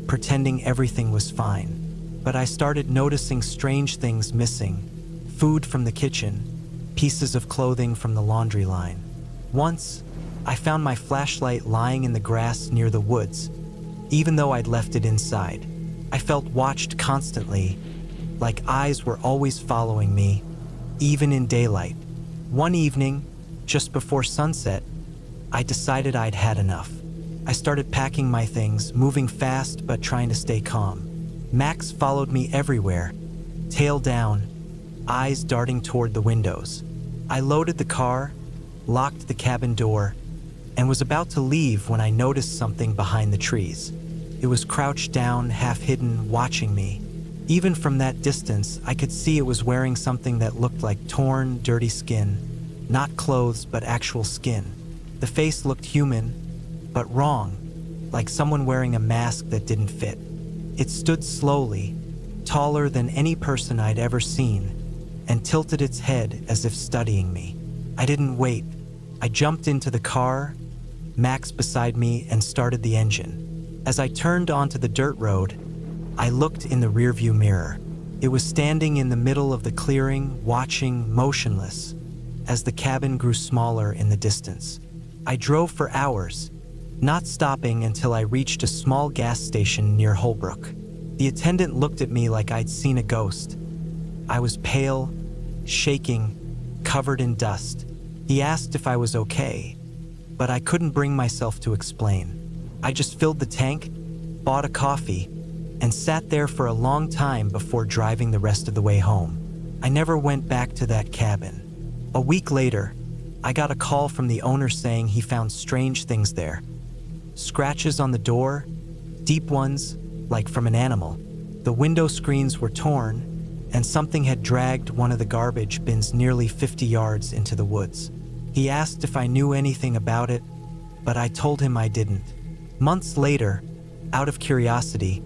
pretending everything was fine. But I started noticing strange things missing. Food from the kitchen, pieces of clothing from the laundry line. Once, I found my flashlight lying in the grass near the woods, even though I'd left it inside. I felt watched constantly, like eyes were always following me, even in daylight. One evening, just before sunset, I decided I'd had enough. I started packing my things, moving fast but trying to stay calm. Max followed me everywhere, tail down, eyes darting toward the windows. I loaded the car, locked the cabin door, and was about to leave when I noticed something behind the trees. It was crouched down, half hidden, watching me. Even from that distance, I could see it was wearing something that looked like torn, dirty skin. Not clothes, but actual skin. The face looked human, but wrong, like someone wearing a mask that didn't fit. It stood slowly, taller than any person I'd ever seen, and tilted its head as if studying me. I didn't wait. I jumped into the car, Max beside me, and started the engine. As I turned onto the dirt road, I looked in the rearview mirror. It was standing in the middle of the clearing, watching, motionless, as the cabin grew smaller in the distance. I drove for hours, not stopping until I reached a small gas station near Holbrook. The attendant looked at me like I'd seen a ghost. I was pale, shaking, covered in dust. He asked if I was okay, but I couldn't bring myself to explain. I just filled the tank, bought a coffee, and sat there for a long time before driving the rest of the way home. I never went back to that cabin. A week later, I got a call from the owner saying he found strange things there. Scratches on the door, deep ones, like from an animal. The window screens were torn, and something had dragged one of the garbage bins nearly 50 yards into the woods. He asked if I knew anything about it, but I told him I didn't. Months later, out of curiosity,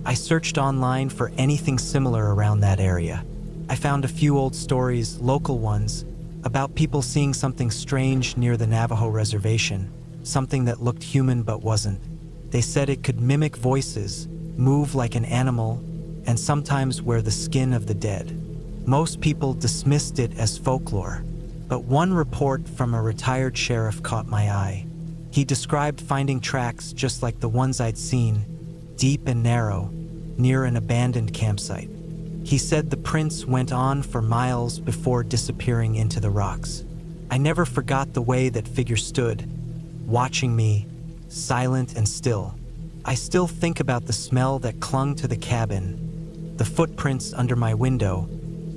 I searched online for anything similar around that area. I found a few old stories, local ones, about people seeing something strange near the Navajo reservation, something that looked human but wasn't. They said it could mimic voices, move like an animal, and sometimes wear the skin of the dead. Most people dismissed it as folklore, but one report from a retired sheriff caught my eye. He described finding tracks just like the ones I'd seen, deep and narrow, near an abandoned campsite. He said the prints went on for miles before disappearing into the rocks. I never forgot the way that figure stood, watching me, silent and still. I still think about the smell that clung to the cabin, the footprints under my window,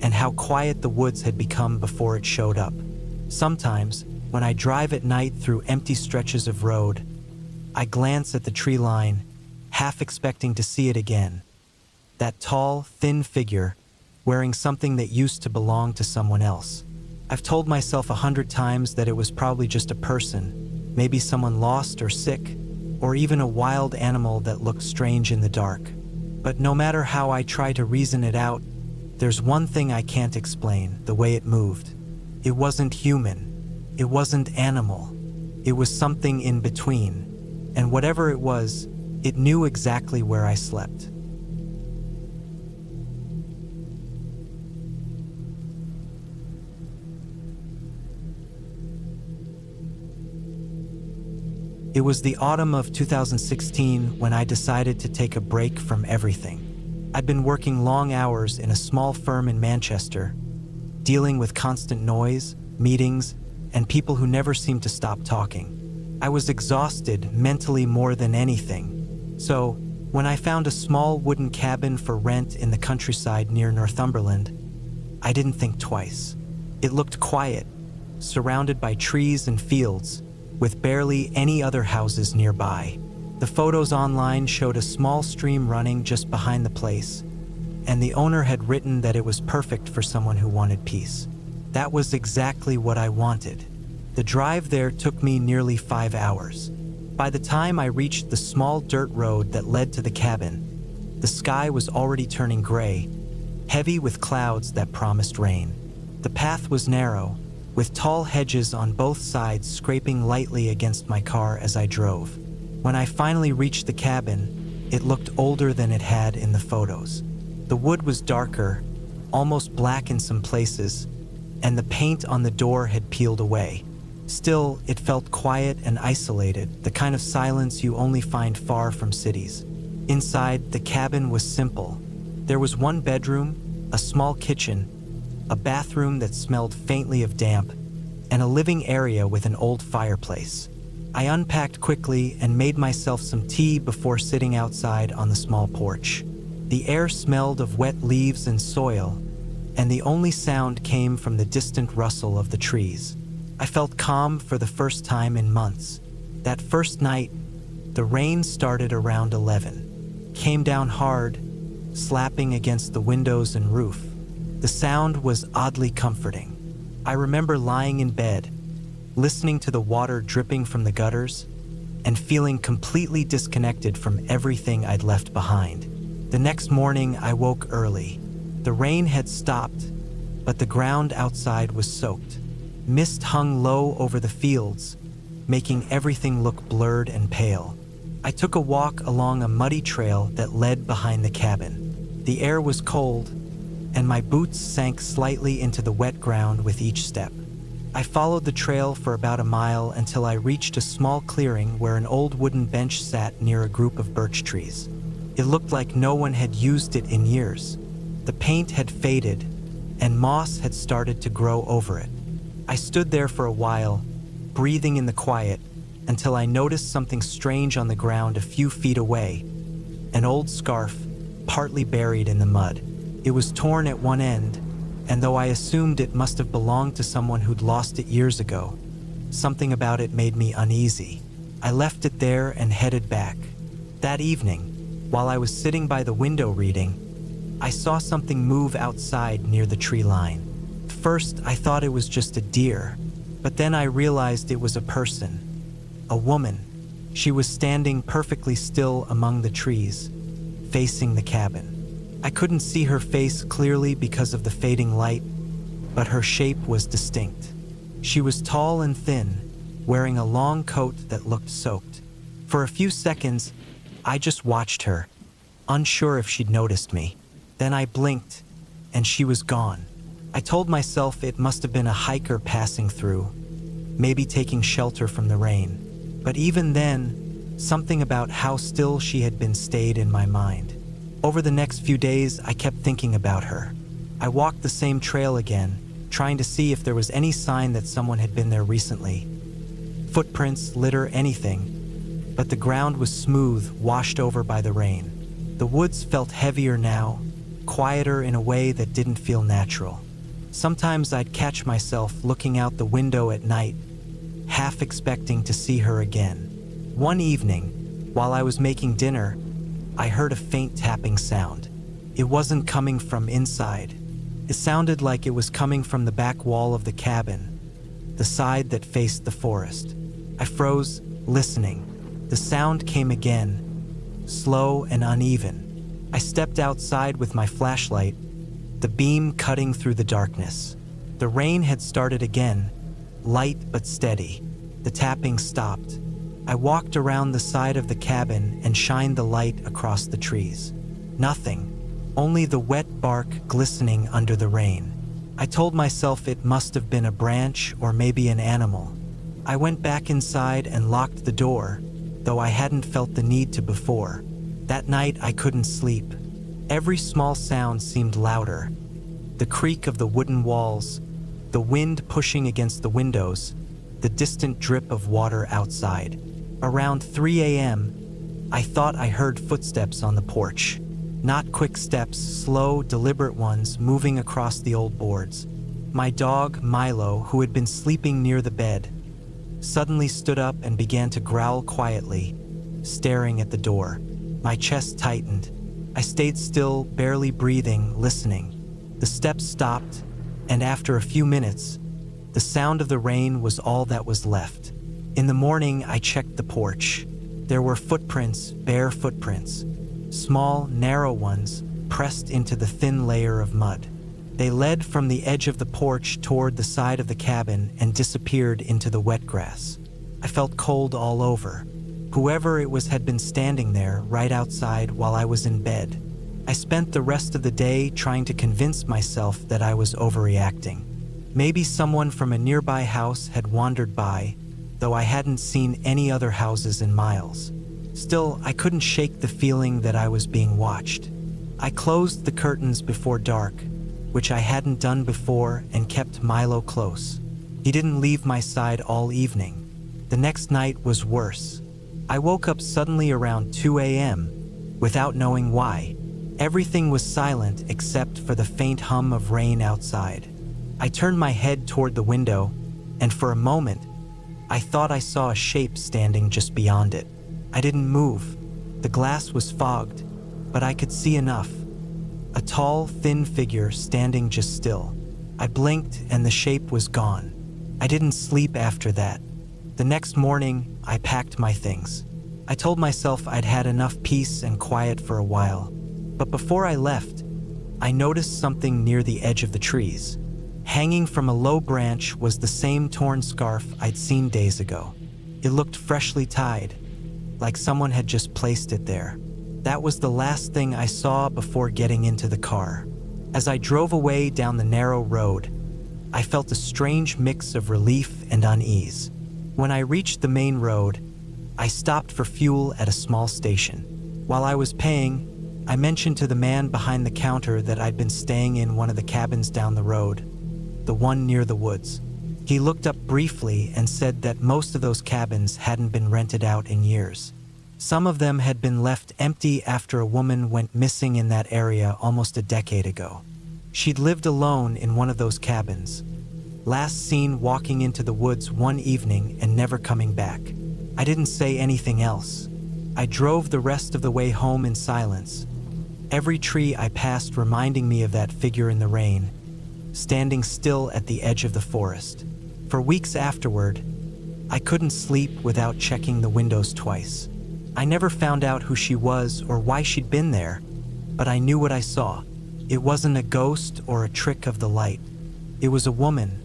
and how quiet the woods had become before it showed up. Sometimes, when I drive at night through empty stretches of road, I glance at the tree line, half expecting to see it again. That tall, thin figure, wearing something that used to belong to someone else. I've told myself 100 times that it was probably just a person, maybe someone lost or sick, or even a wild animal that looked strange in the dark. But no matter how I try to reason it out, there's one thing I can't explain: the way it moved. It wasn't human. It wasn't animal. It was something in between. And whatever it was, it knew exactly where I slept. It was the autumn of 2016 when I decided to take a break from everything. I'd been working long hours in a small firm in Manchester, dealing with constant noise, meetings, and people who never seemed to stop talking. I was exhausted mentally more than anything. So, when I found a small wooden cabin for rent in the countryside near Northumberland, I didn't think twice. It looked quiet, surrounded by trees and fields, with barely any other houses nearby. The photos online showed a small stream running just behind the place, and the owner had written that it was perfect for someone who wanted peace. That was exactly what I wanted. The drive there took me nearly 5 hours. By the time I reached the small dirt road that led to the cabin, the sky was already turning gray, heavy with clouds that promised rain. The path was narrow, with tall hedges on both sides scraping lightly against my car as I drove. When I finally reached the cabin, it looked older than it had in the photos. The wood was darker, almost black in some places, and the paint on the door had peeled away. Still, it felt quiet and isolated, the kind of silence you only find far from cities. Inside, the cabin was simple. There was one bedroom, a small kitchen, a bathroom that smelled faintly of damp, and a living area with an old fireplace. I unpacked quickly and made myself some tea before sitting outside on the small porch. The air smelled of wet leaves and soil, and the only sound came from the distant rustle of the trees. I felt calm for the first time in months. That first night, the rain started around 11. Came down hard, slapping against the windows and roof. The sound was oddly comforting. I remember lying in bed, listening to the water dripping from the gutters, and feeling completely disconnected from everything I'd left behind. The next morning, I woke early. The rain had stopped, but the ground outside was soaked. Mist hung low over the fields, making everything look blurred and pale. I took a walk along a muddy trail that led behind the cabin. The air was cold, and my boots sank slightly into the wet ground with each step. I followed the trail for about a mile until I reached a small clearing where an old wooden bench sat near a group of birch trees. It looked like no one had used it in years. The paint had faded, and moss had started to grow over it. I stood there for a while, breathing in the quiet, until I noticed something strange on the ground a few feet away. An old scarf, partly buried in the mud. It was torn at one end, and though I assumed it must have belonged to someone who'd lost it years ago, something about it made me uneasy. I left it there and headed back. That evening, while I was sitting by the window reading, I saw something move outside near the tree line. First, I thought it was just a deer, but then I realized it was a person. A woman. She was standing perfectly still among the trees, facing the cabin. I couldn't see her face clearly because of the fading light, but her shape was distinct. She was tall and thin, wearing a long coat that looked soaked. For a few seconds, I just watched her, unsure if she'd noticed me. Then I blinked, and she was gone. I told myself it must have been a hiker passing through, maybe taking shelter from the rain. But even then, something about how still she had been stayed in my mind. Over the next few days, I kept thinking about her. I walked the same trail again, trying to see if there was any sign that someone had been there recently. Footprints, litter, anything. But the ground was smooth, washed over by the rain. The woods felt heavier now, quieter in a way that didn't feel natural. Sometimes I'd catch myself looking out the window at night, half expecting to see her again. One evening, while I was making dinner, I heard a faint tapping sound. It wasn't coming from inside. It sounded like it was coming from the back wall of the cabin, the side that faced the forest. I froze, listening. The sound came again, slow and uneven. I stepped outside with my flashlight, the beam cutting through the darkness. The rain had started again, light but steady. The tapping stopped. I walked around the side of the cabin and shined the light across the trees. Nothing, only the wet bark glistening under the rain. I told myself it must have been a branch or maybe an animal. I went back inside and locked the door, though I hadn't felt the need to before. That night I couldn't sleep. Every small sound seemed louder. The creak of the wooden walls, the wind pushing against the windows, the distant drip of water outside. Around 3 a.m., I thought I heard footsteps on the porch. Not quick steps, slow, deliberate ones moving across the old boards. My dog, Milo, who had been sleeping near the bed, suddenly stood up and began to growl quietly, staring at the door. My chest tightened. I stayed still, barely breathing, listening. The steps stopped, and after a few minutes, the sound of the rain was all that was left. In the morning, I checked the porch. There were footprints, bare footprints, small, narrow ones, pressed into the thin layer of mud. They led from the edge of the porch toward the side of the cabin and disappeared into the wet grass. I felt cold all over. Whoever it was had been standing there, right outside, while I was in bed. I spent the rest of the day trying to convince myself that I was overreacting. Maybe someone from a nearby house had wandered by, though I hadn't seen any other houses in miles. Still, I couldn't shake the feeling that I was being watched. I closed the curtains before dark, which I hadn't done before, and kept Milo close. He didn't leave my side all evening. The next night was worse. I woke up suddenly around 2 a.m., without knowing why. Everything was silent except for the faint hum of rain outside. I turned my head toward the window, and for a moment, I thought I saw a shape standing just beyond it. I didn't move. The glass was fogged, but I could see enough. A tall, thin figure standing just still. I blinked and the shape was gone. I didn't sleep after that. The next morning, I packed my things. I told myself I'd had enough peace and quiet for a while, But before I left, I noticed something near the edge of the trees. Hanging from a low branch was the same torn scarf I'd seen days ago. It looked freshly tied, like someone had just placed it there. That was the last thing I saw before getting into the car. As I drove away down the narrow road, I felt a strange mix of relief and unease. When I reached the main road, I stopped for fuel at a small station. While I was paying, I mentioned to the man behind the counter that I'd been staying in one of the cabins down the road, the one near the woods. He looked up briefly and said that most of those cabins hadn't been rented out in years. Some of them had been left empty after a woman went missing in that area almost a decade ago. She'd lived alone in one of those cabins, last seen walking into the woods one evening and never coming back. I didn't say anything else. I drove the rest of the way home in silence, every tree I passed reminding me of that figure in the rain, standing still at the edge of the forest. For weeks afterward, I couldn't sleep without checking the windows twice. I never found out who she was or why she'd been there, but I knew what I saw. It wasn't a ghost or a trick of the light. It was a woman,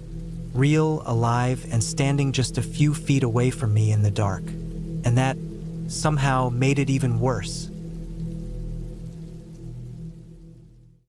real, alive, and standing just a few feet away from me in the dark. And that somehow made it even worse.